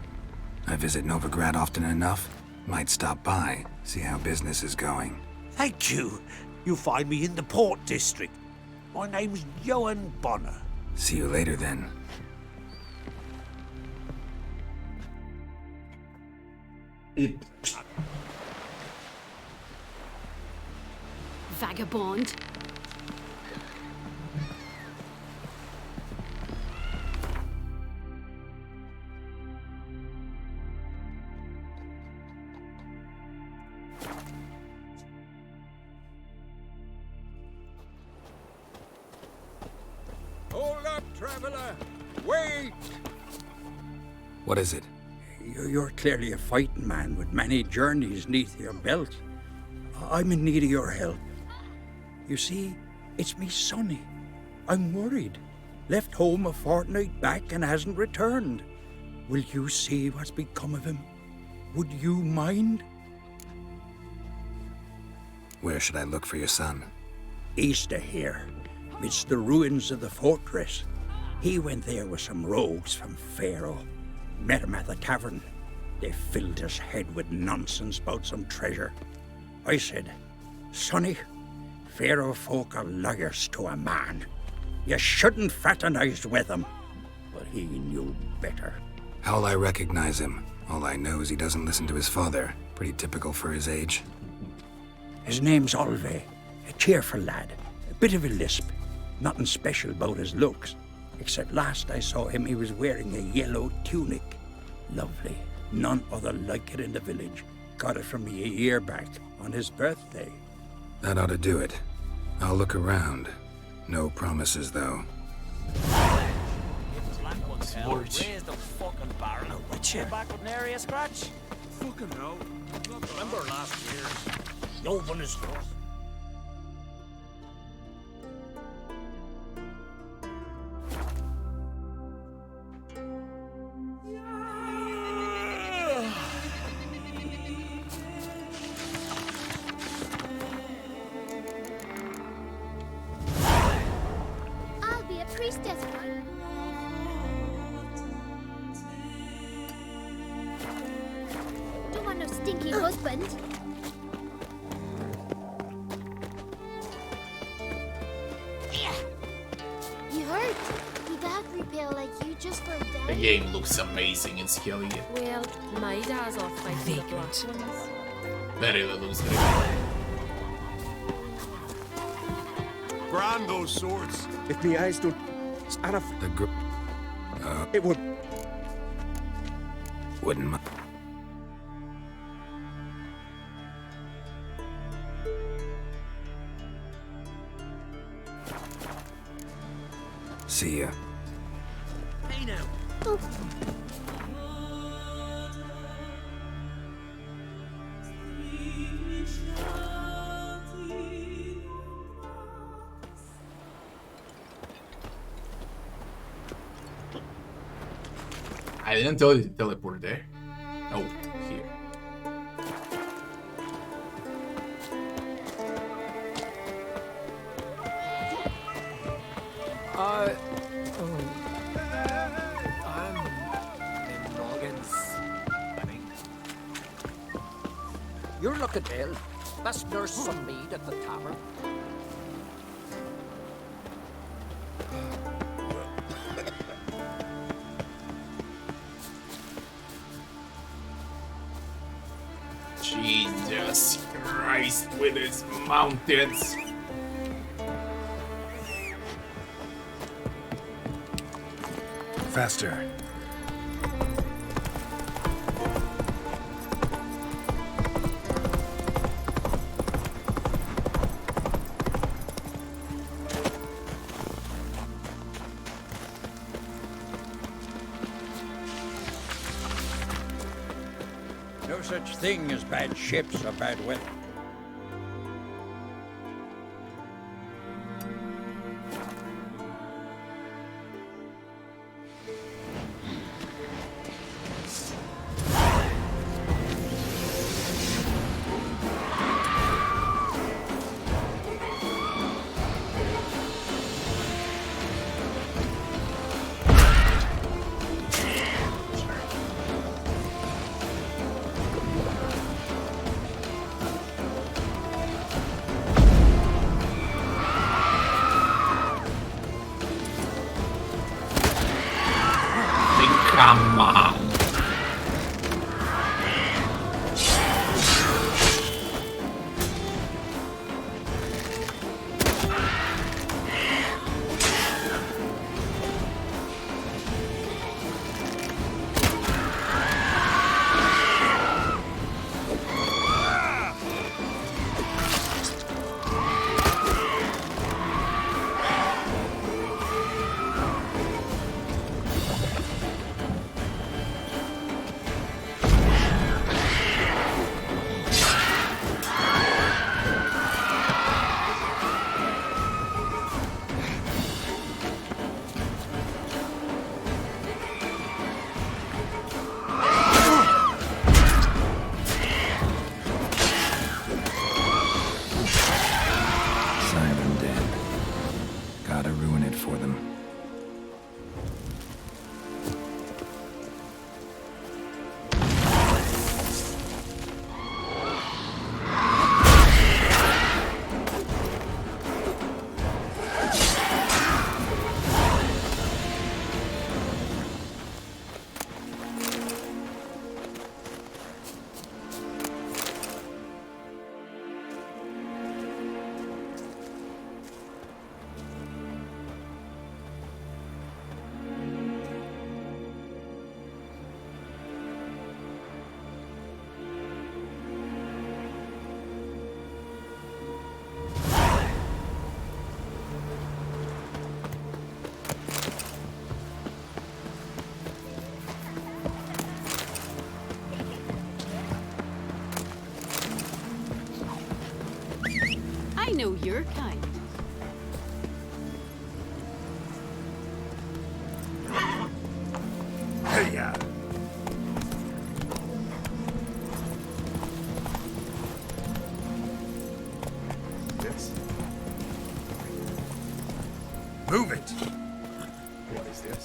[SPEAKER 2] I visit Novigrad often enough. Might stop by, see how business is going.
[SPEAKER 6] Thank you. You'll find me in the Port District. My name's Johan Bonner.
[SPEAKER 2] See you later then.
[SPEAKER 12] Vagabond.
[SPEAKER 3] Hold up, traveler! Wait!
[SPEAKER 2] What is it?
[SPEAKER 3] You're clearly a fighting man with many journeys neath your belt. I'm in need of your help. You see, it's me Sonny. I'm worried. Left home a fortnight back and hasn't returned. Will you see what's become of him? Would you mind?
[SPEAKER 2] Where should I look for your son?
[SPEAKER 3] East of here. It's the ruins of the fortress. He went there with some rogues from Pharaoh. Met him at the tavern. They filled his head with nonsense about some treasure. I said, Sonny, Pharaoh folk are liars to a man. You shouldn't fraternize with them. But he knew better.
[SPEAKER 2] How'll I recognize him? All I know is he doesn't listen to his father. Pretty typical for his age.
[SPEAKER 3] His name's Olve. A cheerful lad. A bit of a lisp. Nothing special about his looks. Except last I saw him, he was wearing a yellow tunic. Lovely. None other like it in the village. Got it from me a year back, on his birthday.
[SPEAKER 2] That ought to do it. I'll look around. No promises, though.
[SPEAKER 19] Raise the fucking barrel. Back with nary a scratch.
[SPEAKER 6] Fucking hell. Remember last year? No one is lost.
[SPEAKER 12] I'll be a priestess. Don't want no stinky husband. You hurt? Did that repel like you just for a
[SPEAKER 1] The
[SPEAKER 12] day?
[SPEAKER 1] game looks amazing in Skellige.
[SPEAKER 13] Well, my dad's off fighting the black ones.
[SPEAKER 1] Very looks great.
[SPEAKER 6] Brand those swords. If the eyes don't... And if
[SPEAKER 2] The group...
[SPEAKER 6] it would...
[SPEAKER 2] Wouldn't See ya.
[SPEAKER 12] Hey now.
[SPEAKER 1] I didn't tell you to teleport there. Oh, here.
[SPEAKER 19] I'm in Morgan's.
[SPEAKER 5] You're looking ill. Best nurse some mead at the tavern.
[SPEAKER 1] Jesus Christ with his mountains.
[SPEAKER 2] Faster.
[SPEAKER 3] No such thing as bad ships or bad weather.
[SPEAKER 1] Come on.
[SPEAKER 4] I know your kind.
[SPEAKER 2] Hey-ya.
[SPEAKER 1] This.
[SPEAKER 2] Move it.
[SPEAKER 1] What is this?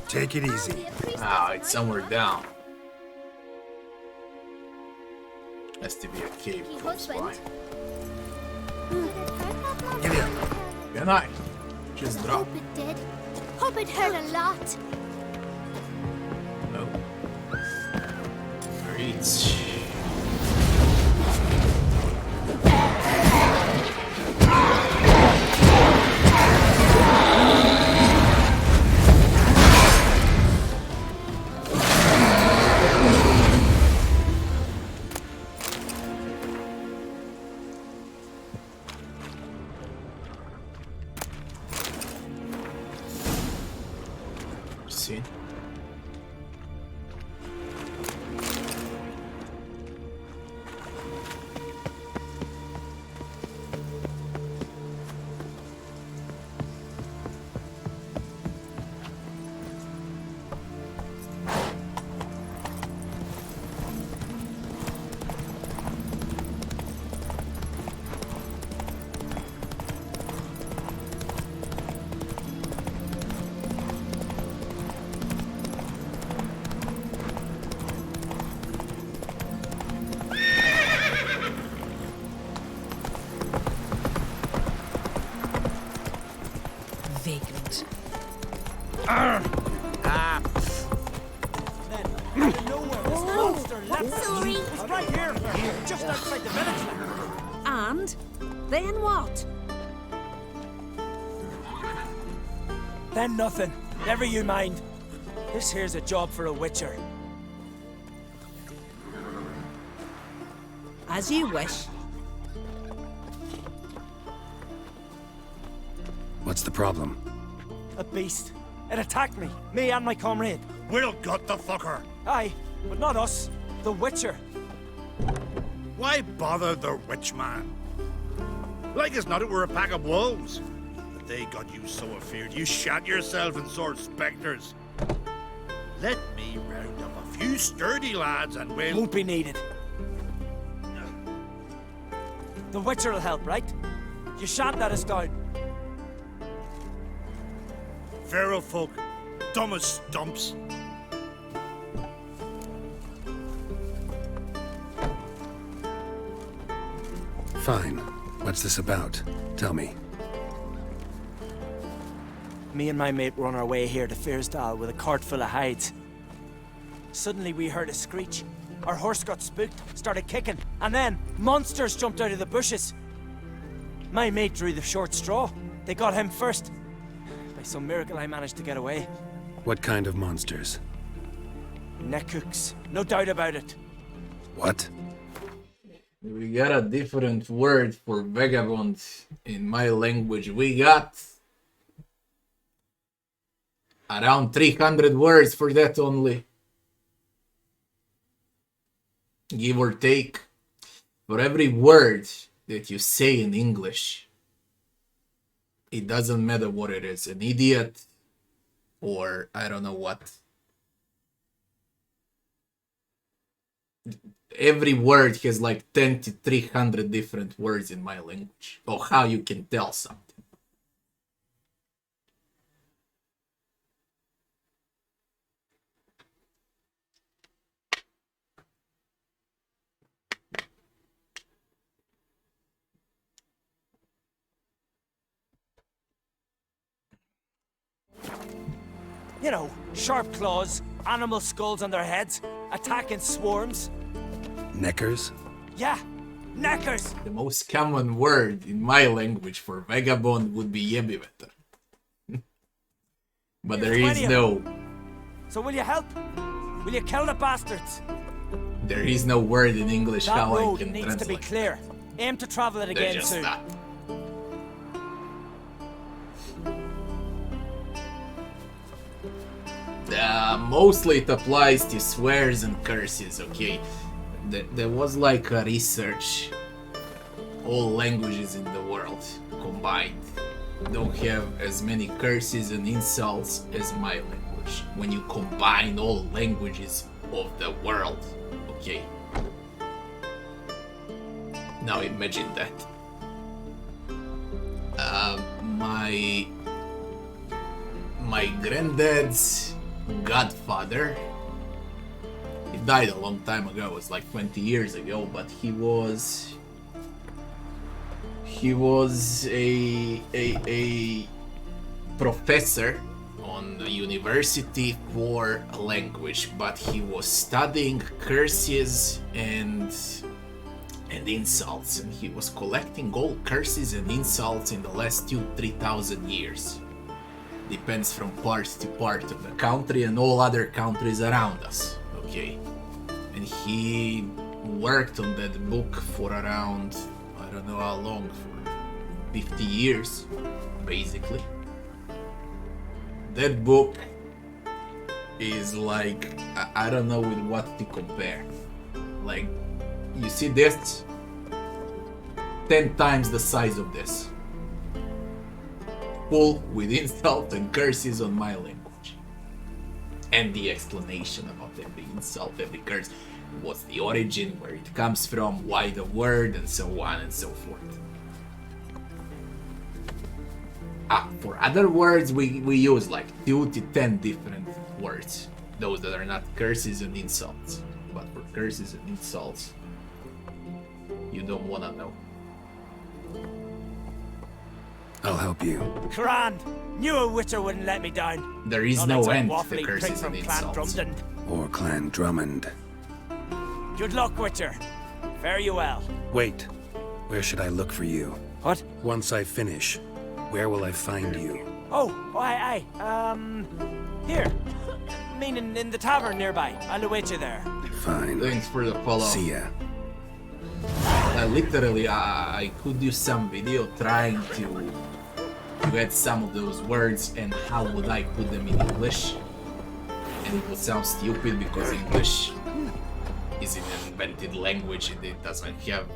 [SPEAKER 2] Take it easy.
[SPEAKER 1] Ah, it's somewhere down. Has to be a cave close by.
[SPEAKER 2] Give it up.
[SPEAKER 1] Good night. Just drop.
[SPEAKER 4] Hope it did. Hope it hurt a lot.
[SPEAKER 1] No. Reach.
[SPEAKER 19] It's right here, just outside the village.
[SPEAKER 11] And then what?
[SPEAKER 19] Then nothing. Never you mind. This here's a job for a witcher.
[SPEAKER 11] As you wish.
[SPEAKER 2] What's the problem?
[SPEAKER 19] A beast. It attacked me and my comrade.
[SPEAKER 6] We'll gut the fucker.
[SPEAKER 19] Aye, but not us. The witcher.
[SPEAKER 6] Why bother the witch man? Like as not it were a pack of wolves. But they got you so afeard you shat yourself and saw spectres. Let me round up a few sturdy lads and we'll...
[SPEAKER 19] Won't be needed. The witcher will help, right? You shan't let us down.
[SPEAKER 6] Feral folk, dumb as stumps.
[SPEAKER 2] Fine. What's this about? Tell me.
[SPEAKER 19] Me and my mate were on our way here to Fyrsdal with a cart full of hides. Suddenly we heard a screech. Our horse got spooked, started kicking, and then monsters jumped out of the bushes. My mate drew the short straw. They got him first. By some miracle I managed to get away.
[SPEAKER 2] What kind of monsters?
[SPEAKER 19] Nekooks, no doubt about it.
[SPEAKER 2] What?
[SPEAKER 1] We got a different word for vagabond in my language. We got around 300 words for that only. Give or take. For every word that you say in English, it doesn't matter what it is, an idiot or I don't know what. Every word has like 10 to 300 different words in my language, or how you can tell something.
[SPEAKER 19] You know, sharp claws, animal skulls on their heads, attack in swarms.
[SPEAKER 2] Neckers?
[SPEAKER 19] Yeah, neckers!
[SPEAKER 1] The most common word in my language for vagabond would be yebiveter. But there is no...
[SPEAKER 19] So will you help? Will you kill the bastards?
[SPEAKER 1] There is no word in English
[SPEAKER 19] that
[SPEAKER 1] how
[SPEAKER 19] road
[SPEAKER 1] I can
[SPEAKER 19] needs
[SPEAKER 1] translate.
[SPEAKER 19] to be clear. Aim to travel it again soon.
[SPEAKER 1] Not. Mostly it applies to swears and curses, okay? There was like a research. All languages in the world combined don't have as many curses and insults as my language. When you combine all languages of the world, okay? Now imagine that. My granddad's godfather, he died a long time ago, it was like 20 years ago, but he was a professor on a university for a language, but he was studying curses and insults, and he was collecting all curses and insults in the last 2,000-3,000 years. Depends from part to part of the country and all other countries around us, okay? And he worked on that book for around, I don't know how long, for 50 years, basically. That book is like, I don't know with what to compare. Like, you see this? 10 times the size of this. Full with insults and curses on my language. And the explanation about every insult, every curse. What's the origin, where it comes from, why the word, and so on and so forth. For other words, we use like 2 to 10 different words. Those that are not curses and insults. But for curses and insults, you don't wanna know.
[SPEAKER 2] I'll help you.
[SPEAKER 19] Grand! Knew a witcher wouldn't let me down.
[SPEAKER 1] There is
[SPEAKER 19] Not
[SPEAKER 1] no
[SPEAKER 19] like some
[SPEAKER 1] end to
[SPEAKER 19] waffly prick
[SPEAKER 1] curses
[SPEAKER 19] from
[SPEAKER 1] and
[SPEAKER 19] Clan
[SPEAKER 1] insults.
[SPEAKER 19] Drumden.
[SPEAKER 2] Or Clan Drummond.
[SPEAKER 19] Good luck, Witcher. Fare you well.
[SPEAKER 2] Wait. Where should I look for you?
[SPEAKER 19] What?
[SPEAKER 2] Once I finish, where will I find you?
[SPEAKER 19] Oh, aye. Here. Meaning in the tavern nearby. I'll await you there.
[SPEAKER 2] Fine.
[SPEAKER 1] Thanks for the follow.
[SPEAKER 2] See ya.
[SPEAKER 1] Literally, I could do some video trying to get some of those words and how would I put them in English. And it would sound stupid because English is an invented language and it doesn't have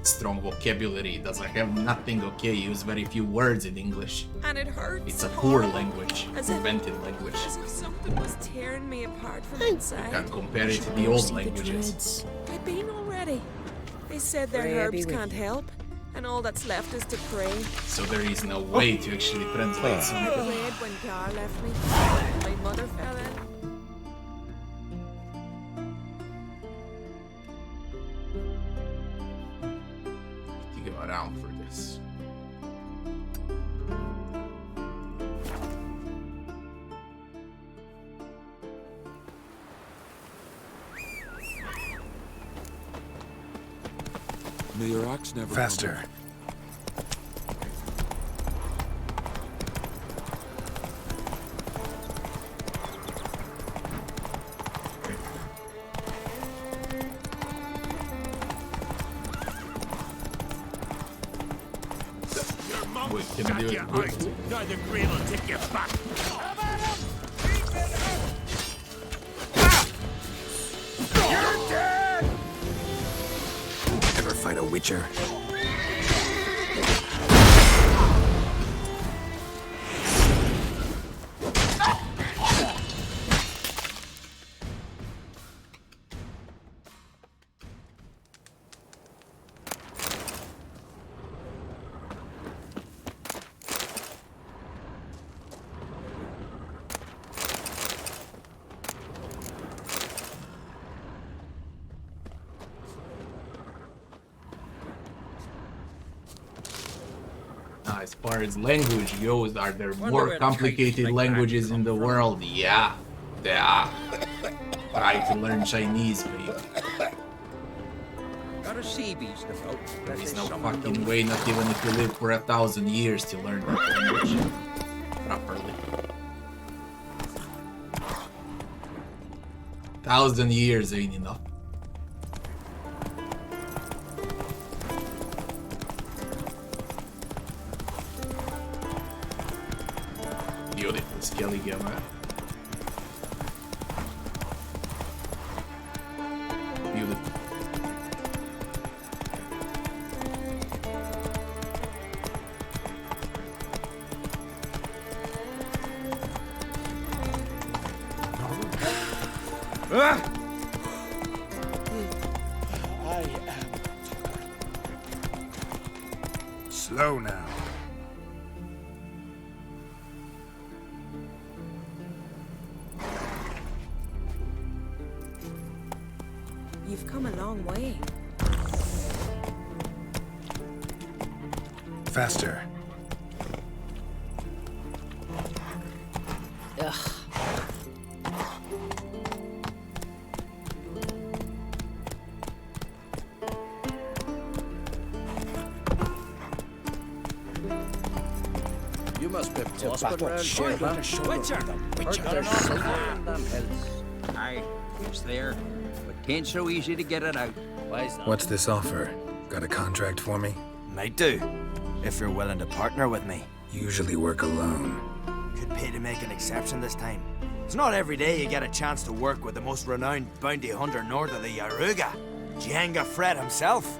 [SPEAKER 1] strong vocabulary, it doesn't have nothing, okay? You use very few words in English.
[SPEAKER 7] And it hurts.
[SPEAKER 1] It's a poor language,
[SPEAKER 7] As
[SPEAKER 1] invented language.
[SPEAKER 7] As if something was tearing me apart from
[SPEAKER 1] You
[SPEAKER 7] inside.
[SPEAKER 1] can't compare it to the old languages.
[SPEAKER 7] I've been already. They said their herbs can't help, and all that's left is to pray.
[SPEAKER 1] So there is no way to actually translate
[SPEAKER 7] I
[SPEAKER 1] something.
[SPEAKER 7] prayed when Gar left me. My mother fell in.
[SPEAKER 1] To go around for this.
[SPEAKER 9] May your axe never
[SPEAKER 2] Faster.
[SPEAKER 1] Wait, can I do it quick?
[SPEAKER 6] Now the green will take you back. You're dead!
[SPEAKER 2] Ever fight a Witcher?
[SPEAKER 1] As far as language goes, are there
[SPEAKER 14] Wonder
[SPEAKER 1] more
[SPEAKER 14] where the
[SPEAKER 1] complicated
[SPEAKER 14] kites like
[SPEAKER 1] languages
[SPEAKER 14] that
[SPEAKER 1] in the
[SPEAKER 14] come from.
[SPEAKER 1] world? Yeah, there are. Try to learn Chinese, baby.
[SPEAKER 14] Got a sea beast about.
[SPEAKER 1] There is no fucking way, not even if you live for 1,000 years, to learn that language properly. 1,000 years ain't enough. Beautiful skelly gamma. Beautiful.
[SPEAKER 19] I am.
[SPEAKER 2] Slow now.
[SPEAKER 7] You've come a long way.
[SPEAKER 2] Faster.
[SPEAKER 7] Ugh.
[SPEAKER 14] You must be
[SPEAKER 19] To
[SPEAKER 14] boss
[SPEAKER 19] battle,
[SPEAKER 14] around
[SPEAKER 19] shoulder
[SPEAKER 14] here, huh?
[SPEAKER 19] to shoulder
[SPEAKER 14] Witcher!
[SPEAKER 19] with a Witcher.
[SPEAKER 14] Got an awful damn pelts. Aye, it's there, but 'tain't so easy to get it out. Why's that?
[SPEAKER 2] What's this offer? Got a contract for me?
[SPEAKER 19] Might do, if you're willing to partner with me.
[SPEAKER 2] Usually work alone.
[SPEAKER 19] Could pay to make an exception this time. It's not every day you get a chance to work with the most renowned bounty hunter north of the Yaruga, Jenga Fred himself.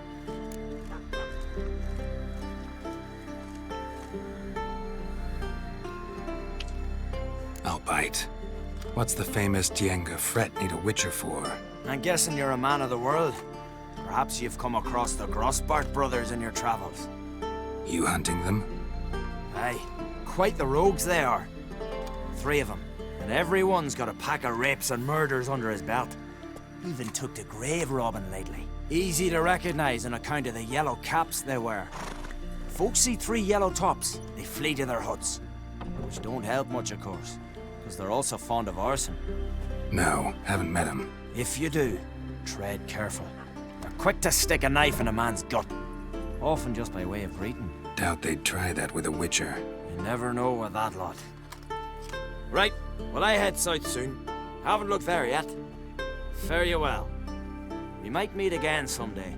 [SPEAKER 2] I'll bite. What's the famous Jenga Fret need a Witcher for?
[SPEAKER 19] I'm guessing you're a man of the world. Perhaps you've come across the Grossbart brothers in your travels.
[SPEAKER 2] You hunting them?
[SPEAKER 19] Aye, quite the rogues they are. 3 of them, and every one's got a pack of rapes and murders under his belt. Even took to grave robbing lately. Easy to recognize on account of the yellow caps they wear. Folks see 3 yellow tops, they flee to their huts. Which don't help much, of course, because they're also fond of arson.
[SPEAKER 2] No, haven't met him.
[SPEAKER 19] If you do, tread careful. They're quick to stick a knife in a man's gut, often just by way of greeting.
[SPEAKER 2] Doubt they'd try that with a witcher.
[SPEAKER 19] You never know with that lot. Right, well I head south soon. Haven't looked there yet. Fare you well. We might meet again someday.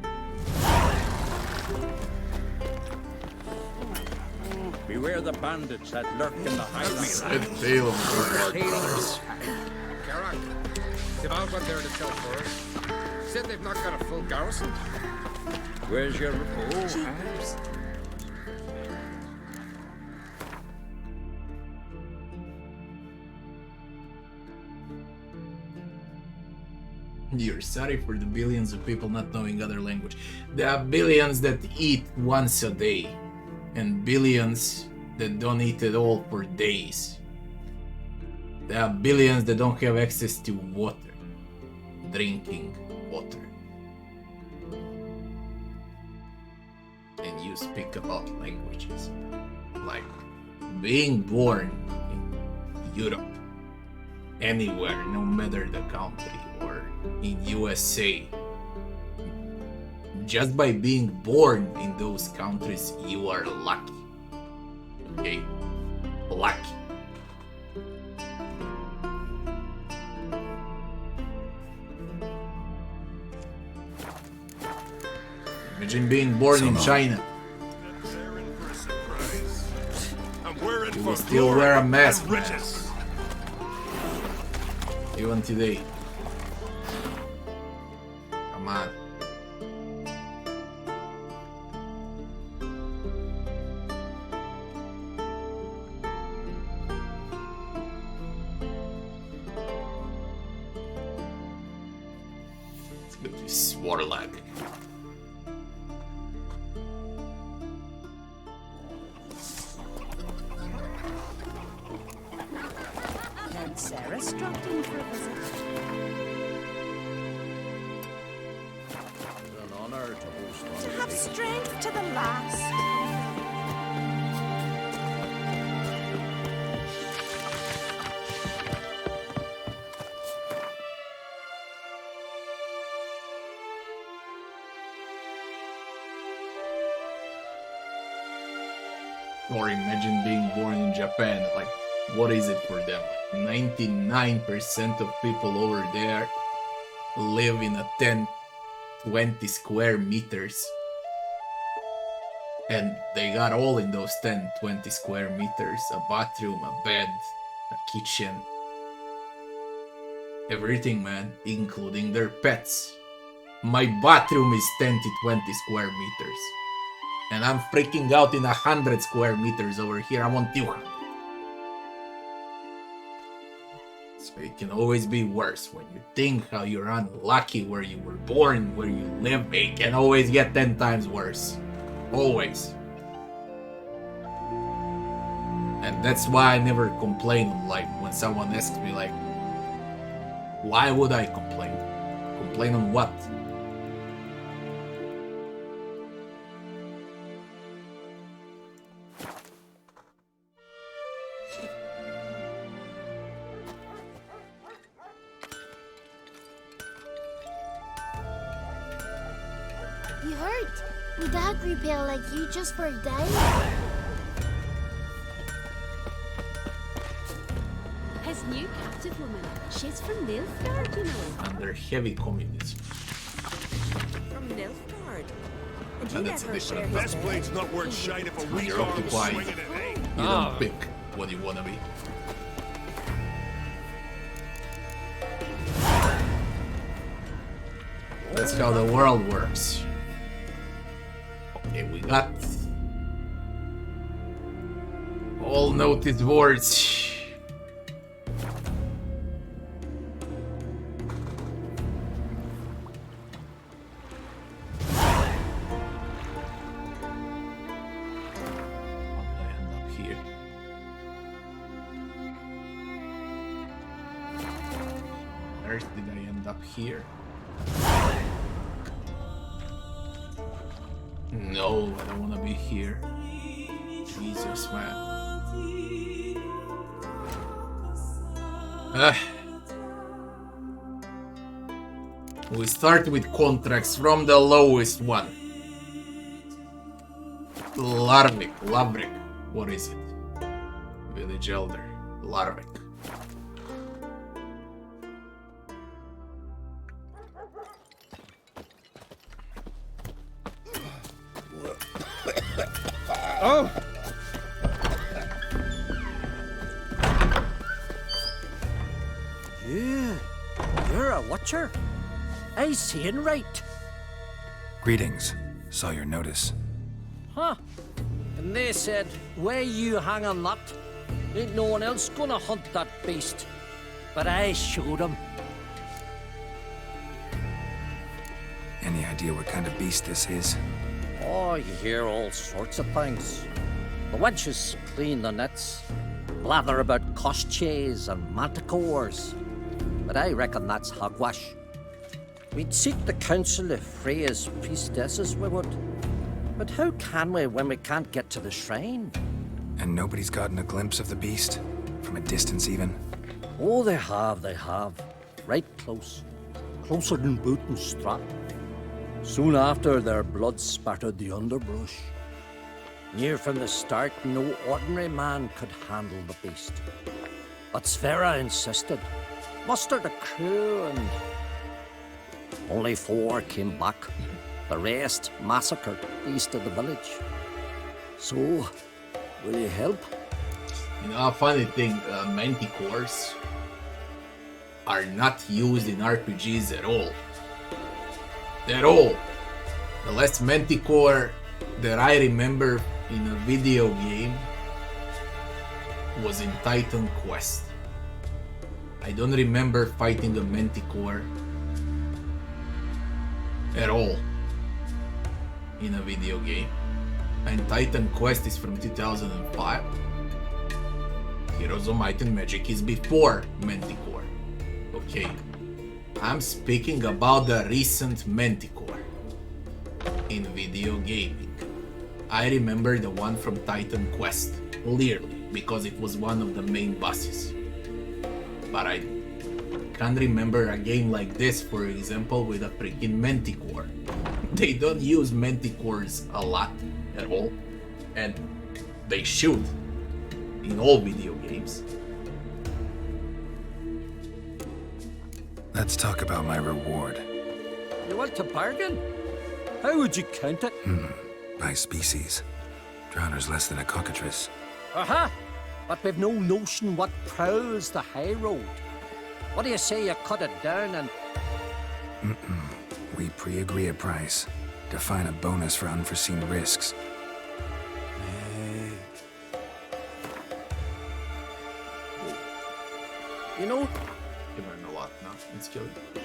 [SPEAKER 5] Beware the bandits that lurk in the highways.
[SPEAKER 10] Geralt, they've all got there to tell for us. Said they've not got a full garrison.
[SPEAKER 5] Where's your...
[SPEAKER 1] You're sorry for the billions of people not knowing other language. There are billions that eat once a day, and billions that don't eat at all for days. There are billions that don't have access to water, drinking water. And you speak about languages. Like being born in Europe, anywhere, no matter the country, or in USA. Just by being born in those countries, you are lucky. Okay? Lucky. Imagine being born in China. You will still wear a mask, man. Even today. Come on. Let's go to Swarlag.
[SPEAKER 11] Sarah's dropped in for a visit.
[SPEAKER 5] It's an honor to host one
[SPEAKER 21] To
[SPEAKER 5] of
[SPEAKER 21] have
[SPEAKER 5] these.
[SPEAKER 21] strength to the last.
[SPEAKER 1] Or imagine being born in Japan. Like, what is it for them? 99% of people over there live in a 10-20 square meters. And they got all in those 10-20 square meters. A bathroom, a bed, a kitchen. Everything, man, including their pets. My bathroom is 10-20 square meters. And I'm freaking out in 100 square meters over here. I want 200. So it can always be worse. When you think how you're unlucky where you were born, where you live, it can always get 10 times worse. Always. And that's why I never complain. Like, when someone asks me, like, why would I complain? Complain on what?
[SPEAKER 4] You heard? We dad repair like you just for a day.
[SPEAKER 13] His new captive woman, she's from Nilfgaard, you know.
[SPEAKER 1] Under heavy communism.
[SPEAKER 7] From Nilfgaard. And you
[SPEAKER 1] And that's
[SPEAKER 7] let
[SPEAKER 1] a
[SPEAKER 7] her share
[SPEAKER 1] different
[SPEAKER 7] his
[SPEAKER 6] Best
[SPEAKER 7] bed?
[SPEAKER 6] blade's not worth shine if a weak
[SPEAKER 1] You're
[SPEAKER 6] arm
[SPEAKER 1] occupied.
[SPEAKER 6] swinging it, eh?
[SPEAKER 1] You don't pick what you wanna be. That's how the world works. Okay, we got all noted words. Did I end up here? No, I don't want to be here. Jesus, man. We start with contracts from the lowest one. Lavrik. What is it? Village Elder. Larvik.
[SPEAKER 5] Oh!
[SPEAKER 6] You're a watcher? I seeing right.
[SPEAKER 2] Greetings. Saw your notice.
[SPEAKER 5] Huh. And they said, where you hang on that, ain't no one else gonna hunt that beast. But I showed 'em.
[SPEAKER 2] Any idea what kind of beast this is?
[SPEAKER 5] Oh, you hear all sorts of things. The wenches clean the nets, blather about koshches and manticores. But I reckon that's hogwash. We'd seek the counsel of Freya's priestesses, we would. But how can we when we can't get to the shrine?
[SPEAKER 2] And nobody's gotten a glimpse of the beast? From a distance even?
[SPEAKER 5] Oh, they have. Right close. Closer than boot and strap. Soon after, their blood spattered the underbrush. Near from the start, no ordinary man could handle the beast. But Sverra insisted. Mustered a crew and... only 4 came back. The rest massacred east of the village. So, will you help?
[SPEAKER 1] You know, a funny thing, manticores are not used in RPGs at all. At all. The last manticore that I remember in a video game was in Titan Quest. I don't remember fighting a manticore at all in a video game. And Titan Quest is from 2005. Heroes of Might and Magic is before Manticore. Okay. I'm speaking about the recent Manticore in video gaming. I remember the one from Titan Quest clearly because it was one of the main bosses. But I can't remember a game like this, for example, with a freaking Manticore. They don't use Manticores a lot at all, and they should in all video games.
[SPEAKER 2] Let's talk about my reward.
[SPEAKER 5] You want to bargain? How would you count it?
[SPEAKER 2] By species. Drowner's less than a cockatrice.
[SPEAKER 5] Aha! But we've no notion what prowls the high road. What do you say you cut it down and...
[SPEAKER 2] We pre-agree a price. Define a bonus for unforeseen risks.
[SPEAKER 5] You know...
[SPEAKER 1] You learn a lot now. Let's kill you.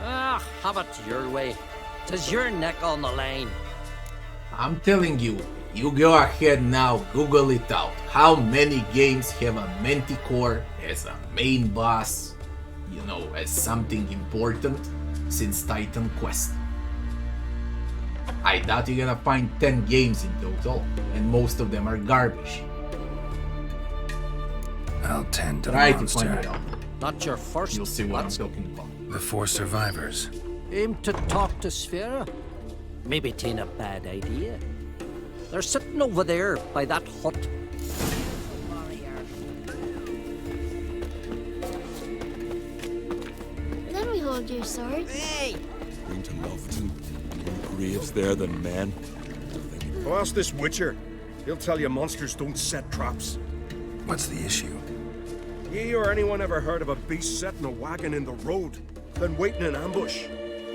[SPEAKER 5] Ah, have it your way. 'Tis your neck on the line.
[SPEAKER 1] I'm telling you, you go ahead now, Google it out. How many games have a Manticore as a main boss, you know, as something important since Titan Quest? I doubt you're gonna find 10 games in total, and most of them are garbage.
[SPEAKER 2] I'll tend to the
[SPEAKER 1] Try to
[SPEAKER 2] monster.
[SPEAKER 1] find it out.
[SPEAKER 5] Not your first.
[SPEAKER 1] You'll see what I'm talking about.
[SPEAKER 2] The 4 survivors.
[SPEAKER 5] Aim to talk to Sverra? Maybe 'tain't a bad idea. They're sitting over there by that hut.
[SPEAKER 4] Let me hold your sword.
[SPEAKER 5] Hey!
[SPEAKER 17] Going to Lofton. More graves there than men.
[SPEAKER 22] Go ask this Witcher. He'll tell you monsters don't set traps.
[SPEAKER 2] What's the issue?
[SPEAKER 22] Ye or anyone ever heard of a beast setting a wagon in the road, then waiting in ambush?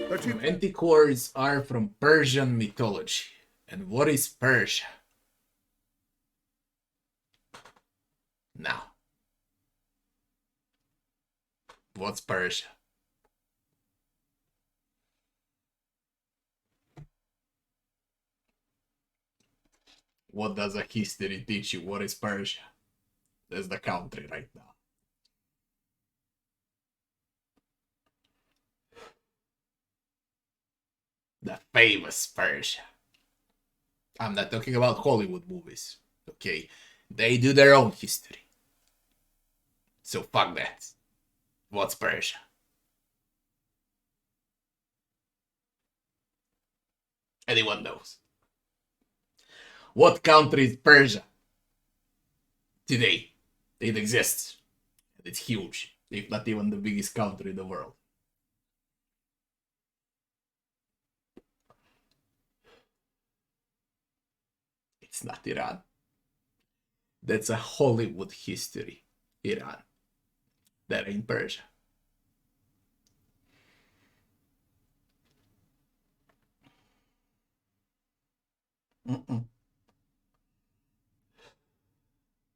[SPEAKER 22] They're too...
[SPEAKER 1] Manticores are from Persian mythology. And what is Persia? Now. What's Persia? What does a history teach you? What is Persia? That's the country right now. The famous Persia. I'm not talking about Hollywood movies, okay? They do their own history. So fuck that. What's Persia? Anyone knows? What country is Persia? Today, it exists. It's huge, if not even the biggest country in the world. It's not Iran. That's a Hollywood history, Iran. That ain't Persia.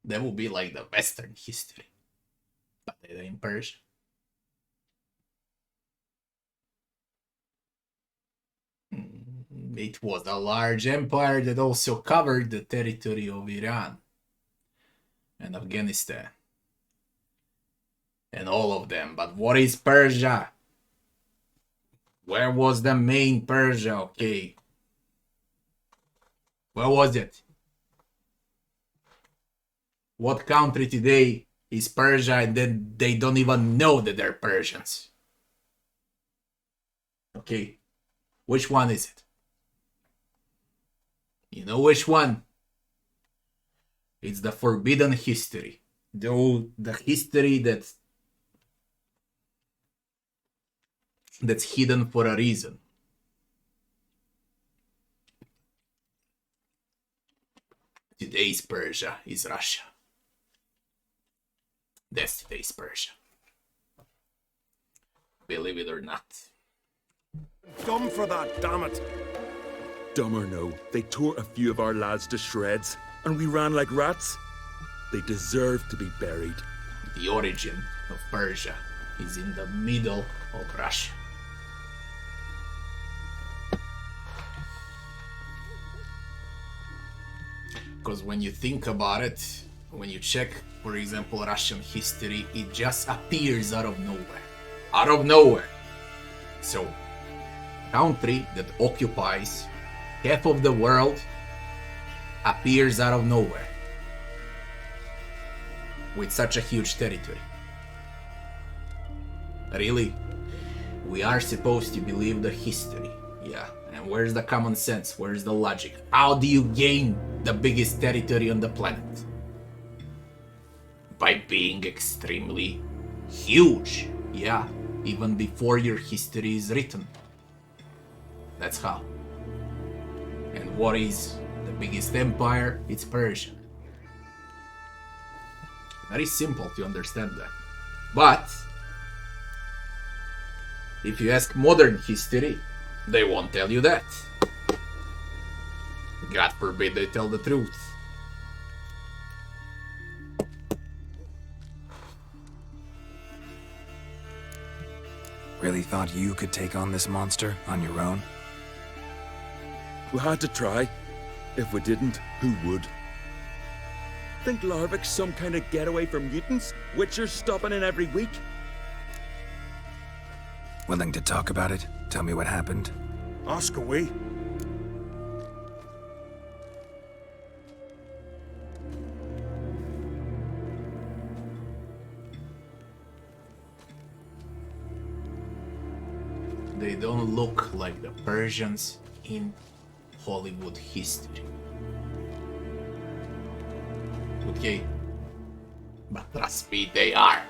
[SPEAKER 1] That would be like the Western history, but it ain't Persia. It was a large empire that also covered the territory of Iran and Afghanistan and all of them. But what is Persia? Where was the main Persia? Okay. Where was it? What country today is Persia and then they don't even know that they're Persians? Okay. Which one is it? You know which one? It's the forbidden history. The history that's hidden for a reason. Today's Persia is Russia. That's today's Persia. Believe it or not.
[SPEAKER 22] Dumb for that, damn it.
[SPEAKER 17] Dumb or no, they tore a few of our lads to shreds, and we ran like rats. They deserve to be buried.
[SPEAKER 1] The origin of Persia is in the middle of Russia. Because when you think about it, when you check, for example, Russian history, it just appears out of nowhere. Out of nowhere. So, a country that occupies half of the world appears out of nowhere with such a huge territory. Really? We are supposed to believe the history. Yeah. And where's the common sense? Where's the logic? How do you gain the biggest territory on the planet? By being extremely huge. Yeah. Even before your history is written. That's how. And what is the biggest empire? It's Persia. Very simple to understand that. But if you ask modern history, they won't tell you that. God forbid they tell the truth.
[SPEAKER 2] Really thought you could take on this monster on your own?
[SPEAKER 17] We had to try. If we didn't, who would? Think Larvik's some kind of getaway for mutants? Witchers stopping in every week?
[SPEAKER 2] Willing to talk about it? Tell me what happened?
[SPEAKER 22] Ask away.
[SPEAKER 1] They don't look like the Persians in Hollywood history. Okay? But trust me, they are.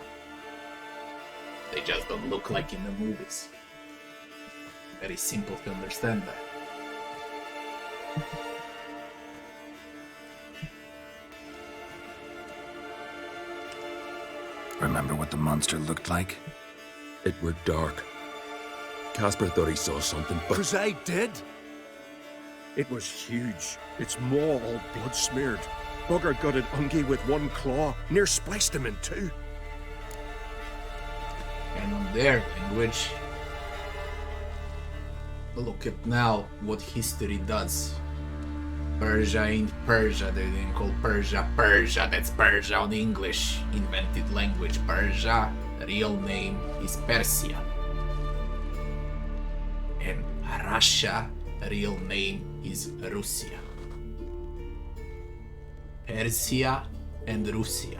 [SPEAKER 1] They just don't look like in the movies. Very simple to understand that.
[SPEAKER 2] Remember what the monster looked like?
[SPEAKER 17] It were dark. Casper thought he saw something, but...
[SPEAKER 22] 'Cause I did. It was huge. Its maw all blood smeared. Bugger gutted Ungi with one claw. Near spliced him in two.
[SPEAKER 1] And on their language, look at now what history does. Persia ain't Persia. They didn't call Persia Persia. That's Persia on English. Invented language. Persia, real name is Persia. And Russia, real name is Russia. Persia and Russia.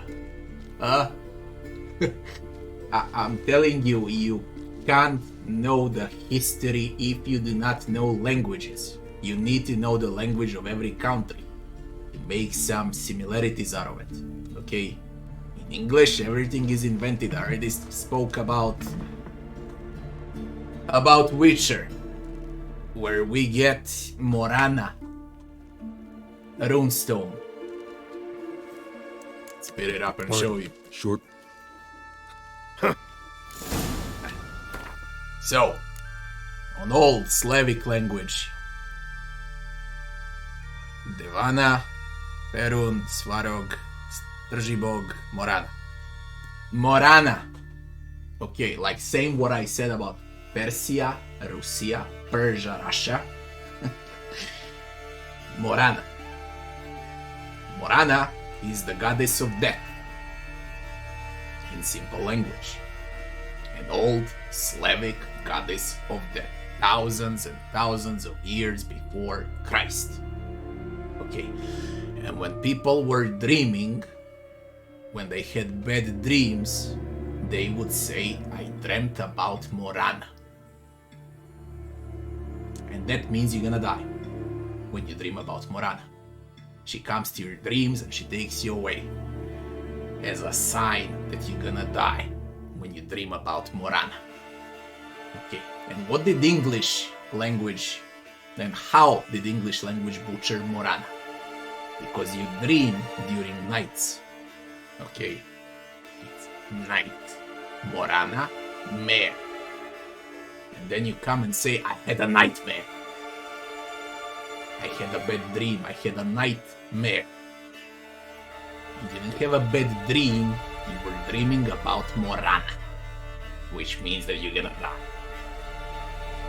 [SPEAKER 1] I'm telling you, you can't know the history if you do not know languages. You need to know the language of every country to make some similarities out of it. Okay? In English, everything is invented. I already spoke about Witcher, where we get Morana runestone. Spit it up and show you.
[SPEAKER 17] Short.
[SPEAKER 1] So, on old Slavic language, Devana, Perun, Svarog, Stržibog, Morana. Morana. Okay, like same what I said about Persia, Russia, Persia, Russia. Morana. Morana is the goddess of death. In simple language. An old Slavic goddess of death. Thousands and thousands of years before Christ. Okay. And when people were dreaming, when they had bad dreams, they would say, I dreamt about Morana. And that means you're gonna die when you dream about Morana. She comes to your dreams and she takes you away as a sign that you're gonna die when you dream about Morana. Okay, and what did English language, and how did English language butcher Morana? Because you dream during nights. Okay, it's night. Morana, mare. And then you come and say, I had a nightmare. I had a bad dream. I had a nightmare. You didn't have a bad dream. You were dreaming about Morana. Which means that you're gonna die.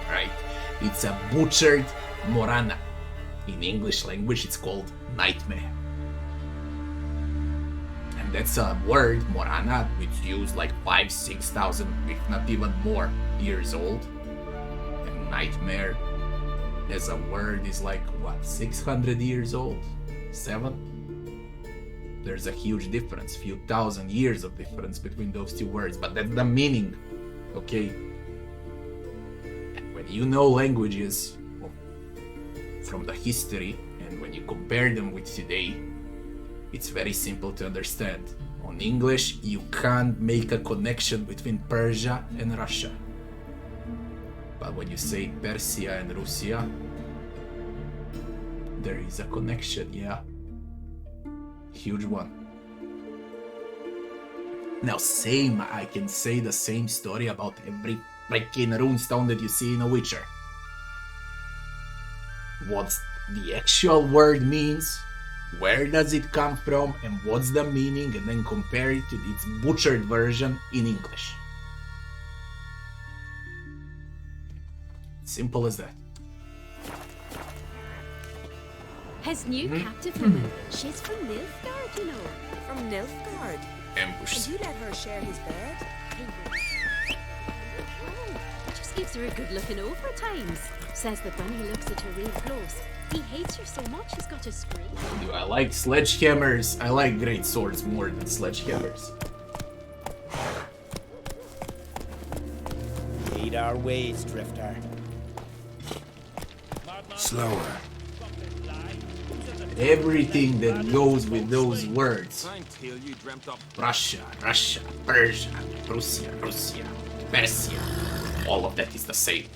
[SPEAKER 1] Right? It's a butchered Morana. In English language, it's called nightmare. And that's a word, Morana, which used like 5,000-6,000, if not even more, years old. And nightmare as a word is like, what, 600 years old? 7? There's a huge difference, few thousand years of difference between those two words, but that's the meaning, okay? And when you know languages from the history, and when you compare them with today, it's very simple to understand. On English, you can't make a connection between Persia and Russia. But when you say Persia and Russia, there is a connection, yeah. Huge one. Now, I can say the same story about every freaking runestone that you see in a Witcher. What the actual word means, where does it come from, and what's the meaning, and then compare it to its butchered version in English. Simple as that.
[SPEAKER 11] His new captive woman, she's from Nilfgaard, you know.
[SPEAKER 7] From Nilfgaard?
[SPEAKER 1] Ambush.
[SPEAKER 7] And you let her share his bed?
[SPEAKER 11] He just gives her a good looking over at times. Says that when he looks at her real close, he hates her so much he's got to scream.
[SPEAKER 1] Do I like sledgehammers? I like great swords more than sledgehammers.
[SPEAKER 8] Lead our ways, Drifter.
[SPEAKER 2] Slower.
[SPEAKER 1] Everything that goes with those words. Russia, Russia, Persia, Russia, Russia, Persia. All of that is the same.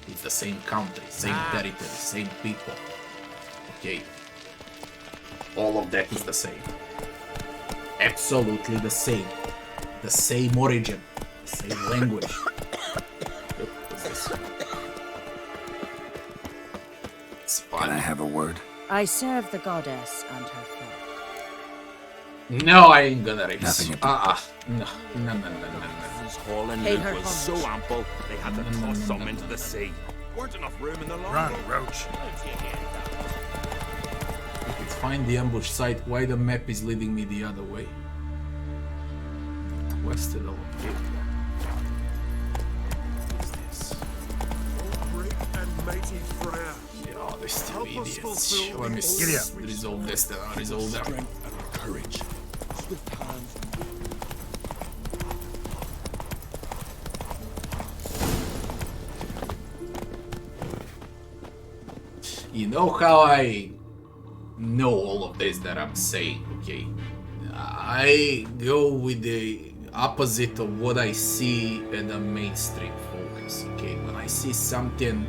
[SPEAKER 1] It's the same country, same territory, same people. Okay. All of that is the same. Absolutely the same. The same origin. The same language. What's this? It's fun.
[SPEAKER 2] Can I have a word?
[SPEAKER 11] I serve the goddess and her flock.
[SPEAKER 1] No, I ain't gonna race.
[SPEAKER 2] Nothing.
[SPEAKER 1] No.
[SPEAKER 22] This hall in
[SPEAKER 11] Pay
[SPEAKER 22] Luke
[SPEAKER 11] her
[SPEAKER 22] was
[SPEAKER 11] homage.
[SPEAKER 22] so ample, they had to toss some into the sea. Weren't enough room in the
[SPEAKER 10] Run,
[SPEAKER 22] longboat.
[SPEAKER 10] Roach.
[SPEAKER 1] I could find the ambush site. Why the map is leading me the other way? West of the location. What is this?
[SPEAKER 22] Great and mighty Freya.
[SPEAKER 1] Oh, these two idiots. Let me
[SPEAKER 10] Giddy up.
[SPEAKER 1] resolve this. Then I'll resolve that.
[SPEAKER 22] Strength and courage. Swift hands.
[SPEAKER 1] You know how I know all of this that I'm saying, okay? I go with the opposite of what I see in the mainstream focus, okay? When I see something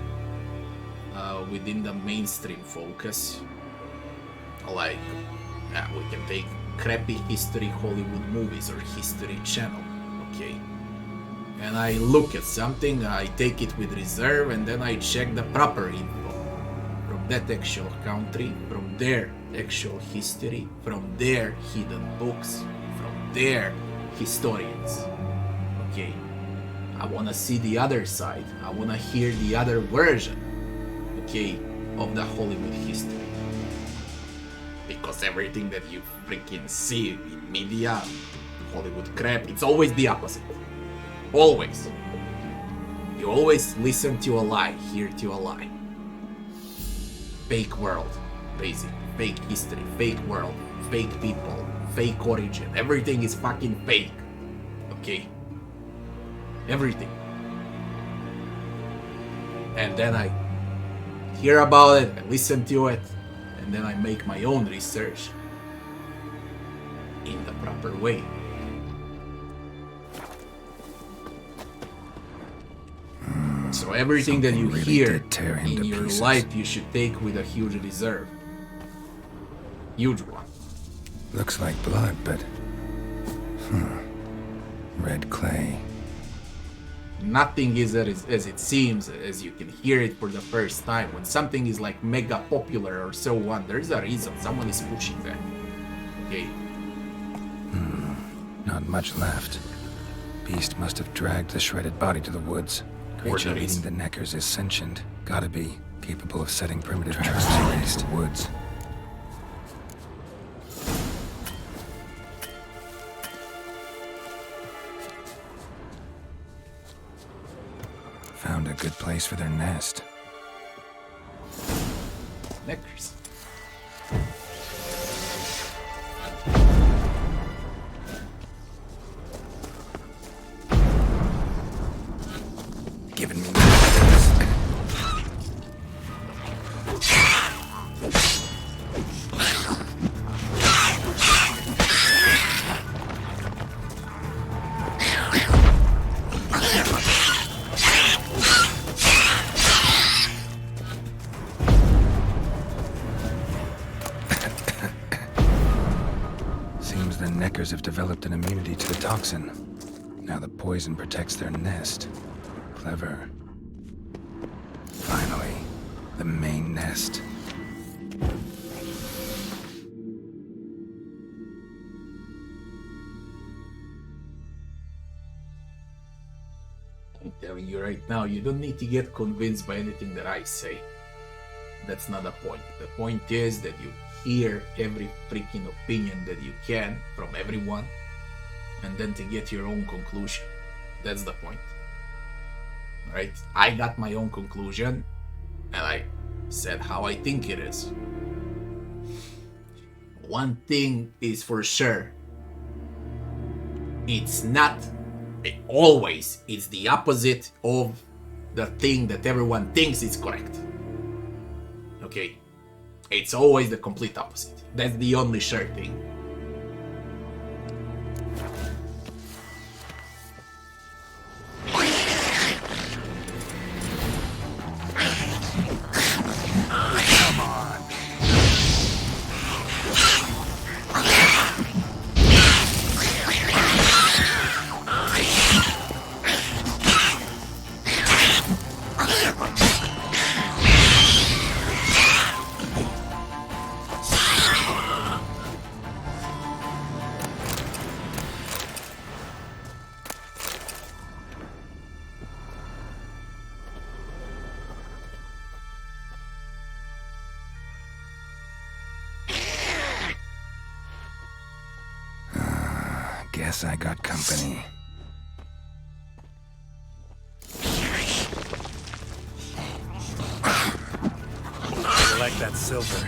[SPEAKER 1] within the mainstream focus, like we can take crappy history Hollywood movies or History Channel, okay? And I look at something, I take it with reserve, and then I check the proper info from that actual country, from their actual history, from their hidden books, from their historians, okay? I wanna see the other side, I wanna hear the other version, okay, of the Hollywood history. Because everything that you freaking see in media, Hollywood crap, it's always the opposite. Always. You always listen to a lie, hear to a lie. Fake world, basically. Fake history, fake world, fake people, fake origin. Everything is fucking fake. Okay? Everything. And then I hear about it, I listen to it, and then I make my own research in the proper way. So everything that you hear in your life, you should take with a huge reserve. Huge one.
[SPEAKER 2] Looks like blood, but... red clay.
[SPEAKER 1] Nothing is as it seems, as you can hear it for the first time. When something is like mega popular or so on, there's a reason. Someone is pushing that. Okay?
[SPEAKER 2] Not much left. Beast must have dragged the shredded body to the woods. Creature eating the Neckers is sentient. Gotta be capable of setting primitive traps into the woods. Found a good place for their nest.
[SPEAKER 1] Neckers.
[SPEAKER 2] Giving me Seems the Neckers have developed an immunity to the toxin. Now the poison protects their nest. Clever. Finally, the main nest.
[SPEAKER 1] I'm telling you right now, you don't need to get convinced by anything that I say. That's not the point. The point is that you hear every freaking opinion that you can from everyone, and then to get your own conclusion. That's the point. Right? I got my own conclusion, and I said how I think it is. One thing is for sure. It's not always, it's the opposite of the thing that everyone thinks is correct. Okay? It's always the complete opposite. That's the only sure thing.
[SPEAKER 2] Guess I got company.
[SPEAKER 9] I like that silver.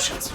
[SPEAKER 1] potions.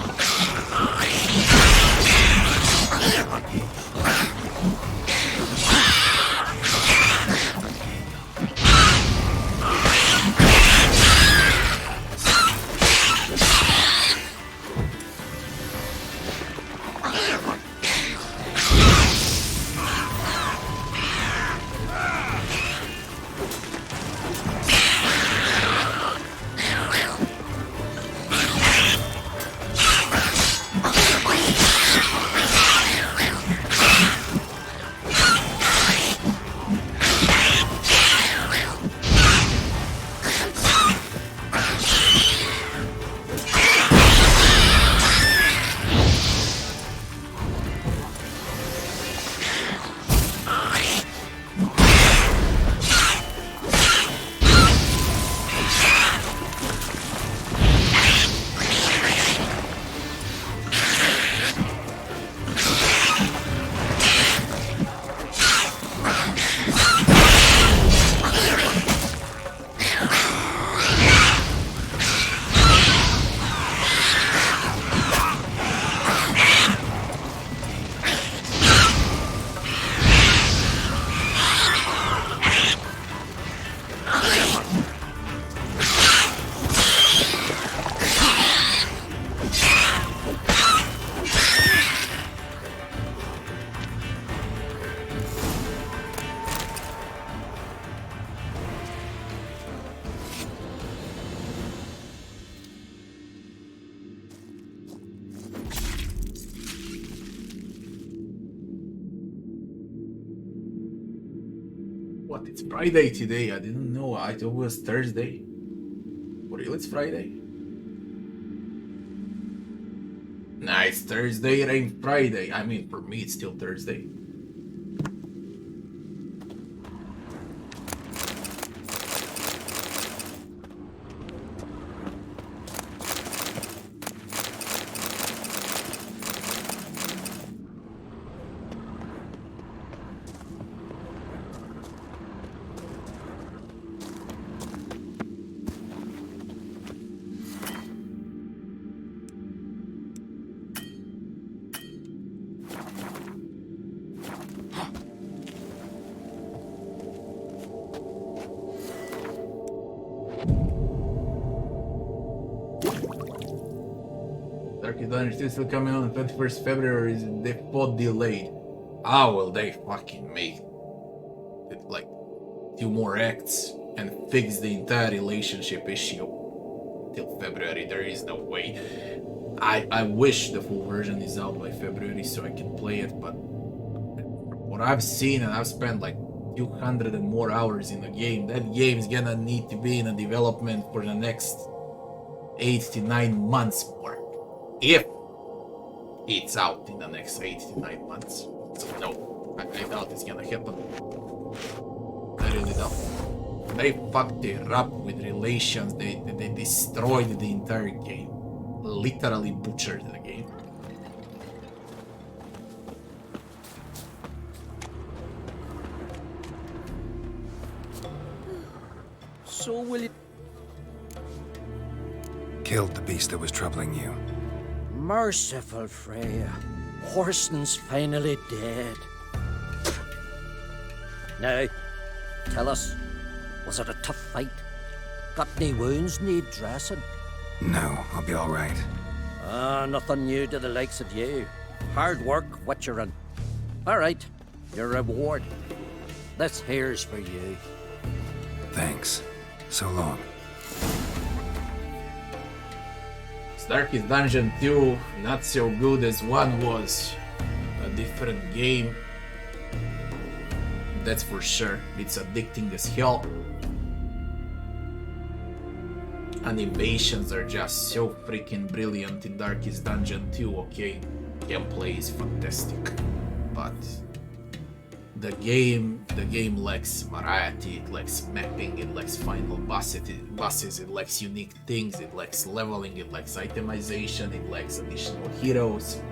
[SPEAKER 1] What, it's Friday today? I didn't know. I thought it was Thursday. For real, it's Friday? Nah, it's Thursday, it ain't Friday. I mean, for me, it's still Thursday. It's still coming on the 21st February. Is the pod delayed? Ah, well, they fucking made it like 2 more acts and fix the entire relationship issue till February. There is no way. I wish the full version is out by February so I can play it, but what I've seen, and I've spent like 200 and more hours in the game, that game's gonna need to be in a development for the next 8 to 9 months more. If it's out in the next 8 to 9 months. So no, I doubt it's gonna happen. I really doubt. They fucked it up with relations. They destroyed the entire game. Literally butchered the game.
[SPEAKER 3] So will it...
[SPEAKER 2] Killed the beast that was troubling you.
[SPEAKER 5] Merciful Freya. Horston's finally dead. Now, tell us, was it a tough fight? Got any wounds need dressing?
[SPEAKER 2] No, I'll be all right.
[SPEAKER 5] Nothing new to the likes of you. Hard work, what you're in. All right, your reward. This here's for you.
[SPEAKER 2] Thanks. So long.
[SPEAKER 1] Darkest Dungeon 2, not so good as 1 was. A different game. That's for sure. It's addicting as hell. Animations are just so freaking brilliant in Darkest Dungeon 2, okay? Gameplay is fantastic. But the game lacks variety, it lacks mapping, it lacks final bosses, it lacks unique things, it lacks leveling, it lacks itemization, it lacks additional heroes.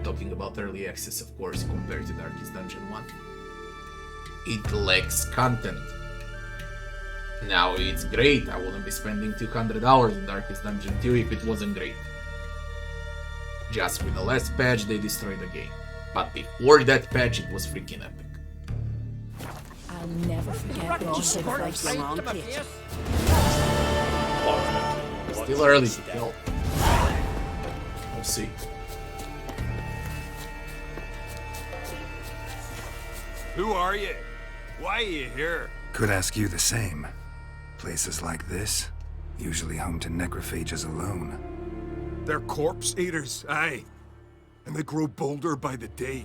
[SPEAKER 1] Talking about early access, of course, compared to Darkest Dungeon 1. It lacks content. Now, it's great, I wouldn't be spending 200 hours in Darkest Dungeon 2 if it wasn't great. Just with the last patch, they destroyed the game. But before that patch, it was freaking epic.
[SPEAKER 12] I'll never forget what you said about your mom, Kate.
[SPEAKER 1] Still early to tell. We'll see.
[SPEAKER 6] Who are you? Why are you here?
[SPEAKER 2] Could ask you the same. Places like this, usually home to necrophages alone.
[SPEAKER 22] They're corpse eaters, aye. And they grow bolder by the day.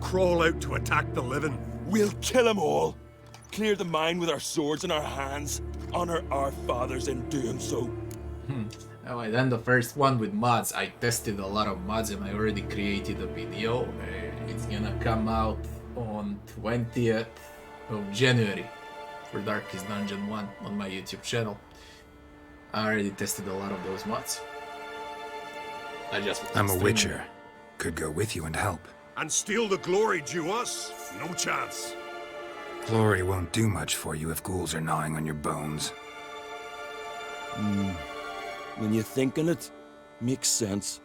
[SPEAKER 22] Crawl out to attack the living.
[SPEAKER 17] We'll kill them all. Clear the mine with our swords in our hands. Honor our fathers in doing so.
[SPEAKER 1] Alright, then the first one with mods. I tested a lot of mods and I already created a video. It's gonna come out on 20th of January for Darkest Dungeon 1 on my YouTube channel. I already tested a lot of those mods.
[SPEAKER 2] I'm a witcher. Could go with you and help.
[SPEAKER 22] And steal the glory due us? No chance.
[SPEAKER 2] Glory won't do much for you if ghouls are gnawing on your bones.
[SPEAKER 17] When you're thinking it, makes sense.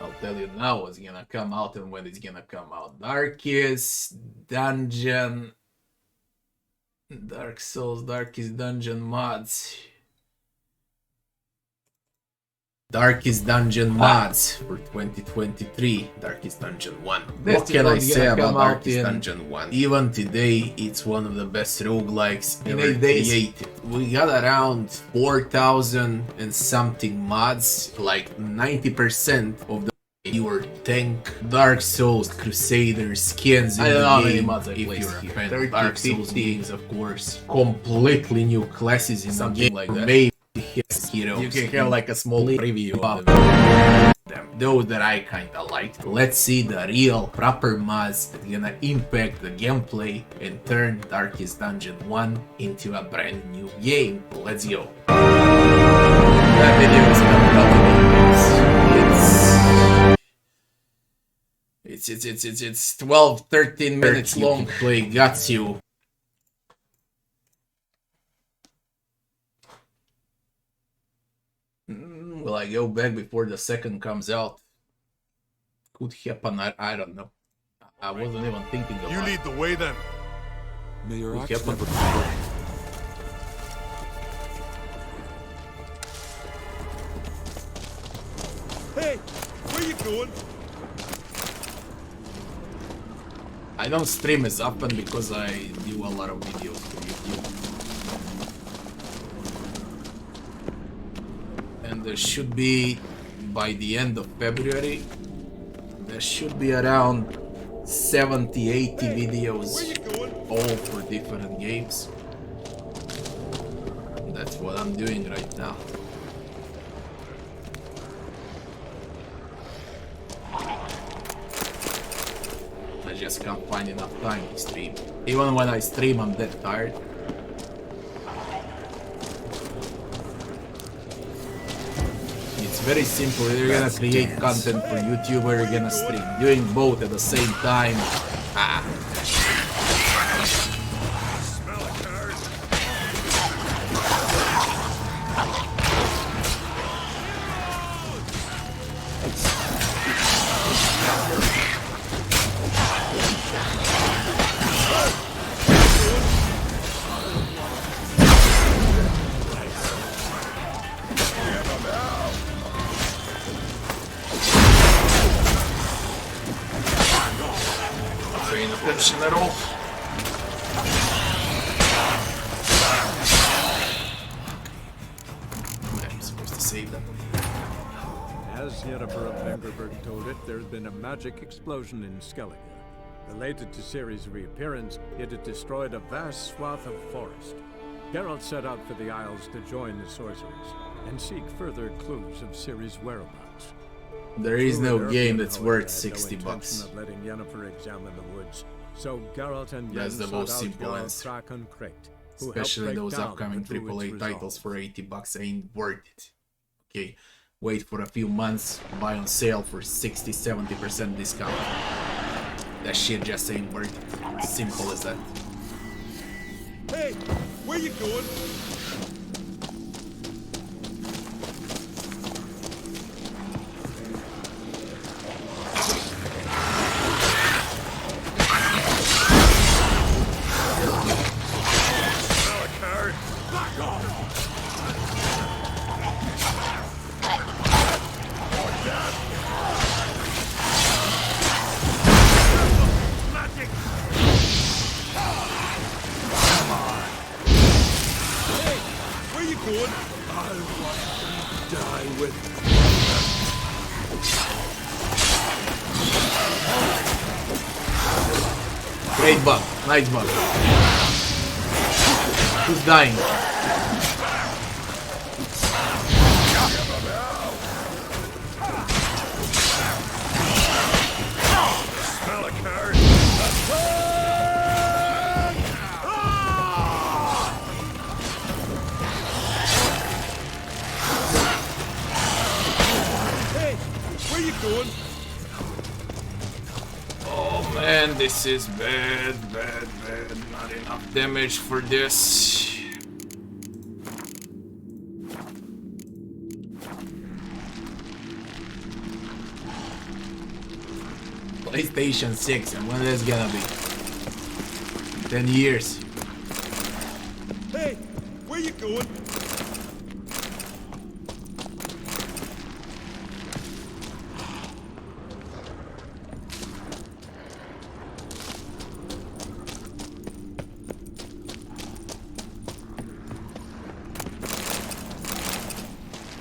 [SPEAKER 1] I'll tell you now what's gonna come out and when it's gonna come out. Darkest Dungeon... Dark Souls, Darkest Dungeon mods. Darkest Dungeon mods for 2023. Darkest Dungeon 1. What can I say about Darkest Dungeon 1? Even today, it's one of the best roguelikes ever created. We got around 4,000 and something mods, like 90% of the your tank, Dark Souls, Crusader, skins in the game, if you're a fan of Dark Souls games, of course. Completely new classes in the game, like that. Maybe heroes. You can have like a small preview of them. Those that I kinda liked. Let's see the real, proper mods that gonna impact the gameplay and turn Darkest Dungeon 1 into a brand new game. Let's go. That video is coming up It's 12-13 minutes long. Play got you. Will I go back before the second comes out? Could happen, I don't know. I wasn't even thinking about it.
[SPEAKER 22] You lead the way then.
[SPEAKER 17] May your
[SPEAKER 1] Could
[SPEAKER 17] axe
[SPEAKER 1] happen.
[SPEAKER 17] never be
[SPEAKER 22] Hey, where you going?
[SPEAKER 1] I don't stream as often because I do a lot of videos for YouTube. And there should be, by the end of February, there should be around 70-80 videos, all for different games. That's what I'm doing right now. I just can't find enough time to stream. Even when I stream, I'm that tired. It's very simple. You're gonna create content for YouTube or you're gonna stream. Doing both at the same time. At all. I'm supposed to save them.
[SPEAKER 16] As Yennefer of Vengerberg told it, there's been a magic explosion in Skellige. Related to Ciri's reappearance, it had destroyed a vast swath of forest. Geralt set out for the Isles to join the sorcerers and seek further clues of Ciri's whereabouts.
[SPEAKER 1] There is no
[SPEAKER 16] Druid
[SPEAKER 1] game
[SPEAKER 16] Erwin,
[SPEAKER 1] that's
[SPEAKER 16] however,
[SPEAKER 1] worth
[SPEAKER 16] had
[SPEAKER 1] 60
[SPEAKER 16] no
[SPEAKER 1] bucks.
[SPEAKER 16] intention of letting Yennefer examine the woods. So Geralt and
[SPEAKER 1] That's the
[SPEAKER 16] Yen
[SPEAKER 1] most
[SPEAKER 16] sought out
[SPEAKER 1] simple
[SPEAKER 16] Geralt
[SPEAKER 1] answer.
[SPEAKER 16] Kraken Crate, who helped
[SPEAKER 1] Especially
[SPEAKER 16] break
[SPEAKER 1] those
[SPEAKER 16] down
[SPEAKER 1] upcoming
[SPEAKER 16] the Druid's
[SPEAKER 1] AAA
[SPEAKER 16] resolve.
[SPEAKER 1] titles for 80 bucks ain't worth it. Okay, wait for a few months, buy on sale for 60-70% discount. That shit just ain't worth it. Simple as that.
[SPEAKER 22] Hey, where you going?
[SPEAKER 17] going? I'll watch you die with.
[SPEAKER 1] Great bug. Nice bug. Who's dying?
[SPEAKER 17] Smell a card. Hey, where you going?
[SPEAKER 1] Oh man, this is bad. Not enough damage for this. PlayStation 6, and when is gonna be? 10 years.
[SPEAKER 17] Hey, where you going?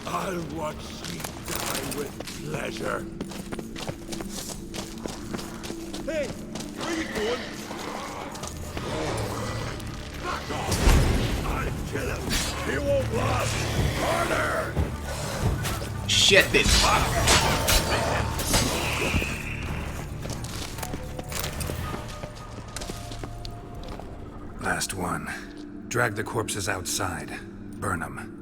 [SPEAKER 17] I'll watch you die with pleasure. Hey, where you going? Back off! I'll kill him. He won't last. Harder!
[SPEAKER 1] Shit, this fuck.
[SPEAKER 2] Last one. Drag the corpses outside. Burn them.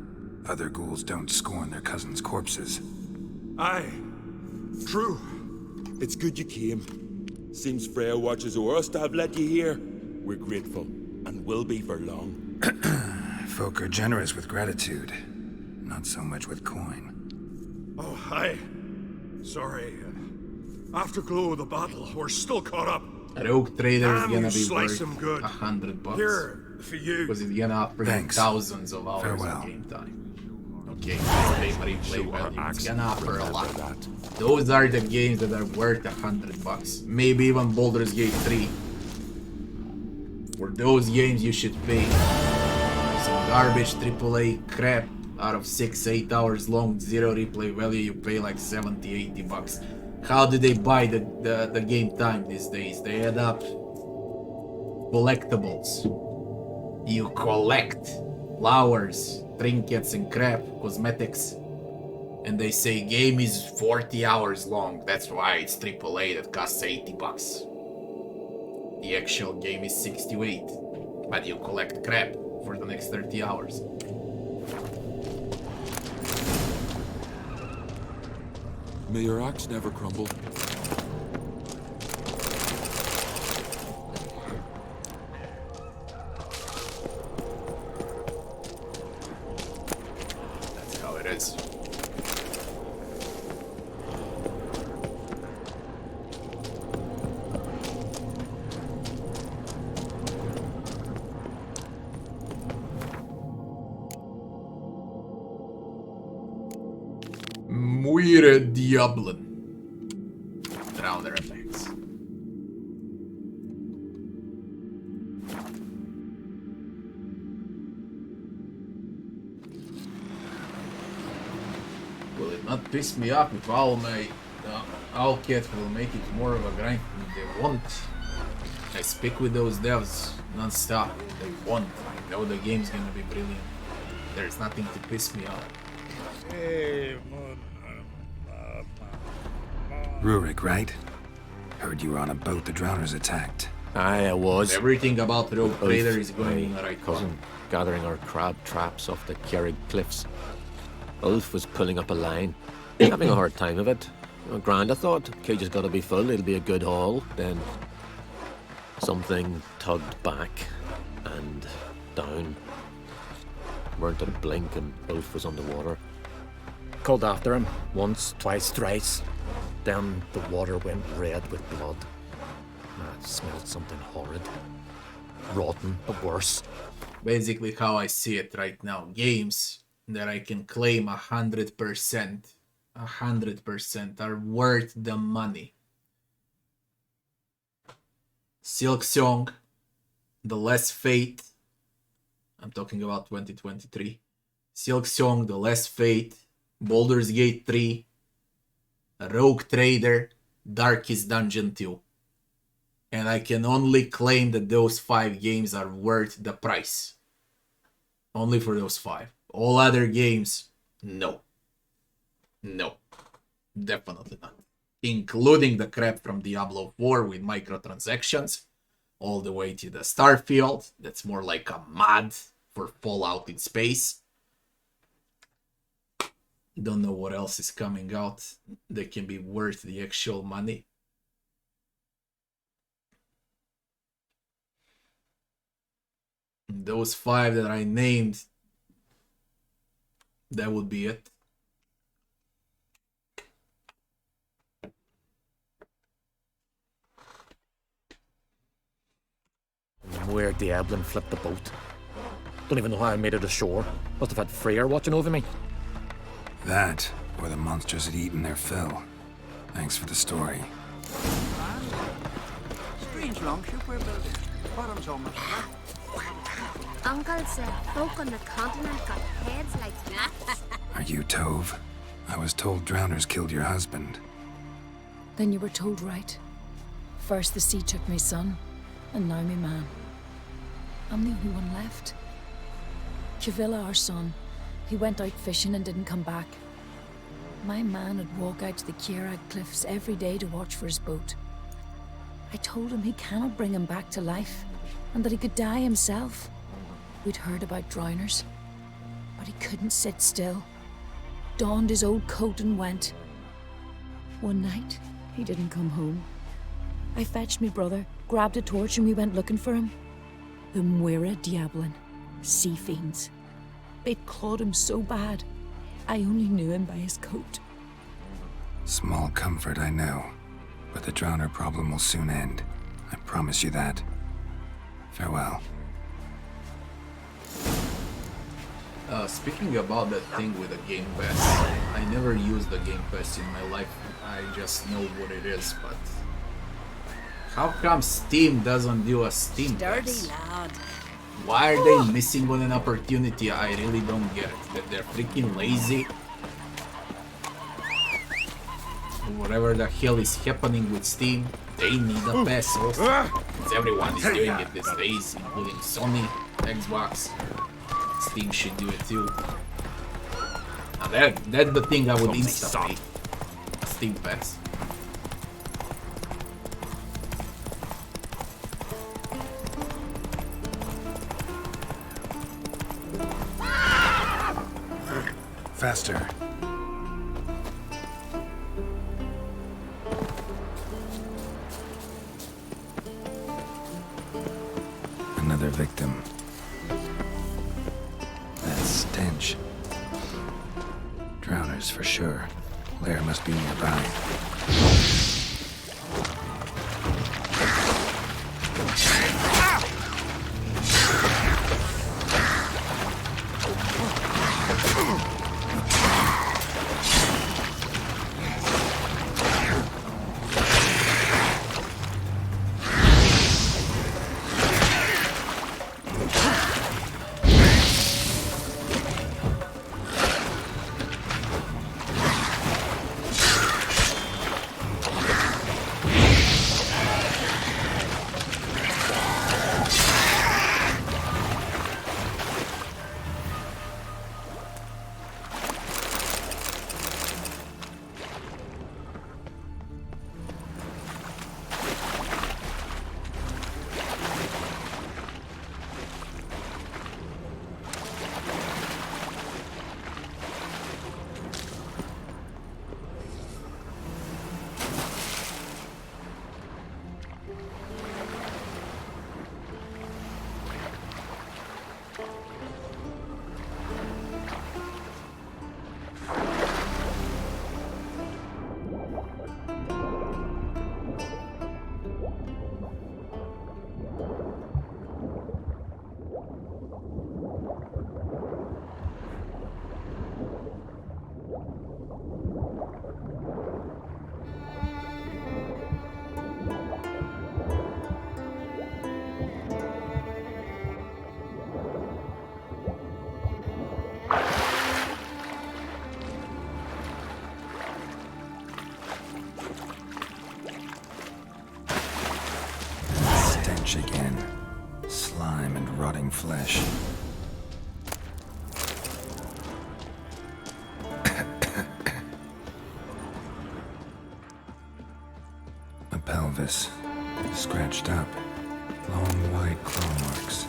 [SPEAKER 2] Other ghouls don't scorn their cousins' corpses.
[SPEAKER 17] Aye. True. It's good you came. Seems Freya watches over us to have let you here. We're grateful, and will be for long.
[SPEAKER 2] Folk are generous with gratitude. Not so much with coin.
[SPEAKER 22] Oh, hi. Sorry. Afterglow of the battle, we're still caught up.
[SPEAKER 1] Rogue Trader is gonna be
[SPEAKER 22] slice
[SPEAKER 1] worth
[SPEAKER 22] him good.
[SPEAKER 1] $100.
[SPEAKER 22] Here, for you.
[SPEAKER 1] Because it's gonna bring thousands of hours
[SPEAKER 2] Farewell.
[SPEAKER 1] of game time. Okay, replay value. It's gonna offer a lot. Those are the games that are worth $100. Maybe even Baldur's Gate 3. For those games you should pay. Some garbage AAA crap out of 6-8 hours long, zero replay value, you pay like $70-80. How do they buy the game time these days? They add up collectibles. You collect flowers, trinkets and crap, cosmetics. And they say game is 40 hours long. That's why it's AAA that costs $80. The actual game is 68. But you collect crap for the next 30 hours.
[SPEAKER 17] May your axe never crumble.
[SPEAKER 1] That's how it is. Muire Diablin. Drown their effects. Will it not piss me off if all my Alcat will make it more of a grind than they want? I speak with those devs non-stop. They want. I know the game's gonna be brilliant. There's nothing to piss me off.
[SPEAKER 2] Rurik, right? Heard you were on a boat the drowners attacked.
[SPEAKER 5] Aye, I was.
[SPEAKER 1] Everything about Rogue Trader is going in the right
[SPEAKER 5] cousin gathering our crab traps off the Kerrig cliffs. Ulf was pulling up a line, having a hard time of it. Grand, I thought. Cage has got to be full, it'll be a good haul. Then something tugged back and down. Weren't a blink and Ulf was underwater. Called after him once, twice, thrice. Then the water went red with blood. I smelled something horrid. Rotten, but worse.
[SPEAKER 1] Basically how I see it right now. Games that I can claim 100%, 100% are worth the money. Silk Song, The Last Fate, I'm talking about 2023. Silksong, The Last Fate, Baldur's Gate 3, Rogue Trader, Darkest Dungeon 2. And I can only claim that those 5 games are worth the price. Only for those 5. All other games, no. No. Definitely not. Including the crap from Diablo 4 with microtransactions, all the way to the Starfield, that's more like a mod for Fallout in space. Don't know what else is coming out that can be worth the actual money. Those 5 that I named, that would be it.
[SPEAKER 15] Where Diablin flipped the boat. Don't even know how I made it ashore. Must have had Freyr watching over me.
[SPEAKER 2] That, or the monsters had eaten their fill. Thanks for the story.
[SPEAKER 20] Strange longship we're building. Bottom's almost flat.
[SPEAKER 4] Uncle said folk on the continent got heads like that.
[SPEAKER 2] Are you Tove? I was told drowners killed your husband.
[SPEAKER 12] Then you were told right. First the sea took me son, and now me man. I'm the only one left. Cavilla, our son, he went out fishing and didn't come back. My man would walk out to the Kierag cliffs every day to watch for his boat. I told him he cannot bring him back to life, and that he could die himself. We'd heard about drowners, but he couldn't sit still. Donned his old coat and went. One night, he didn't come home. I fetched me brother, grabbed a torch, and we went looking for him. The Muira Diablin, sea fiends. They'd clawed him so bad, I only knew him by his coat.
[SPEAKER 2] Small comfort, I know. But the drowner problem will soon end. I promise you that. Farewell.
[SPEAKER 1] Speaking about that thing with the Game Pass, I never used the Game Pass in my life. I just know what it is, but how come Steam doesn't do a Steam Pass?
[SPEAKER 11] lad.
[SPEAKER 1] Why are they missing on an opportunity? I really don't get it. That they're freaking lazy. Whatever the hell is happening with Steam, they need a pass also. Because everyone is doing it these days, including Sony, Xbox. Steam should do it too. Now that's the thing I would instantly. A Steam Pass.
[SPEAKER 2] Faster. Another victim. That stench. Drowners for sure. Lair must be nearby. pelvis. Scratched up. Long, wide claw marks.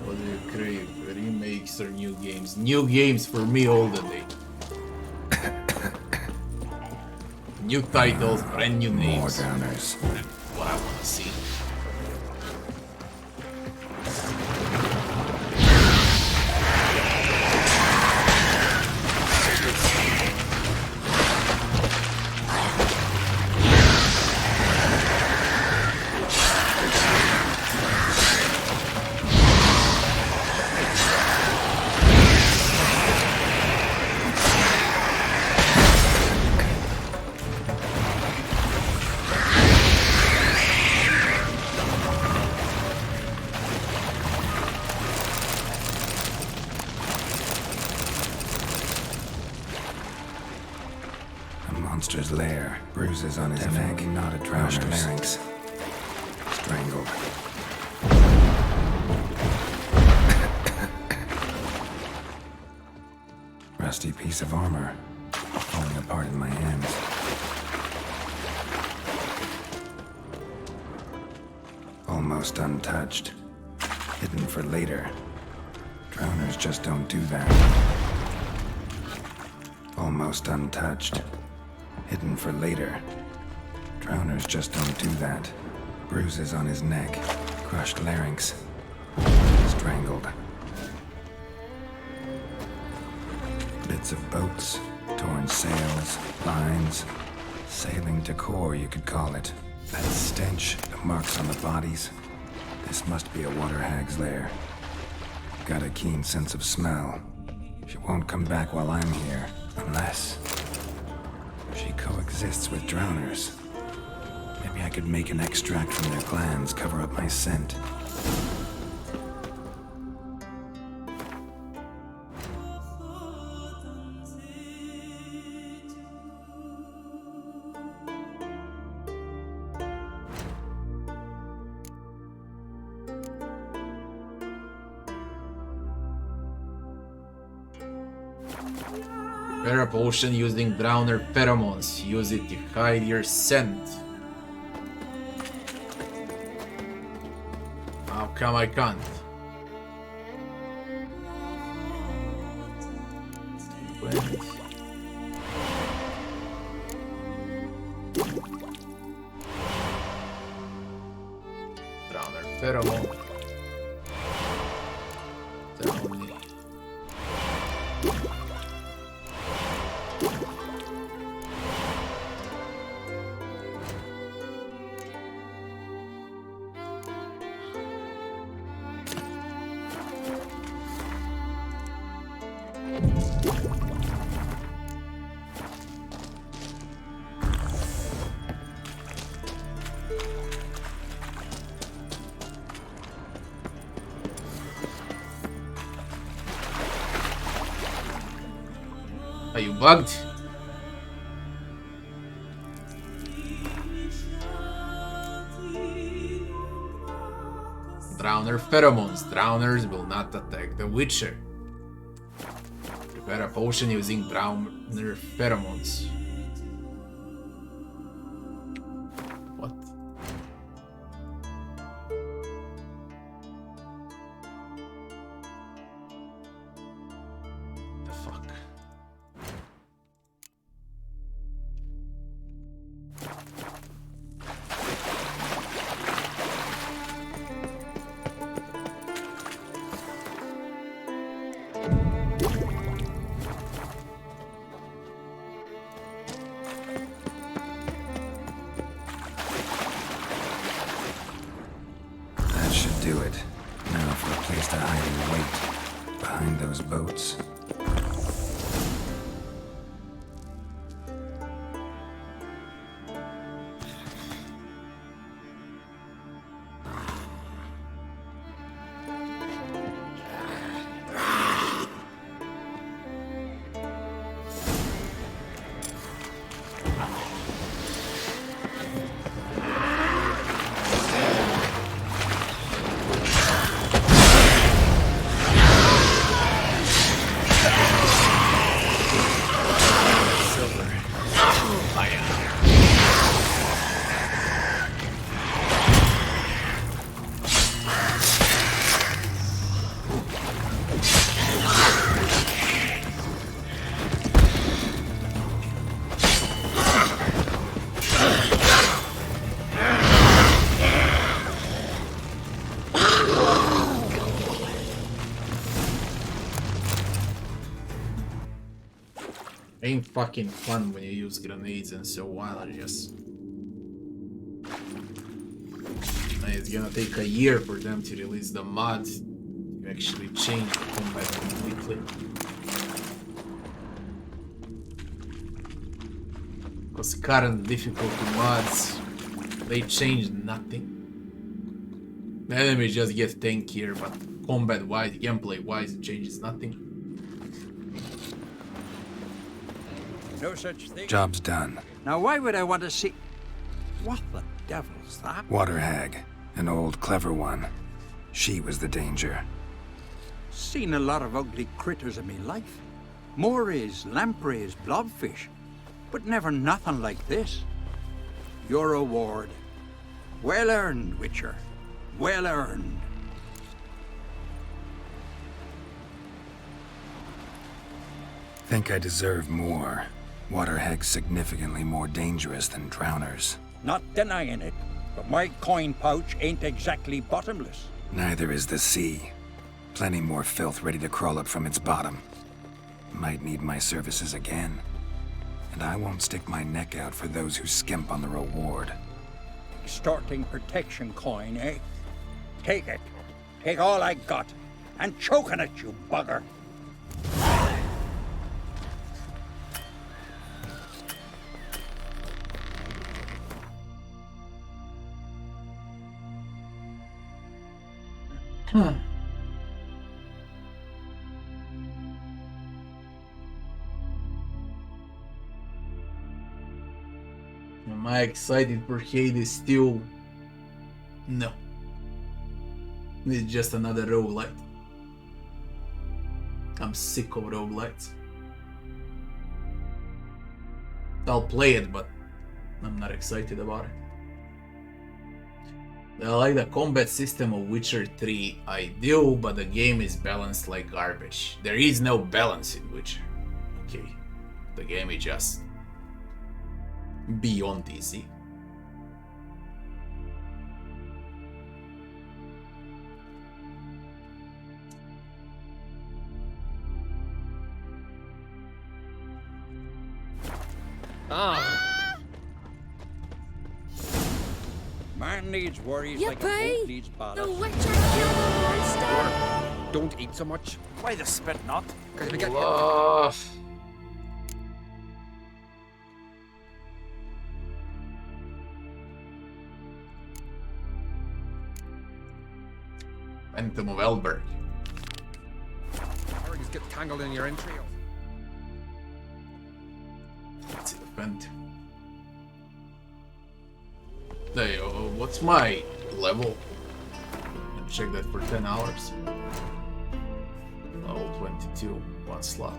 [SPEAKER 1] What do you crave? Remakes or new games? New games for me all the day. New titles, brand new names.
[SPEAKER 2] More downers.
[SPEAKER 1] What I want to see.
[SPEAKER 2] Monster's lair. Bruises on his neck, not a crushed larynx. Strangled. Rusty piece of armor. Falling apart in my hands. Almost untouched. Hidden for later. Drowners just don't do that. Almost untouched. Hidden for later. Drowners just don't do that. Bruises on his neck. Crushed larynx. Strangled. Bits of boats. Torn sails. Lines. Sailing decor, you could call it. That stench. The marks on the bodies. This must be a water hag's lair. Got a keen sense of smell. She won't come back while I'm here. Unless... she coexists with drowners. Maybe I could make an extract from their glands cover up my scent.
[SPEAKER 1] Prepare a potion using drowner pheromones. Use it to hide your scent. How come I can't? Drowner pheromone. Drown me. Are you bugged? Drowner pheromones. Drowners will not attack the Witcher. Prepare a potion using drowner pheromones. What? The fuck?
[SPEAKER 2] That should do it. Now for a place to hide and wait. behind those boats.
[SPEAKER 1] Ain't fucking fun when you use grenades and so on. I just... It's gonna take a year for them to release the mods to actually change the combat completely. Because current difficulty mods, they change nothing. The enemies just get tankier, but combat-wise, gameplay-wise, it changes nothing.
[SPEAKER 3] No such thing.
[SPEAKER 2] Job's done.
[SPEAKER 3] Now, why would I want to see... What the devil's that?
[SPEAKER 2] Water hag. An old, clever one. She was the danger.
[SPEAKER 3] Seen a lot of ugly critters in me life. Morays, lampreys, blobfish. But never nothing like this. Your reward. Well earned, Witcher. Well earned.
[SPEAKER 2] Think I deserve more. Water hag's significantly more dangerous than drowners.
[SPEAKER 3] Not denying it, but my coin pouch ain't exactly bottomless.
[SPEAKER 2] Neither is the sea. Plenty more filth ready to crawl up from its bottom. Might need my services again. And I won't stick my neck out for those who skimp on the reward.
[SPEAKER 3] Extorting protection coin, eh? Take it. Take all I got. And choke on it, you bugger.
[SPEAKER 1] Huh. Am I excited for Hades still? No. It's just another roguelite. I'm sick of roguelites. I'll play it, but I'm not excited about it. I like the combat system of Witcher 3, I do, but the game is balanced like garbage. There is no balance in Witcher. Okay, the game is just beyond easy.
[SPEAKER 3] Man needs worries
[SPEAKER 21] Yippee!
[SPEAKER 3] like a goat needs
[SPEAKER 21] The
[SPEAKER 3] ballast.
[SPEAKER 21] Witcher killed the monster!
[SPEAKER 15] Don't eat so much.
[SPEAKER 19] Why the spit not?
[SPEAKER 15] Because we get
[SPEAKER 1] Phantom of Elberg.
[SPEAKER 15] Or just get tangled in your entrails.
[SPEAKER 1] Let's see the Phantom. Hey, what's my level? I'll check that for 10 hours. Level 22, one slot.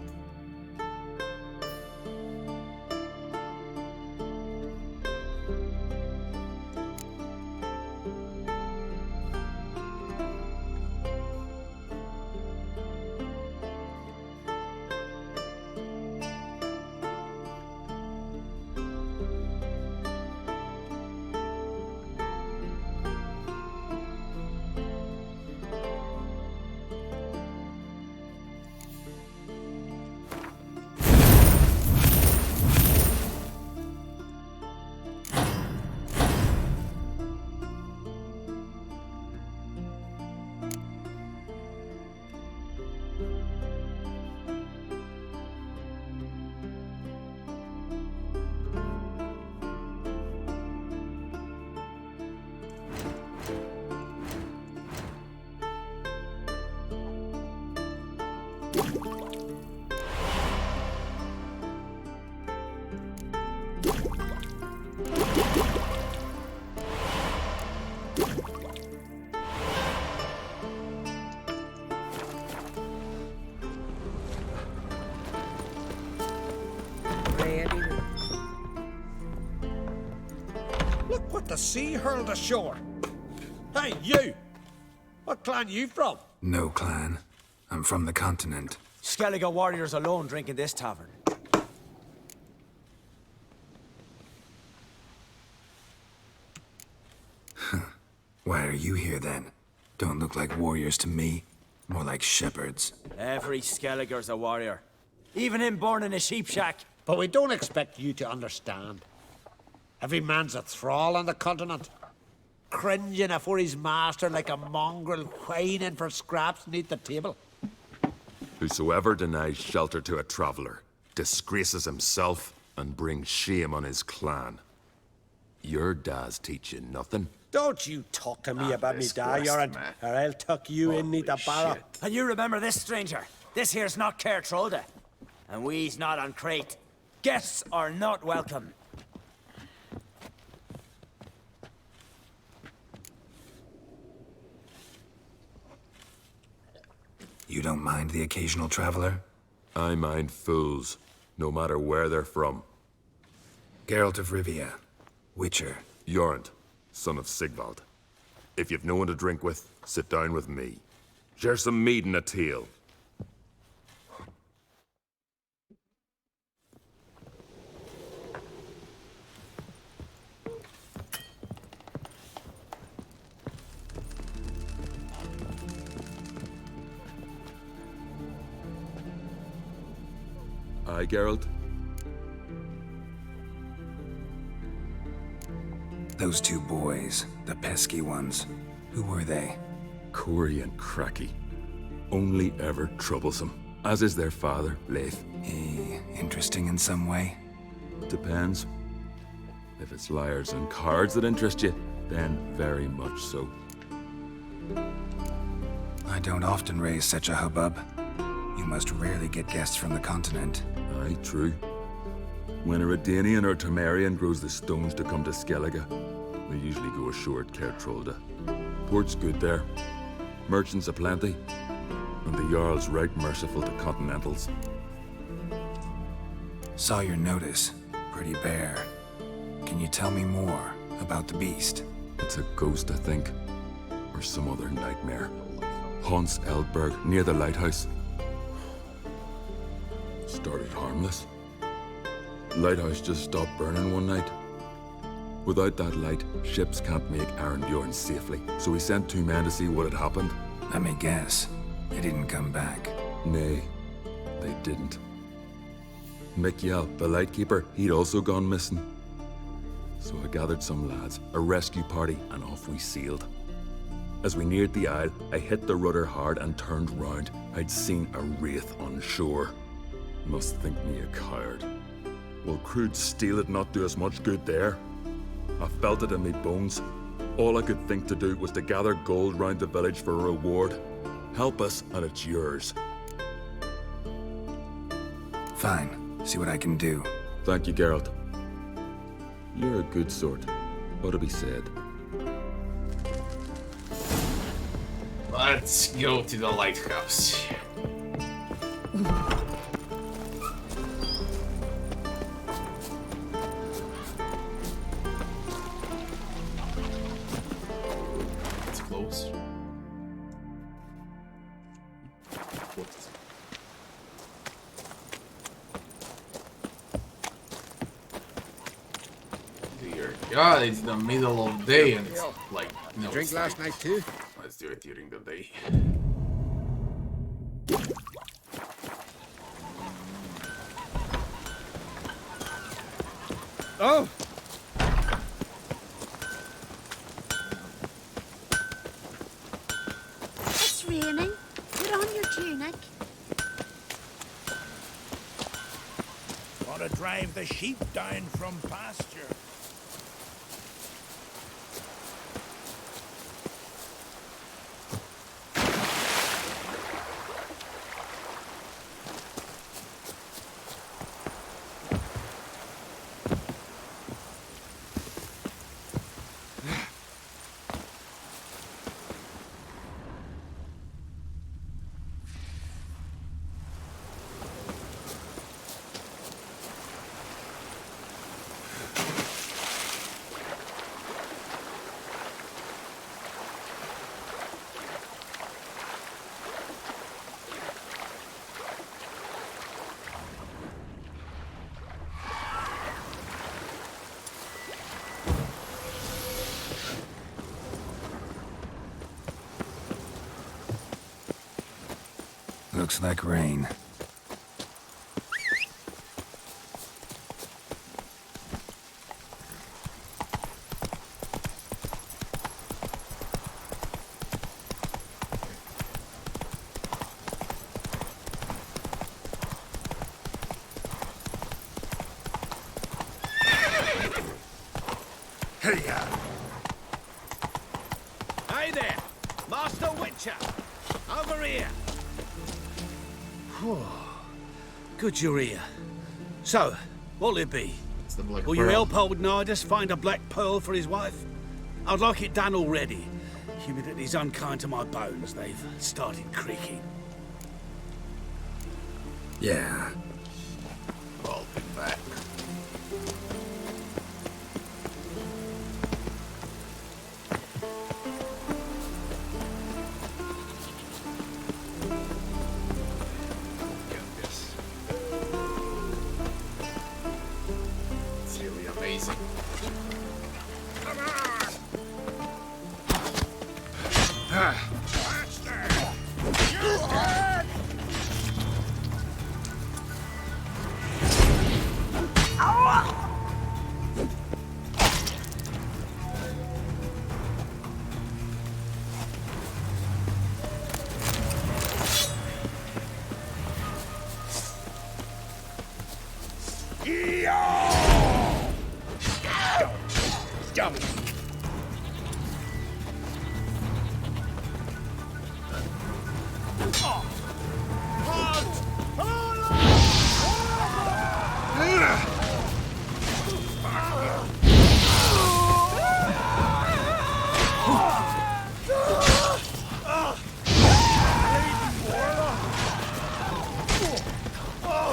[SPEAKER 6] Look what the sea hurled ashore. Hey, you! What clan you from?
[SPEAKER 2] No clan. I'm from the continent.
[SPEAKER 19] Skellige warriors alone drink in this tavern.
[SPEAKER 2] Why are you here then? Don't look like warriors to me. More like shepherds.
[SPEAKER 19] Every Skellige's a warrior. Even him born in a sheep shack.
[SPEAKER 6] But we don't expect you to understand. Every man's a thrall on the continent. Cringing afore his master like a mongrel whining for scraps beneath the table.
[SPEAKER 14] Whosoever denies shelter to a traveller disgraces himself and brings shame on his clan. Your dad's teaching nothing.
[SPEAKER 5] Don't you talk to me about me dad, Yoran, or I'll tuck you in neath the barrow.
[SPEAKER 19] And you remember this, stranger. This here's not Cair Trolda. And we's not on Crate. Guests are not welcome.
[SPEAKER 2] You don't mind the occasional traveler?
[SPEAKER 14] I mind fools, no matter where they're from.
[SPEAKER 2] Geralt of Rivia, Witcher.
[SPEAKER 14] Jorund, son of Sigvald. If you've no one to drink with, sit down with me. Share some mead and a tale. Aye, Geralt?
[SPEAKER 2] Those two boys, the pesky ones, who were they?
[SPEAKER 14] Corey and Cracky. Only ever troublesome, as is their father, Leif.
[SPEAKER 2] Interesting in some way?
[SPEAKER 14] Depends. If it's liars and cards that interest you, then very much so.
[SPEAKER 2] I don't often raise such a hubbub. You must rarely get guests from the continent.
[SPEAKER 14] Aye, true. When a Redanian or Temerian grows the stones to come to Skellige, they usually go ashore at Cair Trolda. Port's good there. Merchants aplenty. And the Jarl's right merciful to continentals.
[SPEAKER 2] Saw your notice. Pretty bare. Can you tell me more about the beast?
[SPEAKER 14] It's a ghost, I think. Or some other nightmare. Haunts Eldberg, near the lighthouse. Started harmless. Lighthouse just stopped burning one night. Without that light, ships can't make Arnbjorn safely, so we sent 2 men to see what had happened.
[SPEAKER 2] Let me guess. They didn't come back.
[SPEAKER 14] Nay, they didn't. Mikjal, the lightkeeper, he'd also gone missing. So I gathered some lads, a rescue party, and off we sailed. As we neared the isle, I hit the rudder hard and turned round. I'd seen a wraith on shore. Must think me a coward. Will crude steel it not do us much good there? I felt it in me bones. All I could think to do was to gather gold round the village for a reward. Help us, and it's yours.
[SPEAKER 2] Fine. See what I can do.
[SPEAKER 14] Thank you, Geralt. You're a good sort. Ought to be said.
[SPEAKER 1] Let's go to the lighthouse. It's close. Dear God, it's the middle of the day and it's like no.
[SPEAKER 6] Drink
[SPEAKER 1] it's
[SPEAKER 6] last night too?
[SPEAKER 1] Let's do it during the day.
[SPEAKER 5] Oh!
[SPEAKER 4] It's raining. Put on your tunic.
[SPEAKER 18] Want to drive the sheep down from pasture?
[SPEAKER 2] Looks like rain.
[SPEAKER 6] Hey there, Master Witcher. Over here. Good you're here. So, what'll it be? Will you help old Nidus find a black pearl for his wife? I'd like it done already. Humidity's unkind to my bones. They've started creaking.
[SPEAKER 2] Yeah.
[SPEAKER 1] I'll be back. It's really amazing.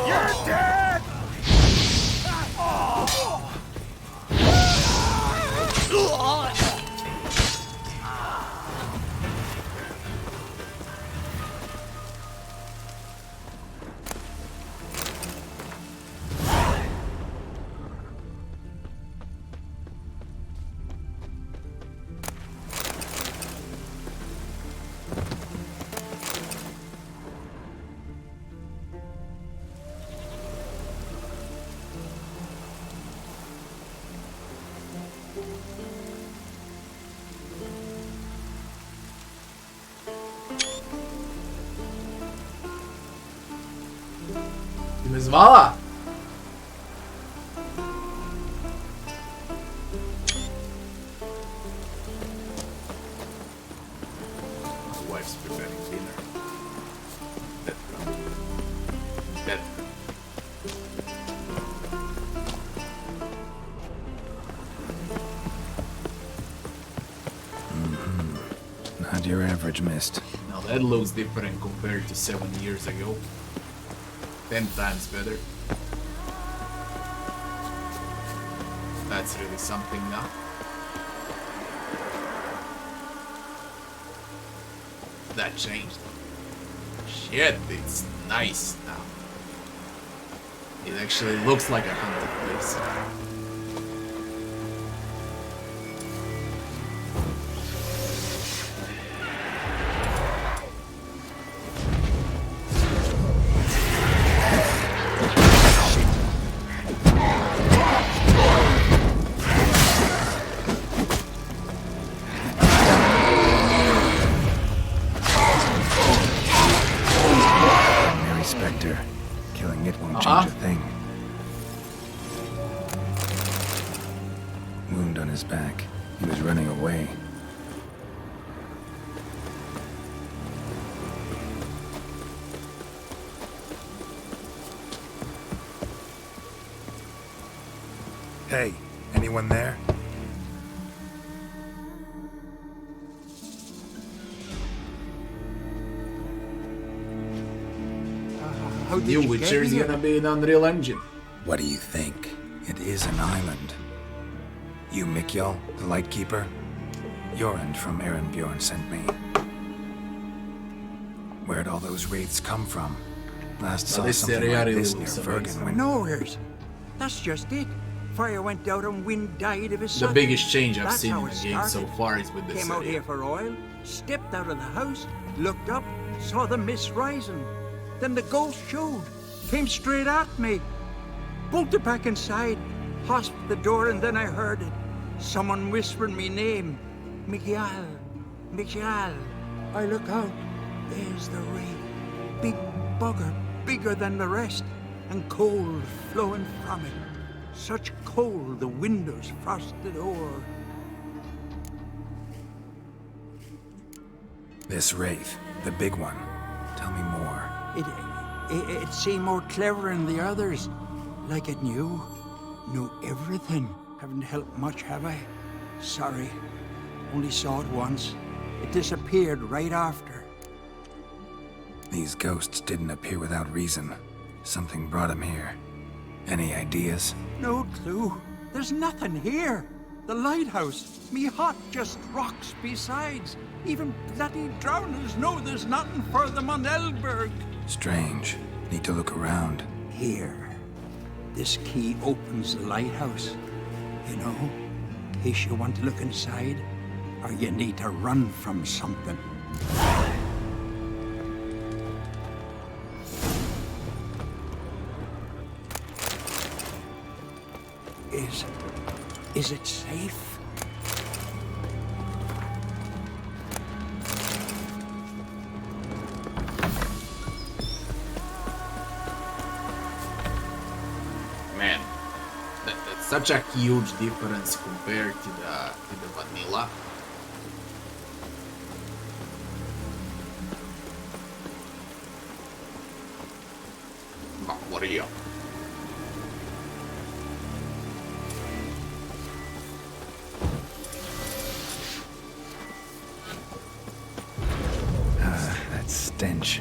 [SPEAKER 6] You're dead!
[SPEAKER 1] Ty me zvala? My wife's preparing dinner. Dead.
[SPEAKER 2] Not your average mist.
[SPEAKER 1] Now that looks different compared to 7 years ago. 10 times better. That's really something now. That changed. Shit, it's nice now. It actually looks like a haunted place.
[SPEAKER 2] Killing it won't change a thing. Wound on his back. He was running away. Hey, anyone there?
[SPEAKER 1] New Witcher's gonna be an Unreal Engine.
[SPEAKER 2] What do you think? It is an island. You, Mikjal, the Lightkeeper? Jorund from Bjorn sent me. Where'd all those wraiths come from? Last saw something like this near Werglia when...
[SPEAKER 3] Nowheres. That's just it. Fire went out and wind died of his
[SPEAKER 1] The
[SPEAKER 3] son.
[SPEAKER 1] biggest change I've
[SPEAKER 3] That's
[SPEAKER 1] seen
[SPEAKER 3] how
[SPEAKER 1] in
[SPEAKER 3] it
[SPEAKER 1] the game so
[SPEAKER 3] started.
[SPEAKER 1] far is with this
[SPEAKER 3] Came out
[SPEAKER 1] area.
[SPEAKER 3] here for oil, stepped out of the house, looked up, saw the mist rising. Then the ghost showed. Came straight at me. Bolted back inside. Hosped the door and then I heard it. Someone whispering me name. Miguel. Miguel. I look out. There's the rain. Big bugger. Bigger than the rest. And cold flowing from it. Such cold the windows frosted o'er.
[SPEAKER 2] This wraith, the big one. Tell me more.
[SPEAKER 3] It seemed more clever than the others. Like it knew. Knew everything. Haven't helped much, have I? Sorry. Only saw it once. It disappeared right after.
[SPEAKER 2] These ghosts didn't appear without reason. Something brought them here. Any ideas?
[SPEAKER 3] No clue. There's nothing here. The lighthouse. Me hut just rocks besides. Even bloody drowners know there's nothing for them on Elberg.
[SPEAKER 2] Strange. Need to look around.
[SPEAKER 3] Here. This key opens the lighthouse. You know, in case you want to look inside, or you need to run from something. Is it safe?
[SPEAKER 1] Man, that's such a huge difference compared to the vanilla. Oh, what are you?
[SPEAKER 2] That stench.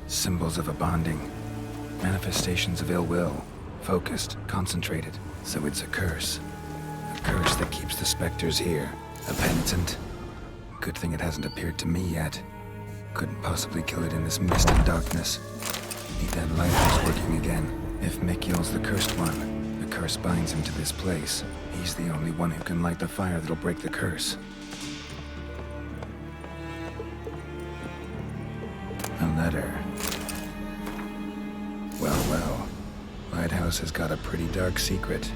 [SPEAKER 2] Symbols of a bonding. Manifestations of ill will. Focused, concentrated. So it's a curse. A curse that keeps the specters here. A penitent. Good thing it hasn't appeared to me yet. Couldn't possibly kill it in this mist and darkness. Need that lighthouse working again. If Mikhail's the cursed one, the curse binds him to this place. He's the only one who can light the fire that'll break the curse. A letter. Well. Lighthouse has got a pretty dark secret.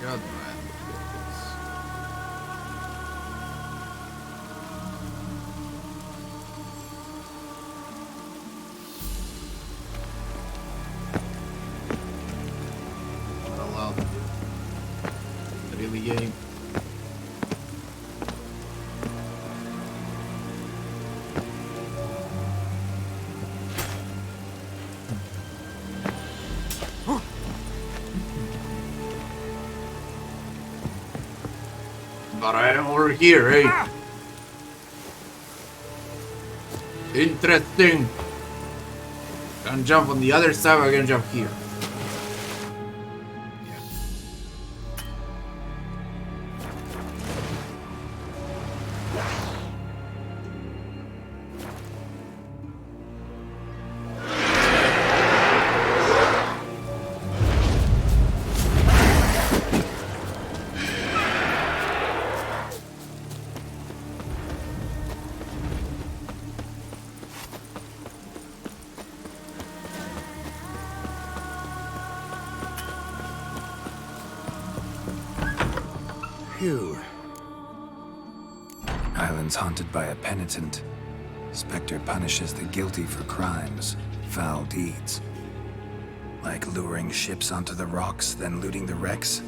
[SPEAKER 1] God, man. What a lot. Really game. But I am over here, eh? Interesting. Can jump on the other side, I can jump here.
[SPEAKER 3] Phew.
[SPEAKER 2] Islands haunted by a penitent. Spectre punishes the guilty for crimes, foul deeds. Like luring ships onto the rocks, then looting the wrecks?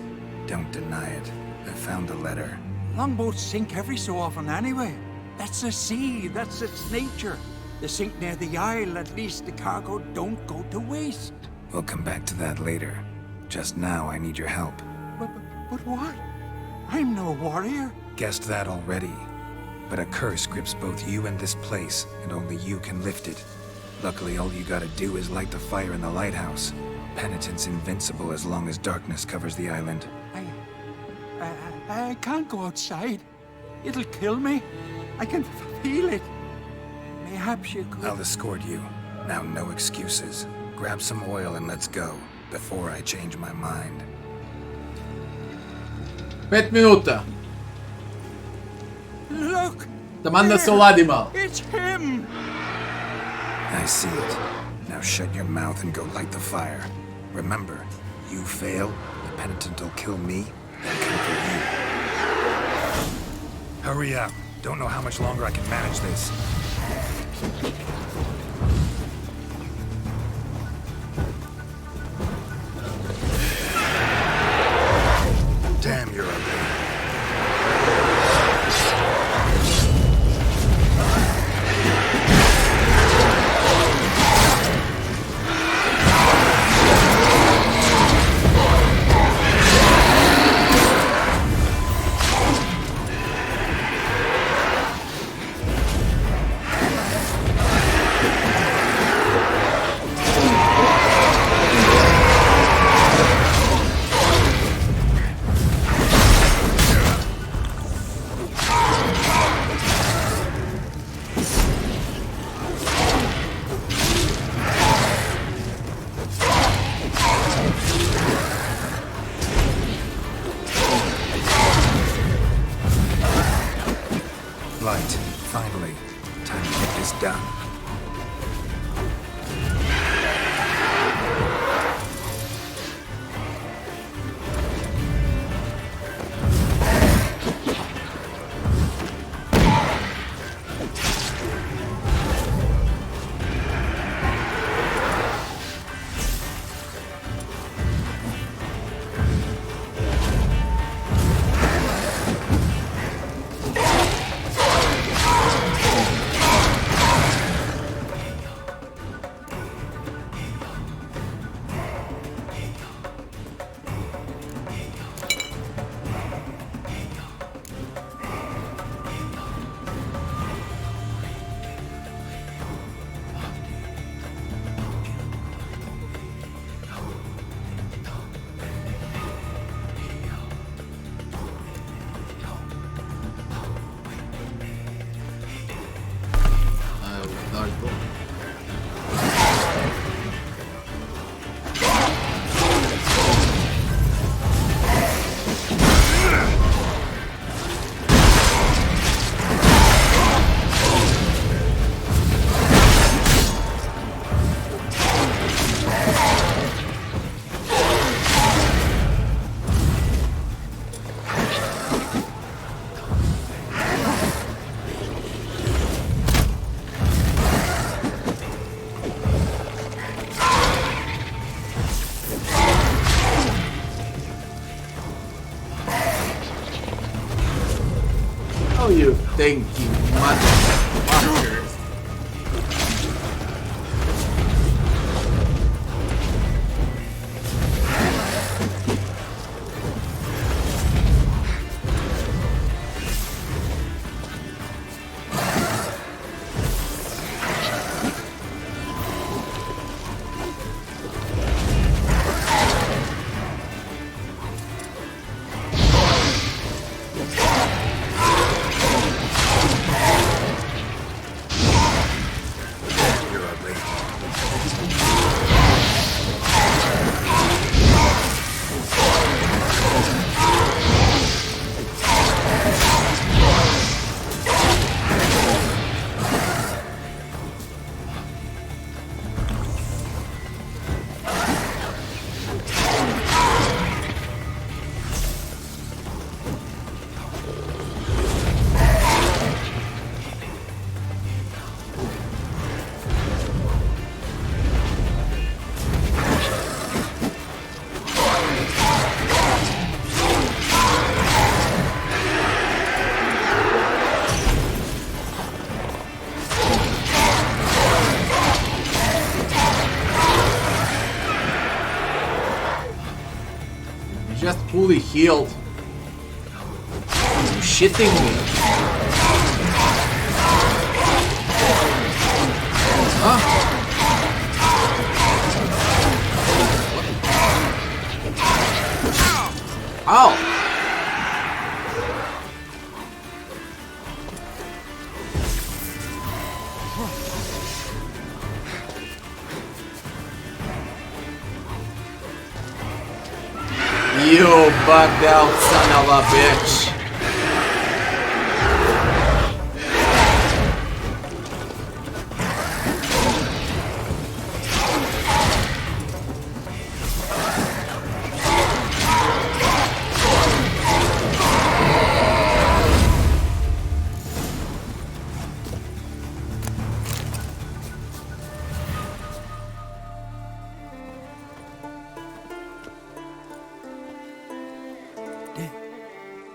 [SPEAKER 2] Don't deny it. I found the letter.
[SPEAKER 3] Longboats sink every so often anyway. That's the sea, that's its nature. They sink near the isle, at least the cargo don't go to waste.
[SPEAKER 2] We'll come back to that later. Just now, I need your help.
[SPEAKER 3] But what? I'm no warrior.
[SPEAKER 2] Guessed that already. But a curse grips both you and this place, and only you can lift it. Luckily, all you gotta do is light the fire in the lighthouse. Penitent's invincible as long as darkness covers the island.
[SPEAKER 3] I can't go outside. It'll kill me. I can feel it. Perhaps you could...
[SPEAKER 2] I'll escort you. Now, no excuses. Grab some oil and let's go, before I change my mind.
[SPEAKER 1] 5 minuta.
[SPEAKER 3] Look!
[SPEAKER 1] Taman sa Ladimal.
[SPEAKER 3] It's him!
[SPEAKER 2] I see it. Now shut your mouth and go light the fire. Remember, you fail, the penitent will kill me, then conquer you. Hurry up. Don't know how much longer I can manage this. Damn, you're ugly. Light. Finally. Time to get this done.
[SPEAKER 1] Oh, you think you motherfuckers. just fully healed. You're shitting me. Huh? Ow! You bugged out son of a bitch.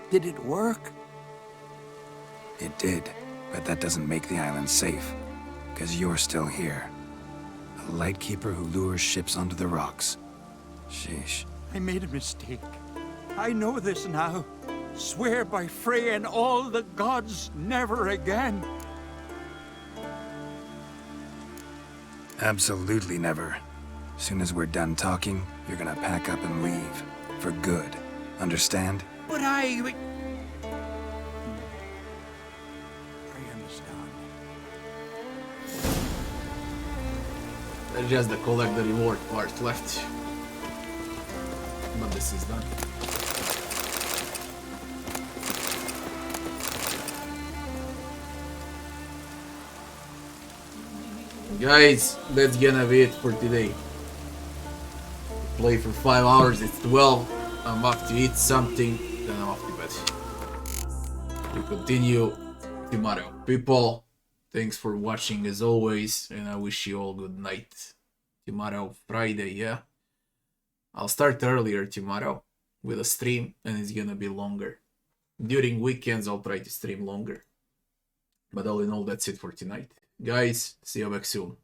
[SPEAKER 3] Did it work?
[SPEAKER 2] It did, but that doesn't make the island safe. Because you're still here. A lightkeeper who lures ships onto the rocks. Sheesh.
[SPEAKER 3] I made a mistake. I know this now. Swear by Frey and all the gods, never again.
[SPEAKER 2] Absolutely never. Soon as we're done talking, you're gonna pack up and leave. For good. Understand?
[SPEAKER 3] But I understand.
[SPEAKER 1] There's just the collect the reward part left. But this is done. Guys, that's gonna be it for today. Play for 5 hours, it's 12. I'm off to eat something, then I'm off to bed. We continue tomorrow. People, thanks for watching as always, and I wish you all good night. Tomorrow, Friday, yeah? I'll start earlier tomorrow with a stream, and it's gonna be longer. During weekends, I'll try to stream longer. But all in all, that's it for tonight. Guys, see you back soon.